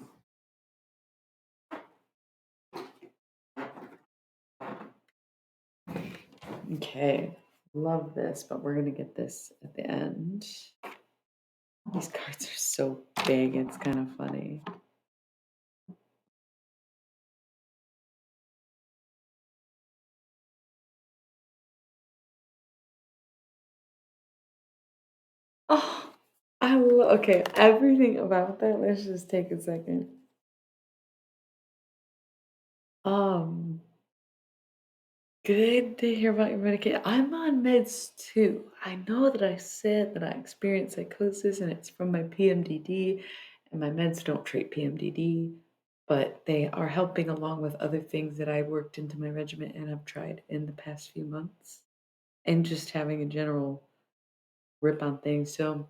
Okay, love this, but we're gonna get this at the end. These cards are so big, it's kind of funny. Oh, okay, everything about that. Let's just take a second. Um, Good to hear about your medication. I'm on meds too. I know that I said that I experienced psychosis and it's from my PMDD, and my meds don't treat PMDD, but they are helping along with other things that I worked into my regimen and have tried in the past few months, and just having a general grip on things. So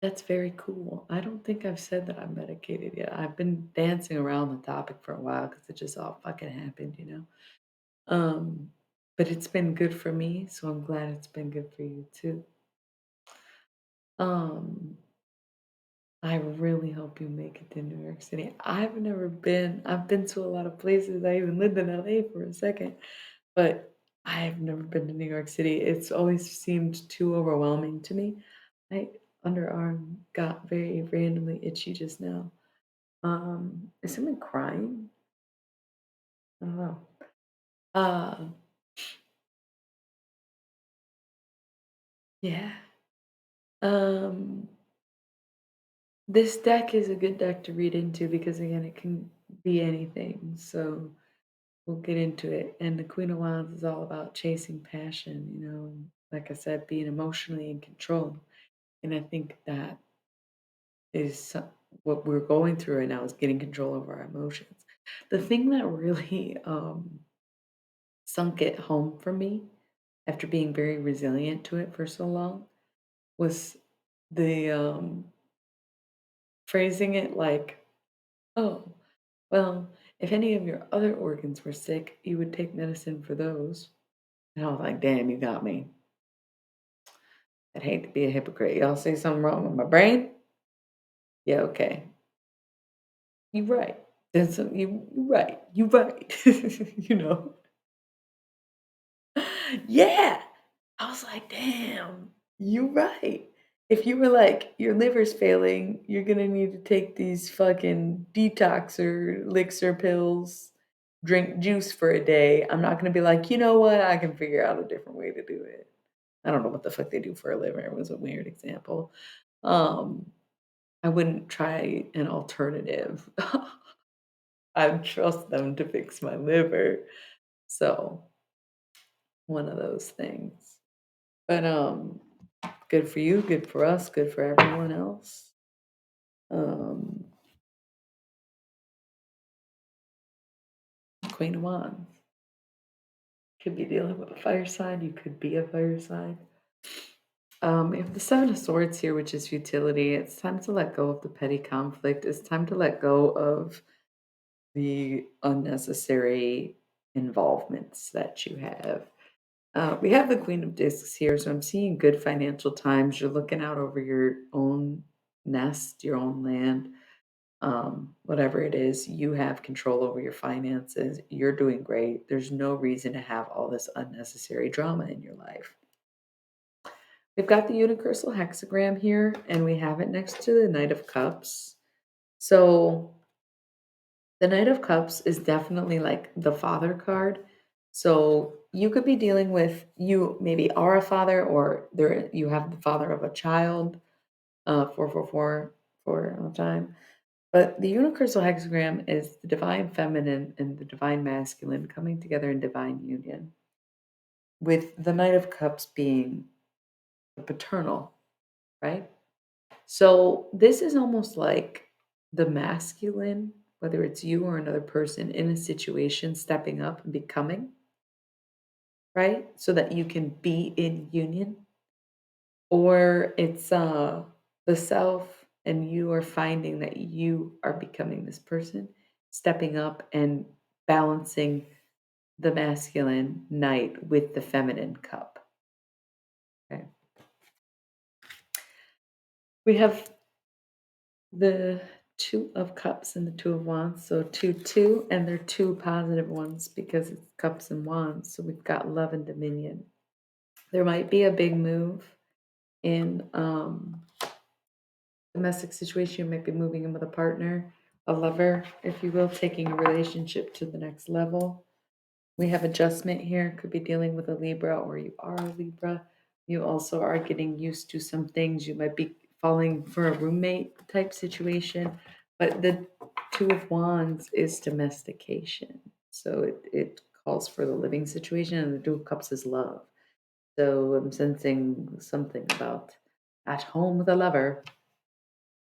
that's very cool. I don't think I've said that I'm medicated yet. I've been dancing around the topic for a while because it just all fucking happened, you know? Um, but it's been good for me, so I'm glad it's been good for you too. Um, I really hope you make it to New York City. I've never been. I've been to a lot of places. I even lived in LA for a second, but I've never been to New York City. It's always seemed too overwhelming to me. My underarm got very randomly itchy just now. Is someone crying? I don't know. Uh, yeah. Um, This deck is a good deck to read into because again, it can be anything. So we'll get into it. And the Queen of Wands is all about chasing passion, you know, and like I said, being emotionally in control. And I think that is what we're going through right now is getting control over our emotions. The thing that really sunk it home for me after being very resilient to it for so long was the phrasing it like, oh, well, if any of your other organs were sick, you would take medicine for those. And I was like, damn, you got me. I'd hate to be a hypocrite. Y'all say something wrong with my brain? Yeah, okay. You right. Then some you right. You right. you know. Yeah. I was like, damn, you right. If you were like, your liver's failing, you're gonna need to take these fucking detoxer elixir pills, drink juice for a day. I'm not gonna be like, you know what, I can figure out a different way to do it. I don't know what the fuck they do for a liver. It was a weird example. Um, I wouldn't try an alternative. I'd trust them to fix my liver. So one of those things. But Good for you, good for us, good for everyone else. Um, Queen of Wands. Could be dealing with a fire sign, you could be a fire sign. We have the Seven of Swords here, which is futility. It's time to let go of the petty conflict. It's time to let go of the unnecessary involvements that you have. We have the Queen of Discs here, so I'm seeing good financial times. You're looking out over your own nest, your own land, whatever it is. You have control over your finances. You're doing great. There's no reason to have all this unnecessary drama in your life. We've got the universal hexagram here, and we have it next to the Knight of Cups. So the Knight of Cups is definitely like the father card. So you could be dealing with, you maybe are a father, or there you have the father of a child, 444 for a time. But the universal hexagram is the divine feminine and the divine masculine coming together in divine union, with the Knight of Cups being the paternal, right? So this is almost like the masculine, whether it's you or another person in a situation, stepping up and becoming, right? So that you can be in union. Or it's the self and you are finding that you are becoming this person, stepping up and balancing the masculine knight with the feminine cup. Okay. We have the Two of Cups and the Two of Wands. So two, and they're two positive ones because it's cups and wands. So we've got love and dominion. There might be a big move in domestic situation. You might be moving in with a partner, a lover, if you will, taking a relationship to the next level. We have adjustment here. Could be dealing with a Libra, or you are a Libra. You also are getting used to some things. You might be falling for a roommate type situation. But the Two of Wands is domestication. So it calls for the living situation, and the Two of Cups is love. So I'm sensing something about at home with a lover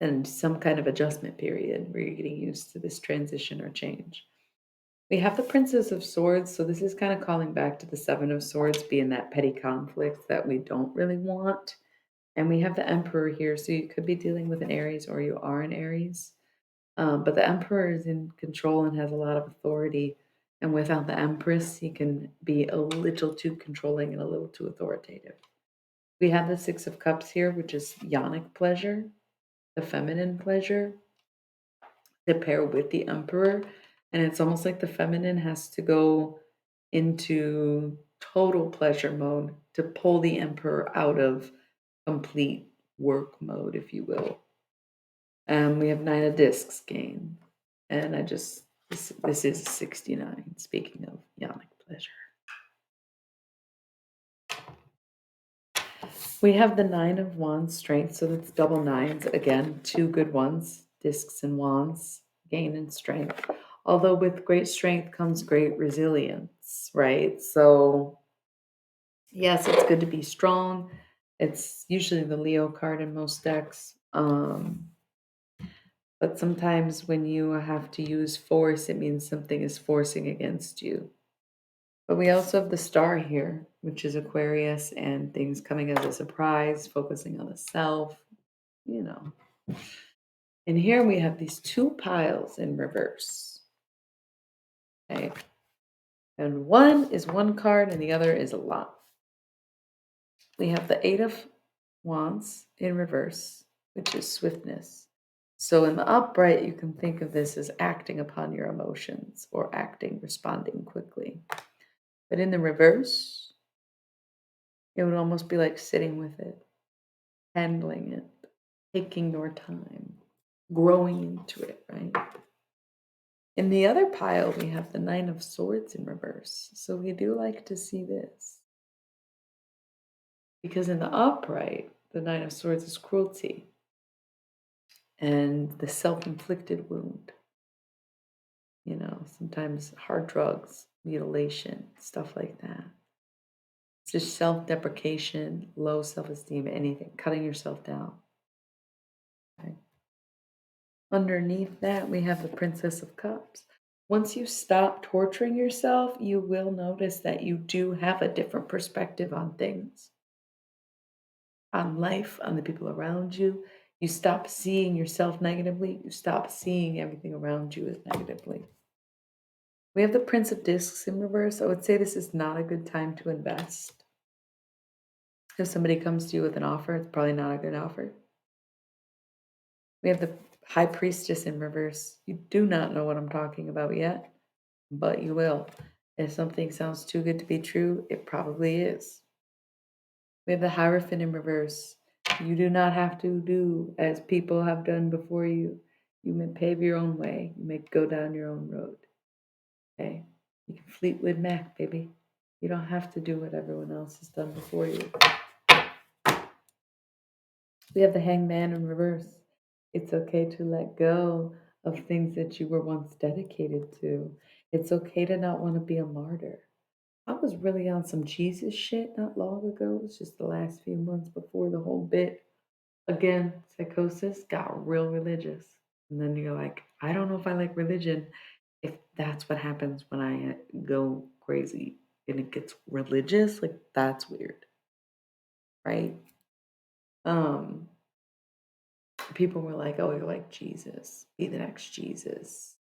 and some kind of adjustment period where you're getting used to this transition or change. We have the Princess of Swords, so this is kind of calling back to the Seven of Swords being that petty conflict that we don't really want. And we have the Emperor here, so you could be dealing with an Aries or you are an Aries. But the Emperor is in control and has a lot of authority. And without the Empress, he can be a little too controlling and a little too authoritative. We have the Six of Cups here, which is yonic pleasure, the feminine pleasure, to pair with the Emperor. And it's almost like the feminine has to go into total pleasure mode to pull the Emperor out of complete work mode, if you will. We have Nine of Discs gain. And this is 69, speaking of yonic pleasure. We have the Nine of Wands strength, so that's double nines. Again, two good ones, discs and wands, gain and strength. Although with great strength comes great resilience, right? So, yes, it's good to be strong. It's usually the Leo card in most decks. But sometimes when you have to use force, it means something is forcing against you. But we also have the star here, which is Aquarius, and things coming as a surprise, focusing on the self, you know. And here we have these two piles in reverse. Okay. And one is one card and the other is a lot. We have the Eight of Wands in reverse, which is swiftness. So in the upright, you can think of this as acting upon your emotions or responding quickly. But in the reverse, it would almost be like sitting with it, handling it, taking your time, growing into it, right? In the other pile, we have the Nine of Swords in reverse. So we do like to see this. Because in the upright, the Nine of Swords is cruelty and the self-inflicted wound. Sometimes hard drugs, mutilation, stuff like that. just self-deprecation, low self-esteem, anything, cutting yourself down. Okay? Underneath that, we have the Princess of Cups. Once you stop torturing yourself, you will notice that you do have a different perspective on things, on life, on the people around you. You stop seeing yourself negatively, you stop seeing everything around you as negatively. We have the Prince of Discs in reverse. I would say this is not a good time to invest. If somebody comes to you with an offer, it's probably not a good offer. We have the High Priestess in reverse. You do not know what I'm talking about yet, but you will. If something sounds too good to be true, it probably is. We have the Hierophant in reverse. You do not have to do as people have done before you. You may pave your own way. You may go down your own road. Okay? You can Fleetwood Mac, baby. You don't have to do what everyone else has done before you. We have the Hangman in reverse. It's okay to let go of things that you were once dedicated to. It's okay to not want to be a martyr. I was really on some Jesus shit not long ago. It's just the last few months before the whole bit. Again, psychosis got real religious. And then you're like, I don't know if I like religion. If that's what happens when I go crazy and it gets religious, like that's weird, right? Um, People were like, "Oh, you're like Jesus. Be the next Jesus."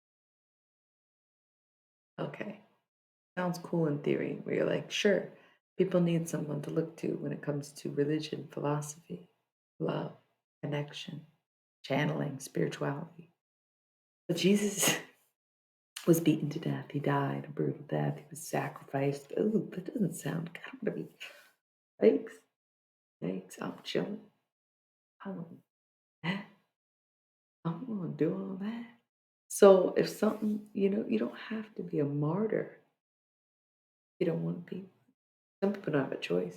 Okay, sounds cool in theory. Where you're like, sure, people need someone to look to when it comes to religion, philosophy, love, connection, channeling, spirituality. But Jesus was beaten to death. He died a brutal death. He was sacrificed. Oh, that doesn't sound kind of be. Thanks, thanks. I'm chilling. I don't. I'm gonna do all that. So if something, you don't have to be a martyr. You don't want to be. Some people don't have a choice,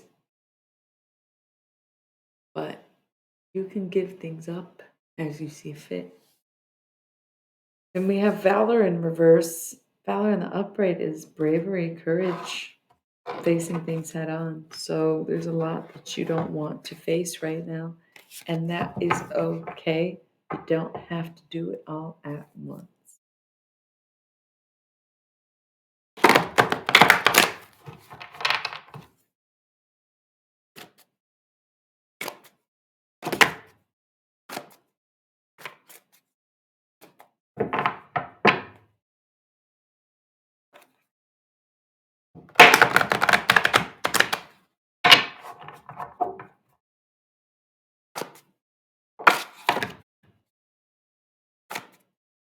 but you can give things up as you see fit. And we have valor in reverse. Valor in the upright is bravery, courage, facing things head on. So there's a lot that you don't want to face right now, and that is okay. You don't have to do it all at once.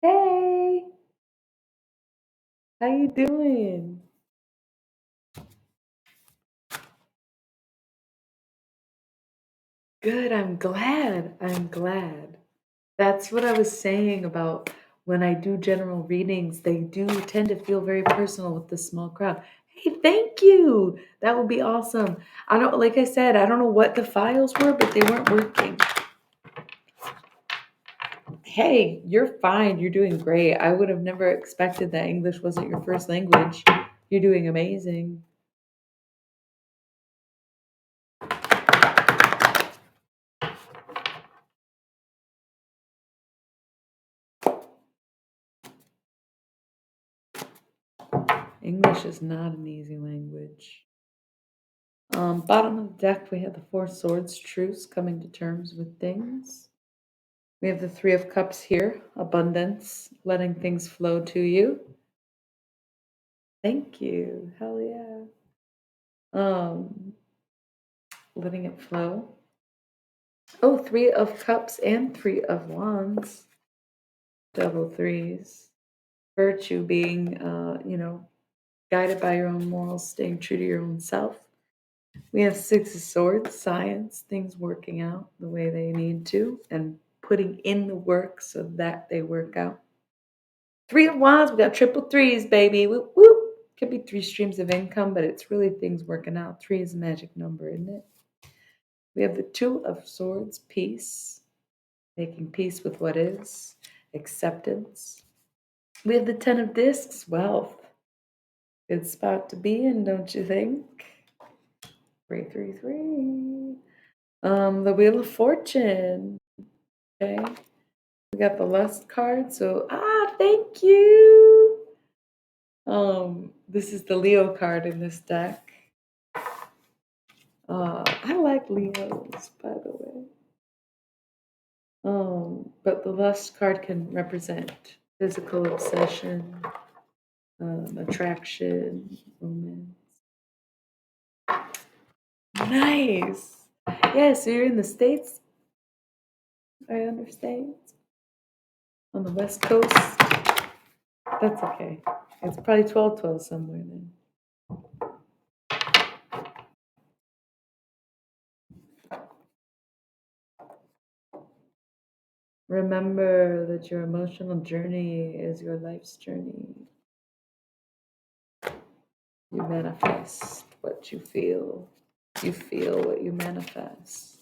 Hey, how you doing? Good, I'm glad. I'm glad. That's what I was saying about when I do general readings, they do tend to feel very personal with the small crowd. Hey, thank you. That would be awesome. I don't, like I said, I don't know what the files were, but they weren't working. Hey, you're fine. You're doing great. I would have never expected that English wasn't your first language. You're doing amazing. English is not an easy language. Bottom of the deck, we have the Four Swords, truce, coming to terms with things. We have the Three of Cups here, abundance, letting things flow to you. Thank you. Hell yeah. Um, Letting it flow. Oh, Three of Cups and Three of Wands. Double threes. Virtue being, guided by your own morals, staying true to your own self. We have Six of Swords, science, things working out the way they need to, and putting in the work so that they work out. Three of Wands, we got triple threes, baby. Whoop, whoop. Could be three streams of income, but it's really things working out. Three is a magic number, isn't it? We have the Two of Swords, peace, making peace with what is, acceptance. We have the Ten of Discs, wealth. Good spot to be in, don't you think? 333. The Wheel of Fortune. Okay. We got the Lust card. So, thank you. This is the Leo card in this deck. I like Leos, by the way. But the Lust card can represent physical obsession, attraction, romance. Nice. Yeah, so you're in the States, I understand. On the West Coast. That's okay. It's probably 12/12 somewhere then. Remember that your emotional journey is your life's journey. You manifest what you feel. You feel what you manifest.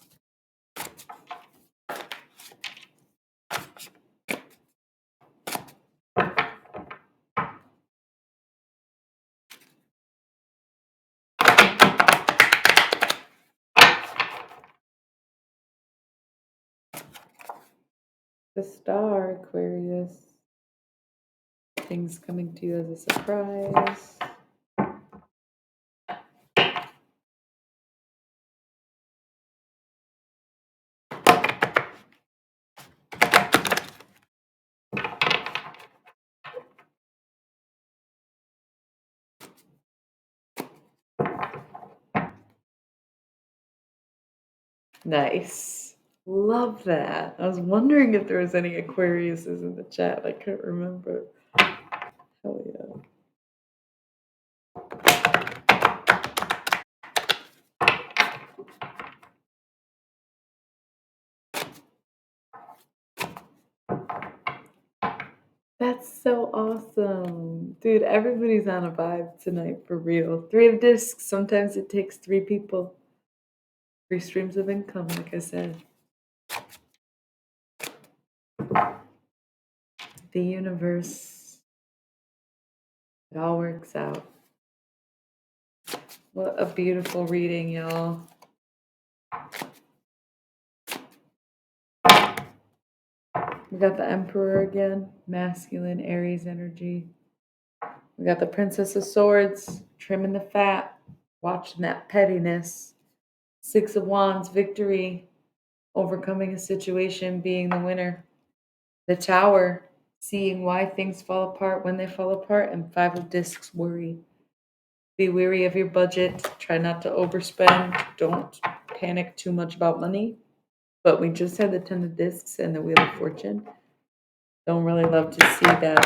The star, Aquarius. Things coming to you as a surprise. Nice. Love that. I was wondering if there was any Aquariuses in the chat. I couldn't remember. Hell yeah. That's so awesome. Dude, everybody's on a vibe tonight for real. 3 of discs. Sometimes it takes 3 people. 3 streams of income, like I said. The universe. It all works out. What a beautiful reading, y'all. We got the Emperor again. Masculine Aries energy. We got the Princess of Swords. Trimming the fat. Watching that pettiness. 6 of Wands. Victory. Overcoming a situation. Being the winner. The Tower. Seeing why things fall apart when they fall apart. And 5 of Discs. Worry. Be wary of your budget. Try not to overspend. Don't panic too much about money. But we just had the 10 of Discs and the Wheel of Fortune. Don't really love to see that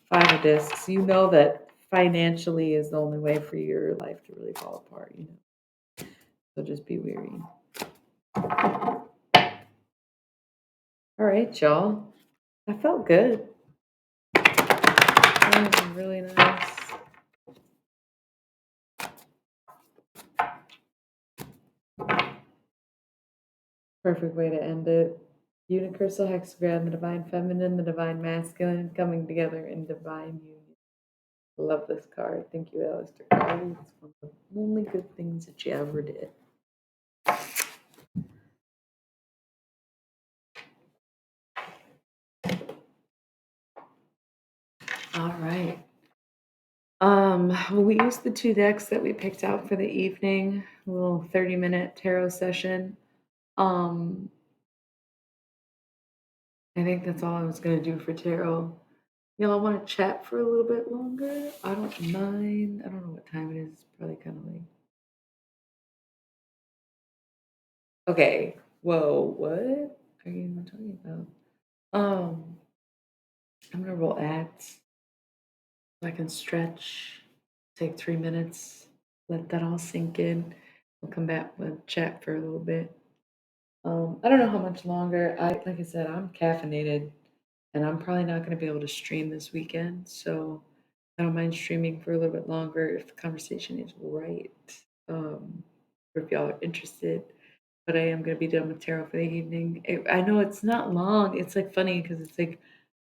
5 of Discs. You know that financially is the only way for your life to really fall apart, you know. So just be wary. All right, y'all. That felt good. That was really nice. Perfect way to end it. Universal hexagram, the divine feminine, the divine masculine coming together in divine union. Love this card. Thank you, Aleister Crowley. It's one of the only good things that you ever did. All right. Well, we used the 2 decks that we picked out for the evening, a little 30-minute tarot session. I think that's all I was gonna do for tarot. Y'all want to chat for a little bit longer? I don't mind. I don't know what time it is. It's probably kind of late. Okay. Whoa, what are you even talking about? I'm gonna roll ads so I can stretch, take 3 minutes, let that all sink in. We'll come back and chat for a little bit. I don't know how much longer. Like I said, I'm caffeinated, and I'm probably not going to be able to stream this weekend. So I don't mind streaming for a little bit longer if the conversation is right. Or if y'all are interested. But I am going to be done with tarot for the evening. I know it's not long. It's like funny because it's like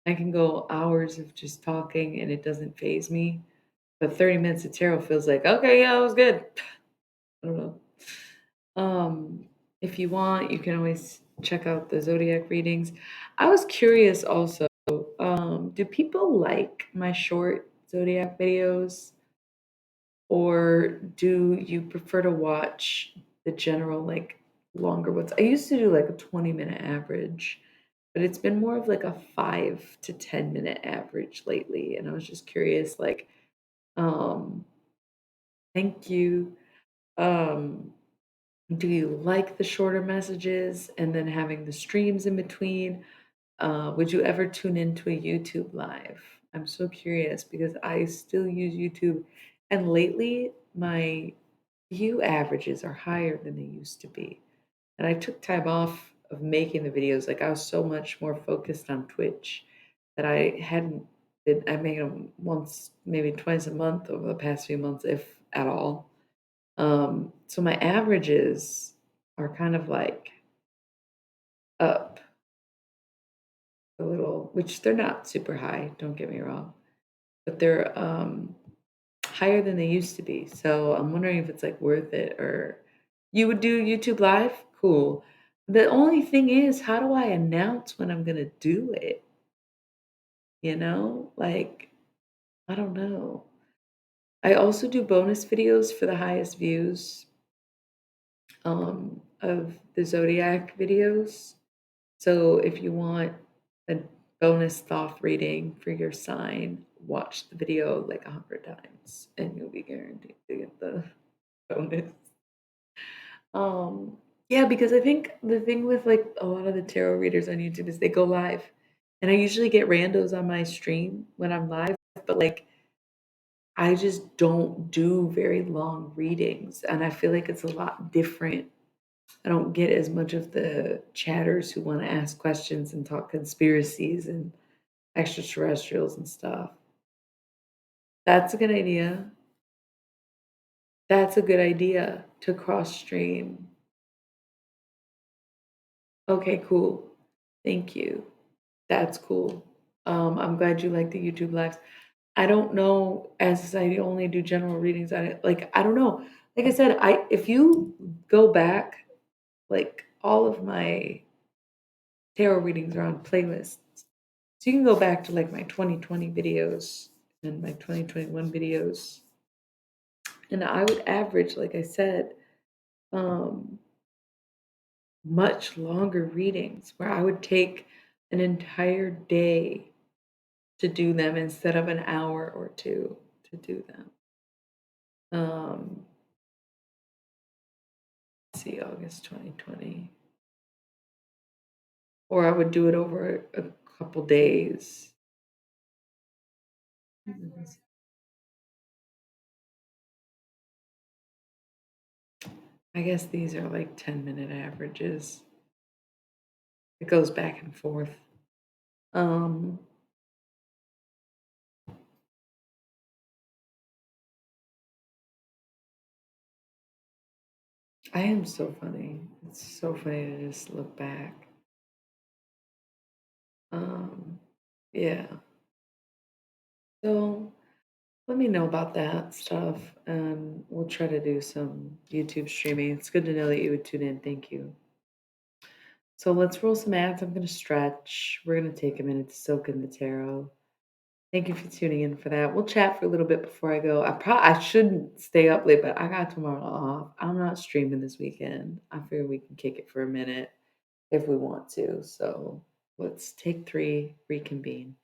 I can go hours of just talking and it doesn't phase me. But 30 minutes of tarot feels like, okay, yeah, it was good. I don't know. Um, if you want, you can always check out the zodiac readings. I was curious also, do people like my short zodiac videos, or do you prefer to watch the general, like longer ones? I used to do like a 20-minute average, but it's been more of like a 5 to 10 minute average lately. And I was just curious, like, um, thank you. Um, do you like the shorter messages and then having the streams in between? Would you ever tune into a YouTube live? I'm so curious because I still use YouTube, and lately my view averages are higher than they used to be. And I took time off of making the videos. Like I was so much more focused on Twitch that I hadn't been, I make them once, maybe twice a month over the past few months, if at all. So my averages are kind of like up a little, which they're not super high, don't get me wrong, but they're higher than they used to be. So I'm wondering if it's like worth it, or you would do YouTube live? Cool. The only thing is, how do I announce when I'm gonna do it? You know? Like, I don't know. I also do bonus videos for the highest views of the zodiac videos. So if you want a bonus thought reading for your sign, watch the video like 100 times and you'll be guaranteed to get the bonus. Um, yeah, because I think the thing with like a lot of the tarot readers on YouTube is they go live. And I usually get randos on my stream when I'm live, but like I just don't do very long readings. And I feel like it's a lot different. I don't get as much of the chatters who want to ask questions and talk conspiracies and extraterrestrials and stuff. That's a good idea. That's a good idea to cross stream. Okay, cool. Thank you. That's cool. I'm glad you like the YouTube lives. I don't know, as I only do general readings on it. Like, I don't know. Like I said, I if you go back, like all of my tarot readings are on playlists. So you can go back to like my 2020 videos and my 2021 videos. And I would average, like I said, um, much longer readings where I would take an entire day to do them instead of an hour or two to do them. Let's see, August 2020. Or I would do it over a couple days. I guess these are like 10-minute averages. It goes back and forth. Um, I am so funny. It's so funny to just look back. Um, yeah. So let me know about that stuff, and we'll try to do some YouTube streaming. It's good to know that you would tune in. Thank you. So let's roll some ads. I'm going to stretch. We're going to take a minute to soak in the tarot. Thank you for tuning in for that. We'll chat for a little bit before I go. I shouldn't stay up late, but I got tomorrow off. I'm not streaming this weekend. I figure we can kick it for a minute if we want to. So let's take three, reconvene.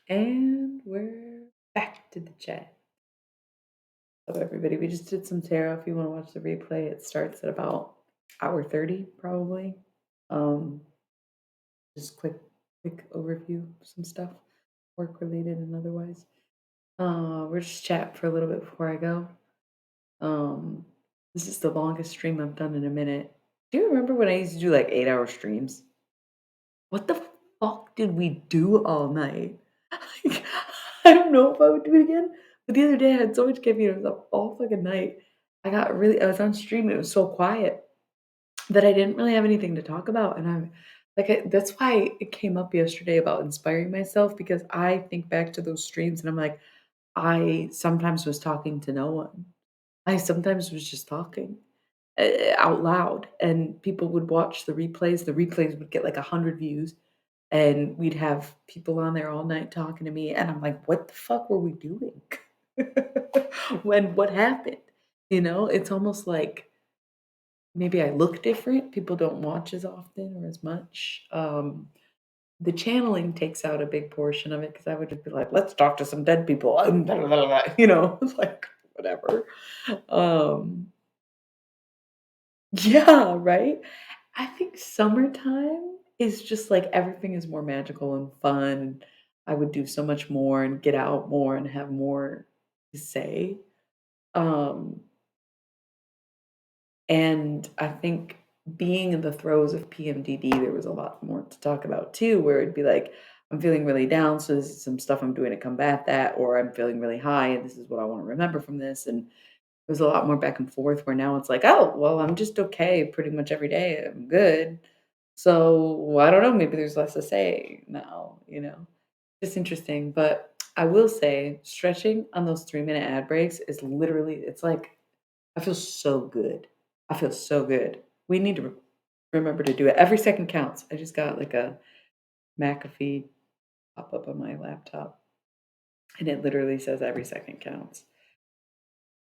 And we're back to the chat. Hello, everybody. We just did some tarot. If you want to watch the replay, it starts at about hour 30, probably. Um, just quick overview of some stuff, work related and otherwise. We're just chat for a little bit before I go. Um, this is the longest stream I've done in a minute. Do you remember when I used to do like 8-hour streams? What the fuck did we do all night? Like, I don't know if I would do it again, but the other day I had so much caffeine, it was up all fucking night. I was on stream, it was so quiet that I didn't really have anything to talk about, and I'm like, that's why it came up yesterday about inspiring myself because I think back to those streams and I'm like, I sometimes was talking to no one. I sometimes was just talking out loud, and people would watch the replays. The replays would get like 100 views, and we'd have people on there all night talking to me, and I'm like, "What the fuck were we doing? What happened?" It's almost like maybe I look different. People don't watch as often or as much. The channeling takes out a big portion of it because I would just be like, "Let's talk to some dead people." It's like whatever. Um, yeah, right? I think summertime is just like everything is more magical and fun. And I would do so much more and get out more and have more to say. Um, and I think being in the throes of PMDD, there was a lot more to talk about too, where it'd be like, I'm feeling really down, so this is some stuff I'm doing to combat that, or I'm feeling really high, and this is what I want to remember from this. And there's a lot more back and forth where now it's like, "Oh, well, I'm just okay pretty much every day. I'm good." So, I don't know, maybe there's less to say now. It's interesting, but I will say stretching on those 3-minute ad breaks is literally it's like I feel so good. I feel so good. We need to remember to do it. Every second counts. I just got like a McAfee pop up on my laptop, and it literally says every second counts.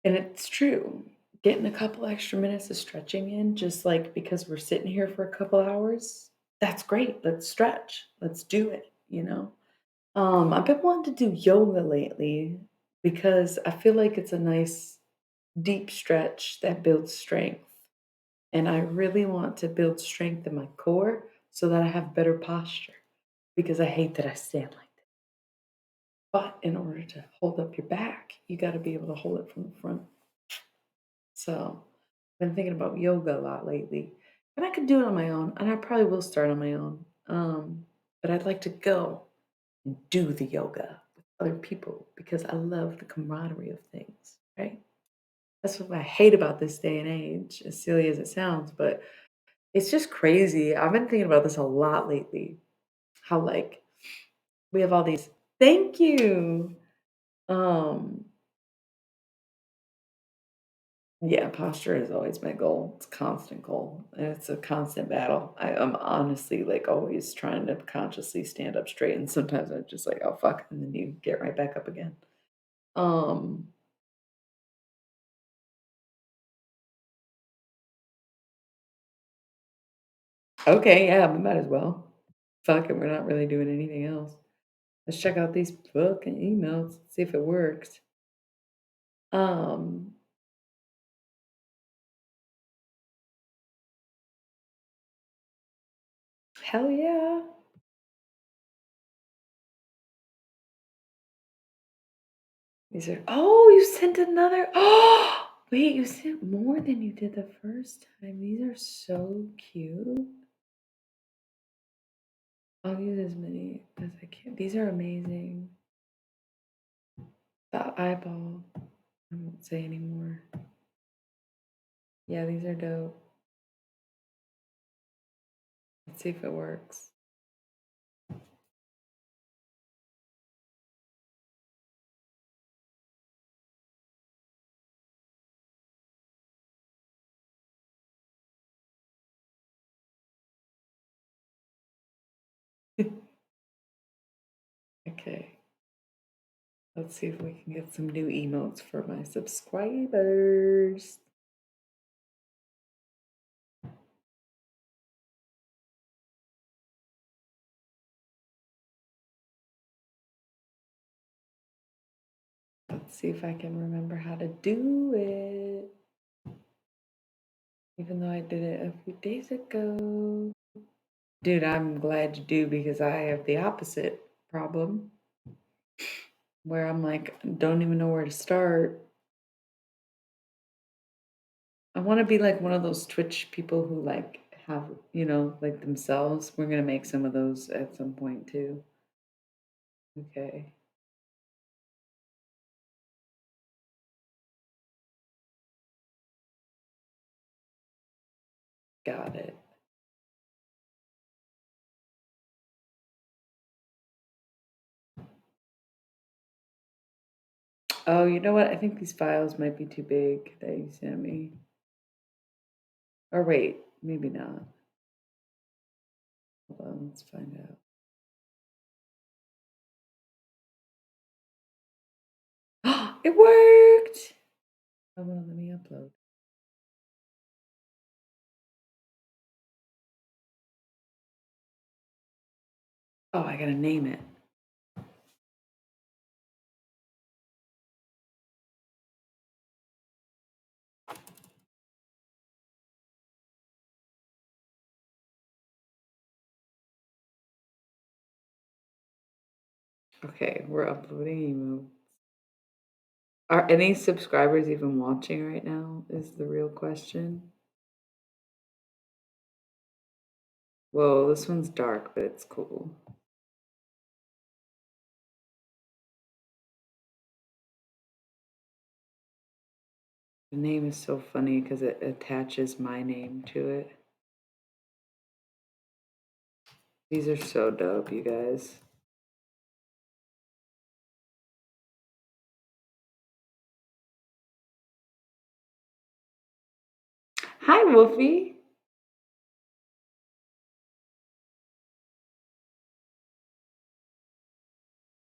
And it's true. Getting a couple extra minutes of stretching in, just like because we're sitting here for a couple hours, that's great. Let's stretch. Let's do it. I've been wanting to do yoga lately because I feel like it's a nice deep stretch that builds strength. And I really want to build strength in my core so that I have better posture because I hate that I stand like that. But in order to hold up your back, you got to be able to hold it from the front. So, been thinking about yoga a lot lately, and I could do it on my own, and I probably will start on my own. But I'd like to go and do the yoga with other people because I love the camaraderie of things, right? That's what I hate about this day and age, as silly as it sounds, but it's just crazy. I've been thinking about this a lot lately. How like we have all these thank you. Um Yeah, posture is always my goal. It's a constant goal, and it's a constant battle. I'm honestly, like, always trying to consciously stand up straight, and sometimes I'm just like, "Oh, fuck," and then you get right back up again. Um, okay, yeah, we might as well. Fuck it, we're not really doing anything else. Let's check out these fucking emails, see if it works. Um, Hell yeah. These are you sent another oh, wait, you sent more than you did the first time. These are so cute. I'll use as many as I can. These are amazing. The eyeball. I won't say anymore. Yeah, these are dope. Let's see if it works. Okay. Let's see if we can get some new emotes for my subscribers. Let's see if I can remember how to do it. Even though I did it a few days ago. Dude, I'm glad you do because I have the opposite problem where I'm like, don't even know where to start. I want to be like one of those Twitch people who like have, like themselves. We're gonna make some of those at some point too. Okay, got it. Oh, you know what? I think these files might be too big that you sent me. Or wait, maybe not. Hold on, let's find out. It worked! Oh, well, let me upload. Oh, I gotta name it. Okay, we're uploading emotes. Are any subscribers even watching right now? Is the real question. Whoa, this one's dark, but it's cool. The name is so funny because it attaches my name to it. These are so dope, you guys. Hi, Wolfie.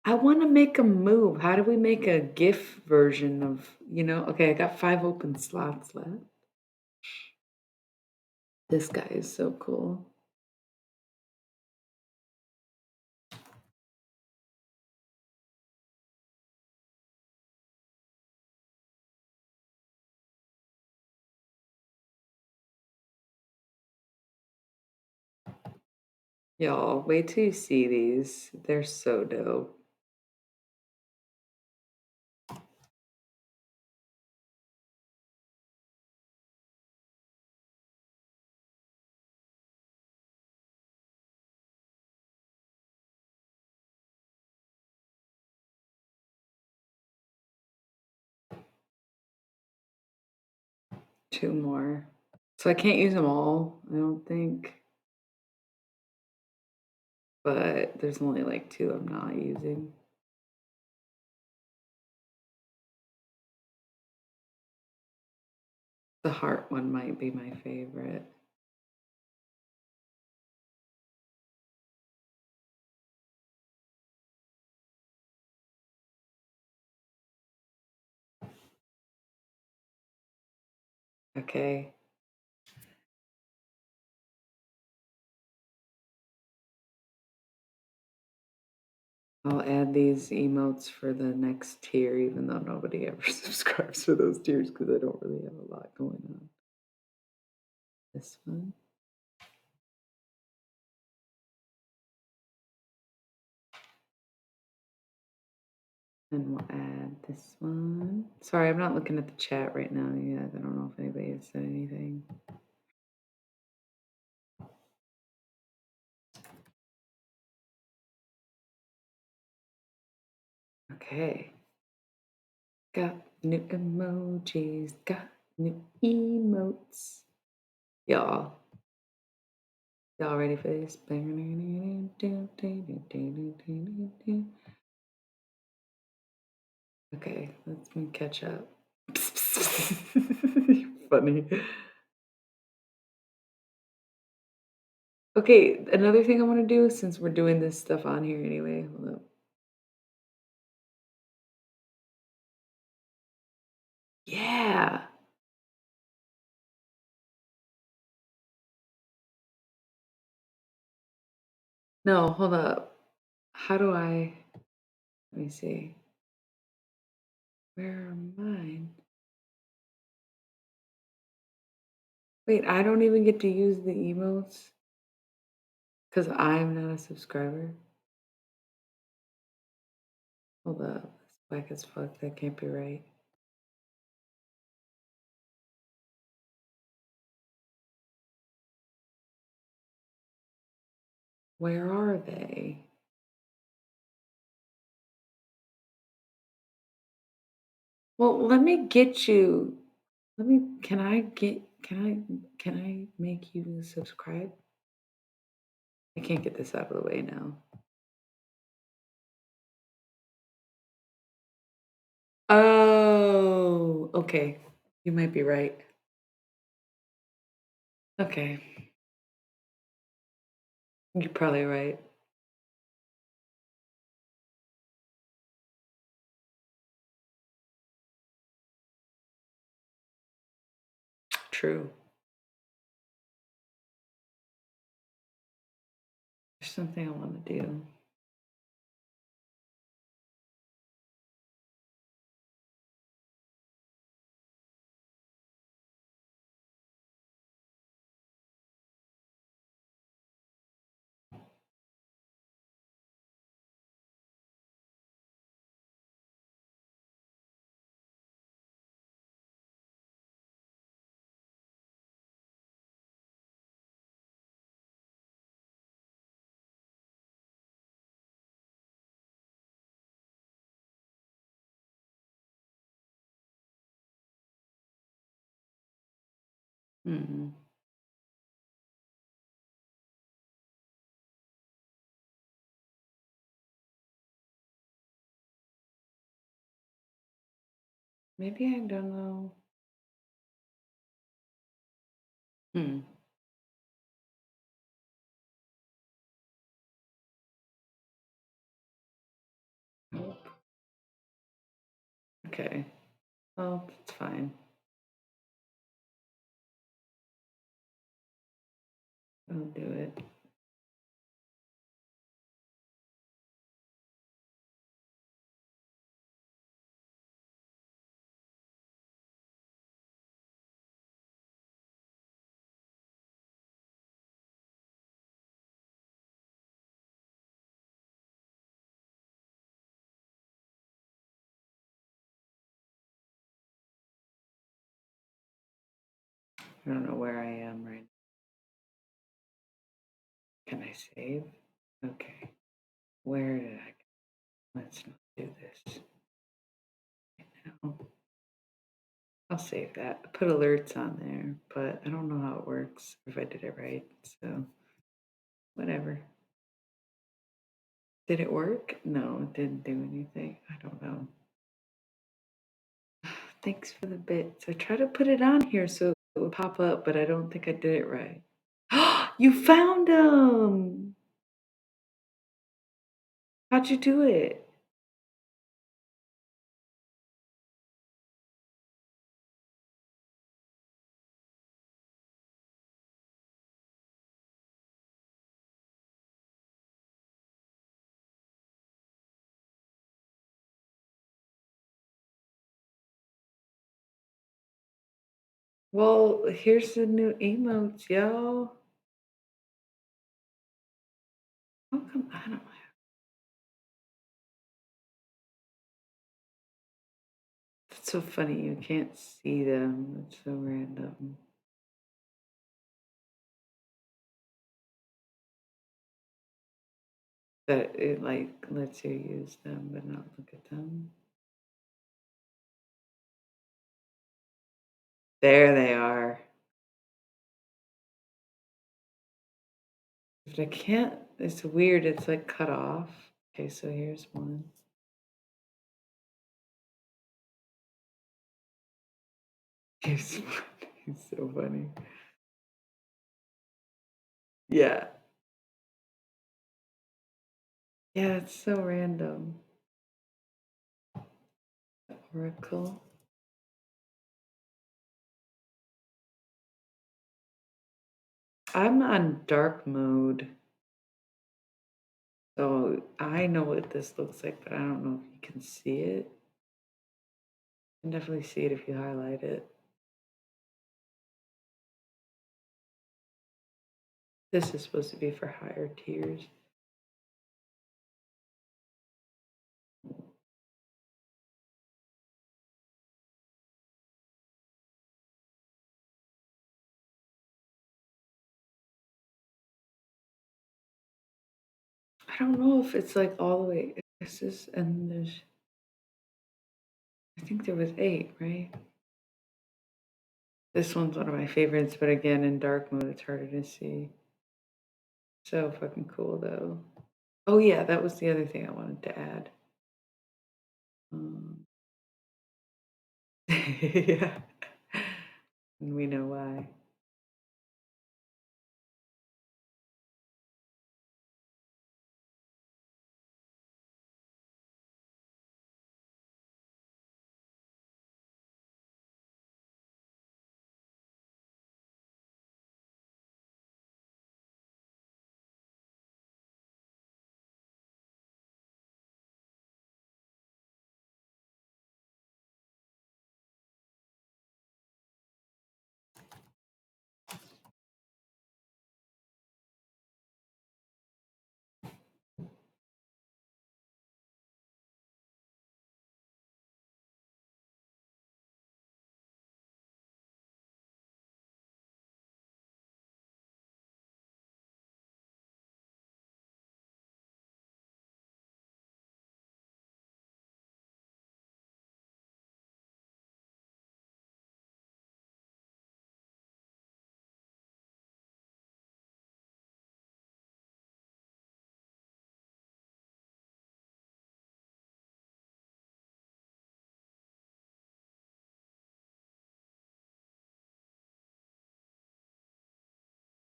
I want to make a move. How do we make a GIF version of, Okay, I got 5 open slots left. This guy is so cool. Y'all, wait till you see these. They're so dope. Two more. So I can't use them all, I don't think. But there's only like 2 I'm not using. The heart one might be my favorite. Okay. I'll add these emotes for the next tier, even though nobody ever subscribes to those tiers because I don't really have a lot going on. This one. And we'll add this one. Sorry, I'm not looking at the chat right now yet. I don't know if anybody has said anything. Okay. Got new emojis, got new emotes. Y'all. Y'all ready for this? Okay, let's me catch up. Funny. Okay, another thing I want to do since we're doing this stuff on here anyway. Hold up. Yeah. No, hold up. How do I? Let me see. Where are mine? Wait, I don't even get to use the emotes because I'm not a subscriber. Hold up. That's whack as fuck. That can't be right. Where are they? Well, let me get you. Let me. Can I get? Can I make you subscribe? I can't get this out of the way now. Oh, okay. You might be right. Okay. You're probably right. True. There's something I want to do. Hmm. Maybe I don't know. Hmm. Nope. Okay. Well, it's fine. I'll do it. I don't know where I am right now. Can I save? Okay. Where did I go? Let's not do this now. I'll save that. I put alerts on there, but I don't know how it works if I did it right. So, whatever. Did it work? No, it didn't do anything. I don't know. Thanks for the bits. I tried to put it on here so it would pop up, but I don't think I did it right. You found them! How'd you do it? Well, here's the new emotes, y'all. How come I don't have That's so funny. You can't see them. It's so random. That it like lets you use them but not look at them. There they are. But I can't, it's weird. It's like cut off. Okay, so here's one. He's funny. He's so funny. Yeah. Yeah, it's so random. Oracle. I'm on dark mode. So I know what this looks like, but I don't know if you can see it. can definitely see it if you highlight it. This is supposed to be for higher tiers. I don't know if it's like all the way X's and there's, I think there was 8, right? This one's one of my favorites, but again, in dark mode, it's harder to see. So fucking cool though. Oh yeah, that was the other thing I wanted to add. Um, yeah, and we know why.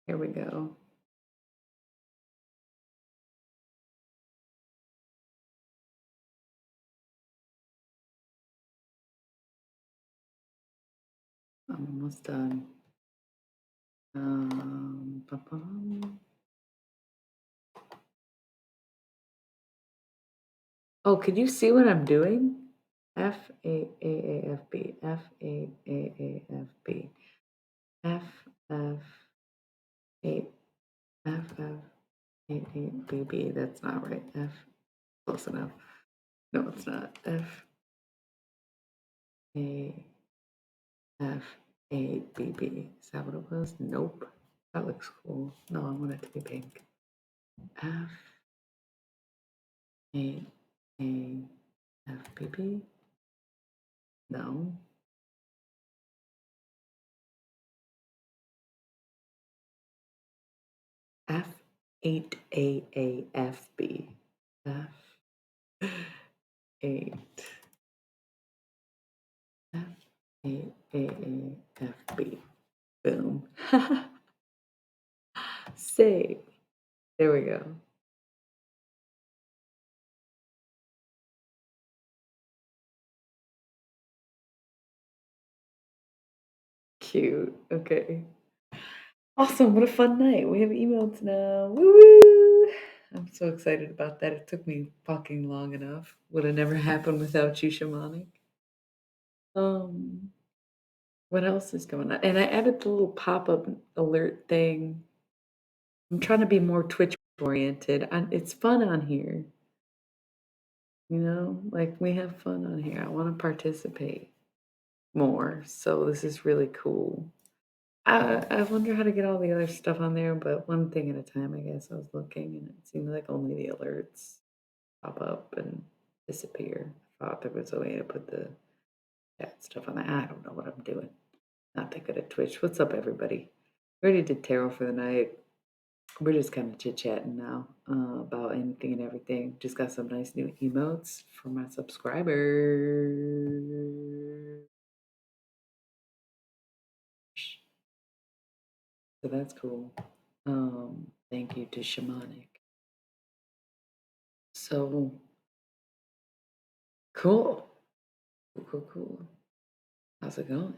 Here we go. I'm almost done. Ba-bum. Oh, could you see what I'm doing? F-A-A-A-F-B, F-A-A-A-F-B, F-F-8, F-F-8-8-B-B. That's not right. F, close enough. No, it's not. F-A-F-8-B-B. Is that what it was? Nope. That looks cool. No, I want it to be pink. F-8-A-F-B-B. No. F-8-A-A-F-B. F-8. F-8-A-A-F-B. Boom. Save. There we go. Cute. Okay. Awesome. What a fun night. We have emails now. Woo woo. I'm so excited about that. It took me fucking long enough. Would have never happened without you, Shamanic. Um, what else is going on? And I added the little pop-up alert thing. I'm trying to be more Twitch oriented. And it's fun on here. You know, like we have fun on here. I want to participate more. So this is really cool. I wonder how to get all the other stuff on there, but one thing at a time, I guess. I was looking and it seemed like only the alerts pop up and disappear. I thought there was a way to put the chat stuff on there. I don't know what I'm doing. Not that good at Twitch. What's up, everybody? We already did tarot for the night. We're just kind of chit chatting now about anything and everything. Just got some nice new emotes from my subscribers. So that's cool. Thank you to Shamanic. So cool. Cool. How's it going?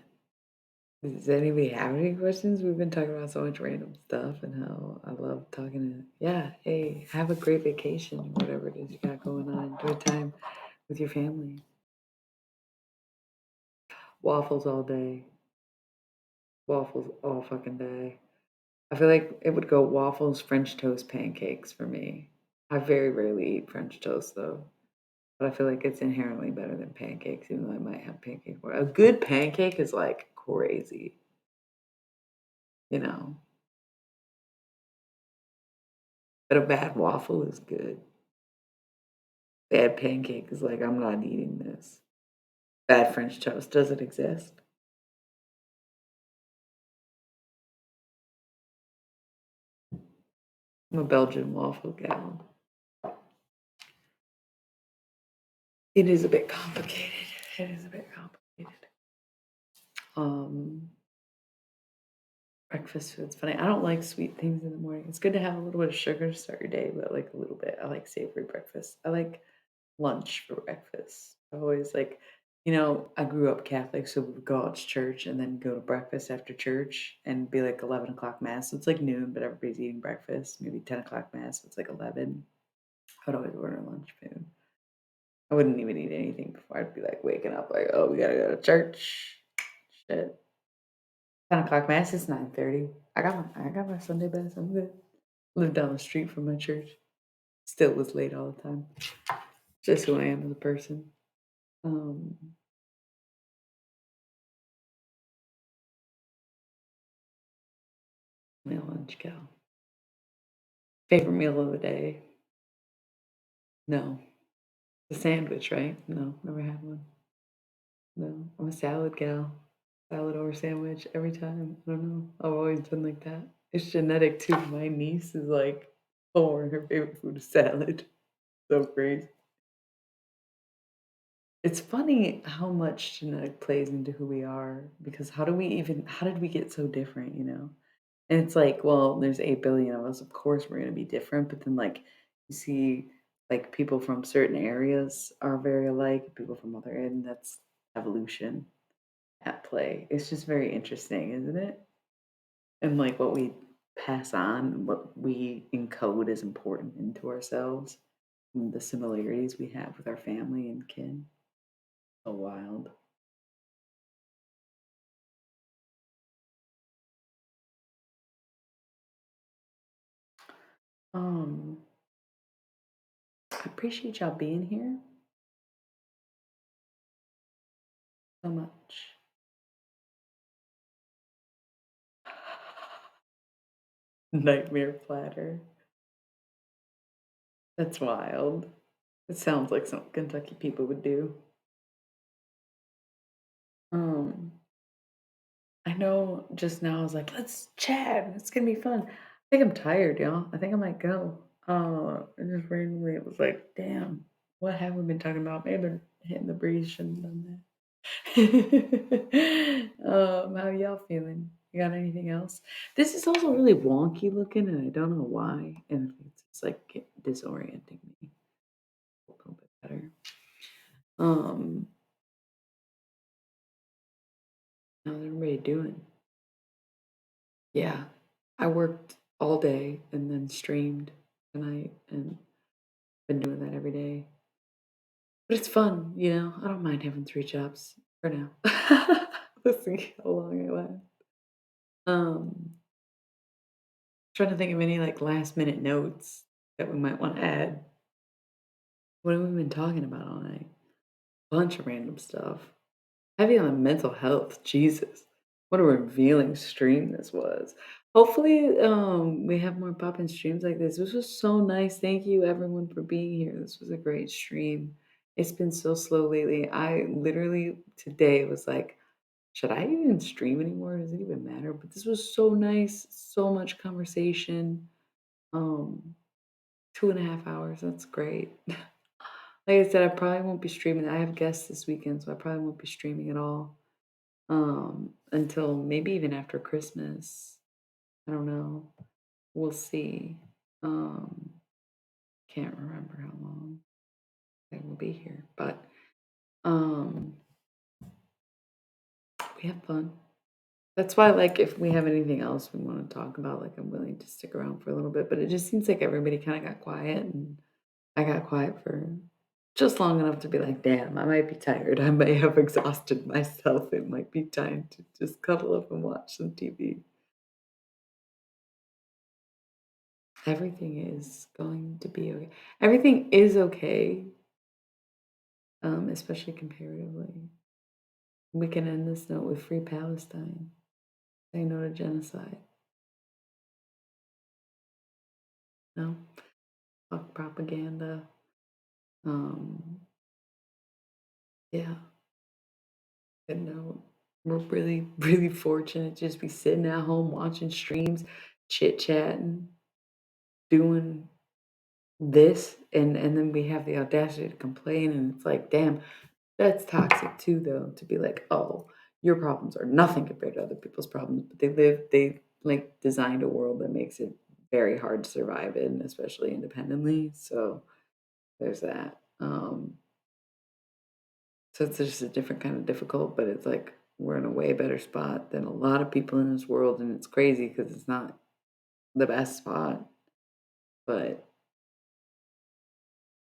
Does anybody have any questions? We've been talking about so much random stuff and how I love talking to, yeah, hey, have a great vacation, whatever it is you got going on. Enjoy time with your family. Waffles all day. Waffles all fucking day. I feel like it would go waffles, French toast, pancakes for me. I very rarely eat French toast though, but I feel like it's inherently better than pancakes, even though I might have pancake more. A good pancake is like crazy, you know, but a bad waffle is good. Bad pancake is like, I'm not eating this. Bad French toast, does it exist? I'm a Belgian waffle gal. It is a bit complicated. It is a bit complicated. Um, Breakfast food's funny. I don't like sweet things in the morning. It's good to have a little bit of sugar to start your day, but like a little bit. I like savory breakfast. I like lunch for breakfast. I've always like, I grew up Catholic, so we would go out to church and then go to breakfast after church and be like 11 o'clock mass. So it's like noon, but everybody's eating breakfast. Maybe 10 o'clock mass. So it's like 11. I'd always order lunch food. I wouldn't even eat anything before. I'd be like waking up like, oh, we gotta go to church. Shit. 10 o'clock mass is 9:30. I got my Sunday best. I'm good. Lived down the street from my church. Still was late all the time. Just who I am as a person. Um, Meal lunch gal. Favorite meal of the day? No. The sandwich, right? No, never had one. No. I'm a salad gal. Salad or sandwich every time. I don't know. I've always been like that. It's genetic too. My niece is like 4 and her favorite food is salad. So crazy. It's funny how much genetic plays into who we are because how did we get so different, you know? And it's like, well, there's 8 billion of us. Of course, we're going to be different. But then, like, you see, like, people from certain areas are very alike, people from other, and that's evolution at play. It's just very interesting, isn't it? And like what we pass on, what we encode as important into ourselves, and the similarities we have with our family and kin. So wild. Um, I appreciate y'all being here so much. Nightmare platter. That's wild. It sounds like something Kentucky people would do. Um, I know just now I was like, let's chat. It's gonna be fun. I think I'm tired, y'all. I think I might go. And just randomly it was like, damn, what have we been talking about? Maybe hitting the breeze, shouldn't have done that. How y'all feeling? You got anything else? This is also really wonky looking, and I don't know why. And it's like disorienting me a little bit better. Um, how's everybody doing? Yeah, I worked all day and then streamed tonight and been doing that every day. But it's fun, you know. I don't mind having 3 jobs for now. Let's see how long it lasts. Um, Trying to think of any like last minute notes that we might want to add. What have we been talking about all night? Bunch of random stuff. Heavy on mental health. Jesus. What a revealing stream this was. Hopefully, we have more pop-in streams like this. This was so nice. Thank you everyone for being here. This was a great stream. It's been so slow lately. I literally today was like, should I even stream anymore? Does it even matter? But this was so nice. So much conversation. Um, 2.5 hours. That's great. Like I said, I probably won't be streaming. I have guests this weekend, so I probably won't be streaming at all until maybe even after Christmas. I don't know. We'll see. Um, can't remember how long I will be here, but um, we have fun. That's why, like, if we have anything else we want to talk about, like, I'm willing to stick around for a little bit. But it just seems like everybody kind of got quiet, and I got quiet for just long enough to be like, damn, I might be tired. I may have exhausted myself. It might be time to just cuddle up and watch some TV. Everything is going to be okay. Everything is okay, especially comparatively. We can end this note with Free Palestine. Say no to genocide. No, fuck propaganda. Um, yeah, good note. We're really, really fortunate to just be sitting at home watching streams, chit chatting, doing this, and then we have the audacity to complain, and it's like, damn, that's toxic too, though, to be like, oh, your problems are nothing compared to other people's problems, but they like designed a world that makes it very hard to survive in, especially independently. So there's that. So it's just a different kind of difficult, but it's like we're in a way better spot than a lot of people in this world, and it's crazy because it's not the best spot, but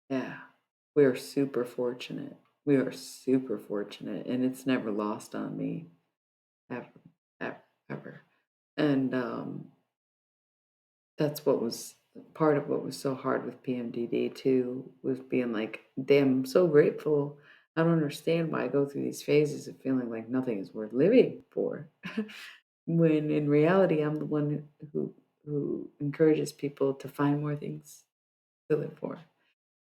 yeah, we are super fortunate. We are super fortunate, and it's never lost on me ever, ever, ever. And that's what was part of what was so hard with PMDD too, was being like, damn, I'm so grateful. I don't understand why I go through these phases of feeling like nothing is worth living for. When in reality, I'm the one who encourages people to find more things to live for.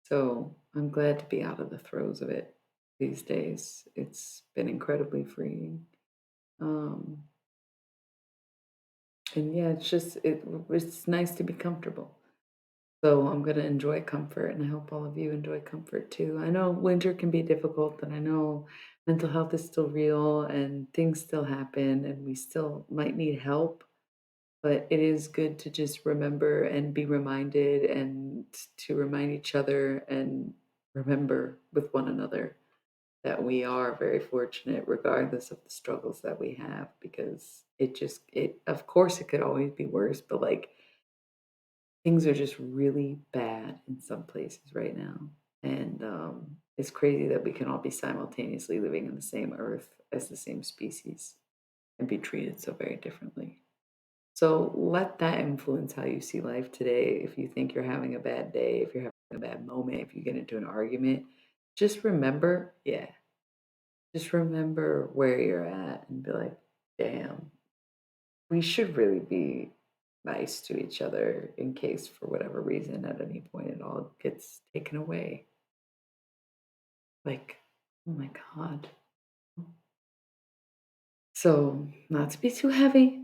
So I'm glad to be out of the throes of it these days. It's been incredibly freeing. Um, and yeah, it's nice to be comfortable. So I'm gonna enjoy comfort, and I hope all of you enjoy comfort too. I know winter can be difficult, and I know mental health is still real, and things still happen, and we still might need help. But it is good to just remember and be reminded, and to remind each other and remember with one another that we are very fortunate regardless of the struggles that we have, because it of course it could always be worse, but like things are just really bad in some places right now. And it's crazy that we can all be simultaneously living in the same earth as the same species and be treated so very differently. So let that influence how you see life today. If you think you're having a bad day, if you're having a bad moment, if you get into an argument, just remember, yeah, just remember where you're at and be like, damn, we should really be nice to each other in case for whatever reason at any point it all gets taken away. Like, oh my God. So, not to be too heavy,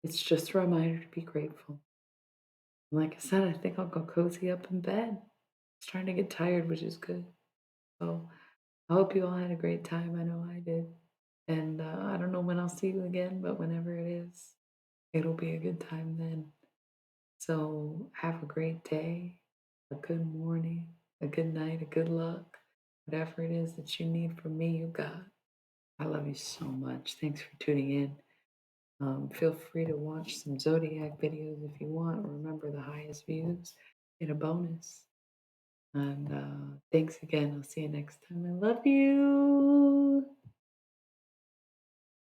it's just a reminder to be grateful. Like I said, I think I'll go cozy up in bed. It's starting to get tired, which is good. So I hope you all had a great time. I know I did. And I don't know when I'll see you again, but whenever it is, it'll be a good time then. So have a great day, a good morning, a good night, a good luck. Whatever it is that you need from me, you got. I love you so much. Thanks for tuning in. Feel free to watch some Zodiac videos if you want. Remember, the highest views get a bonus. And thanks again. I'll see you next time. I love you.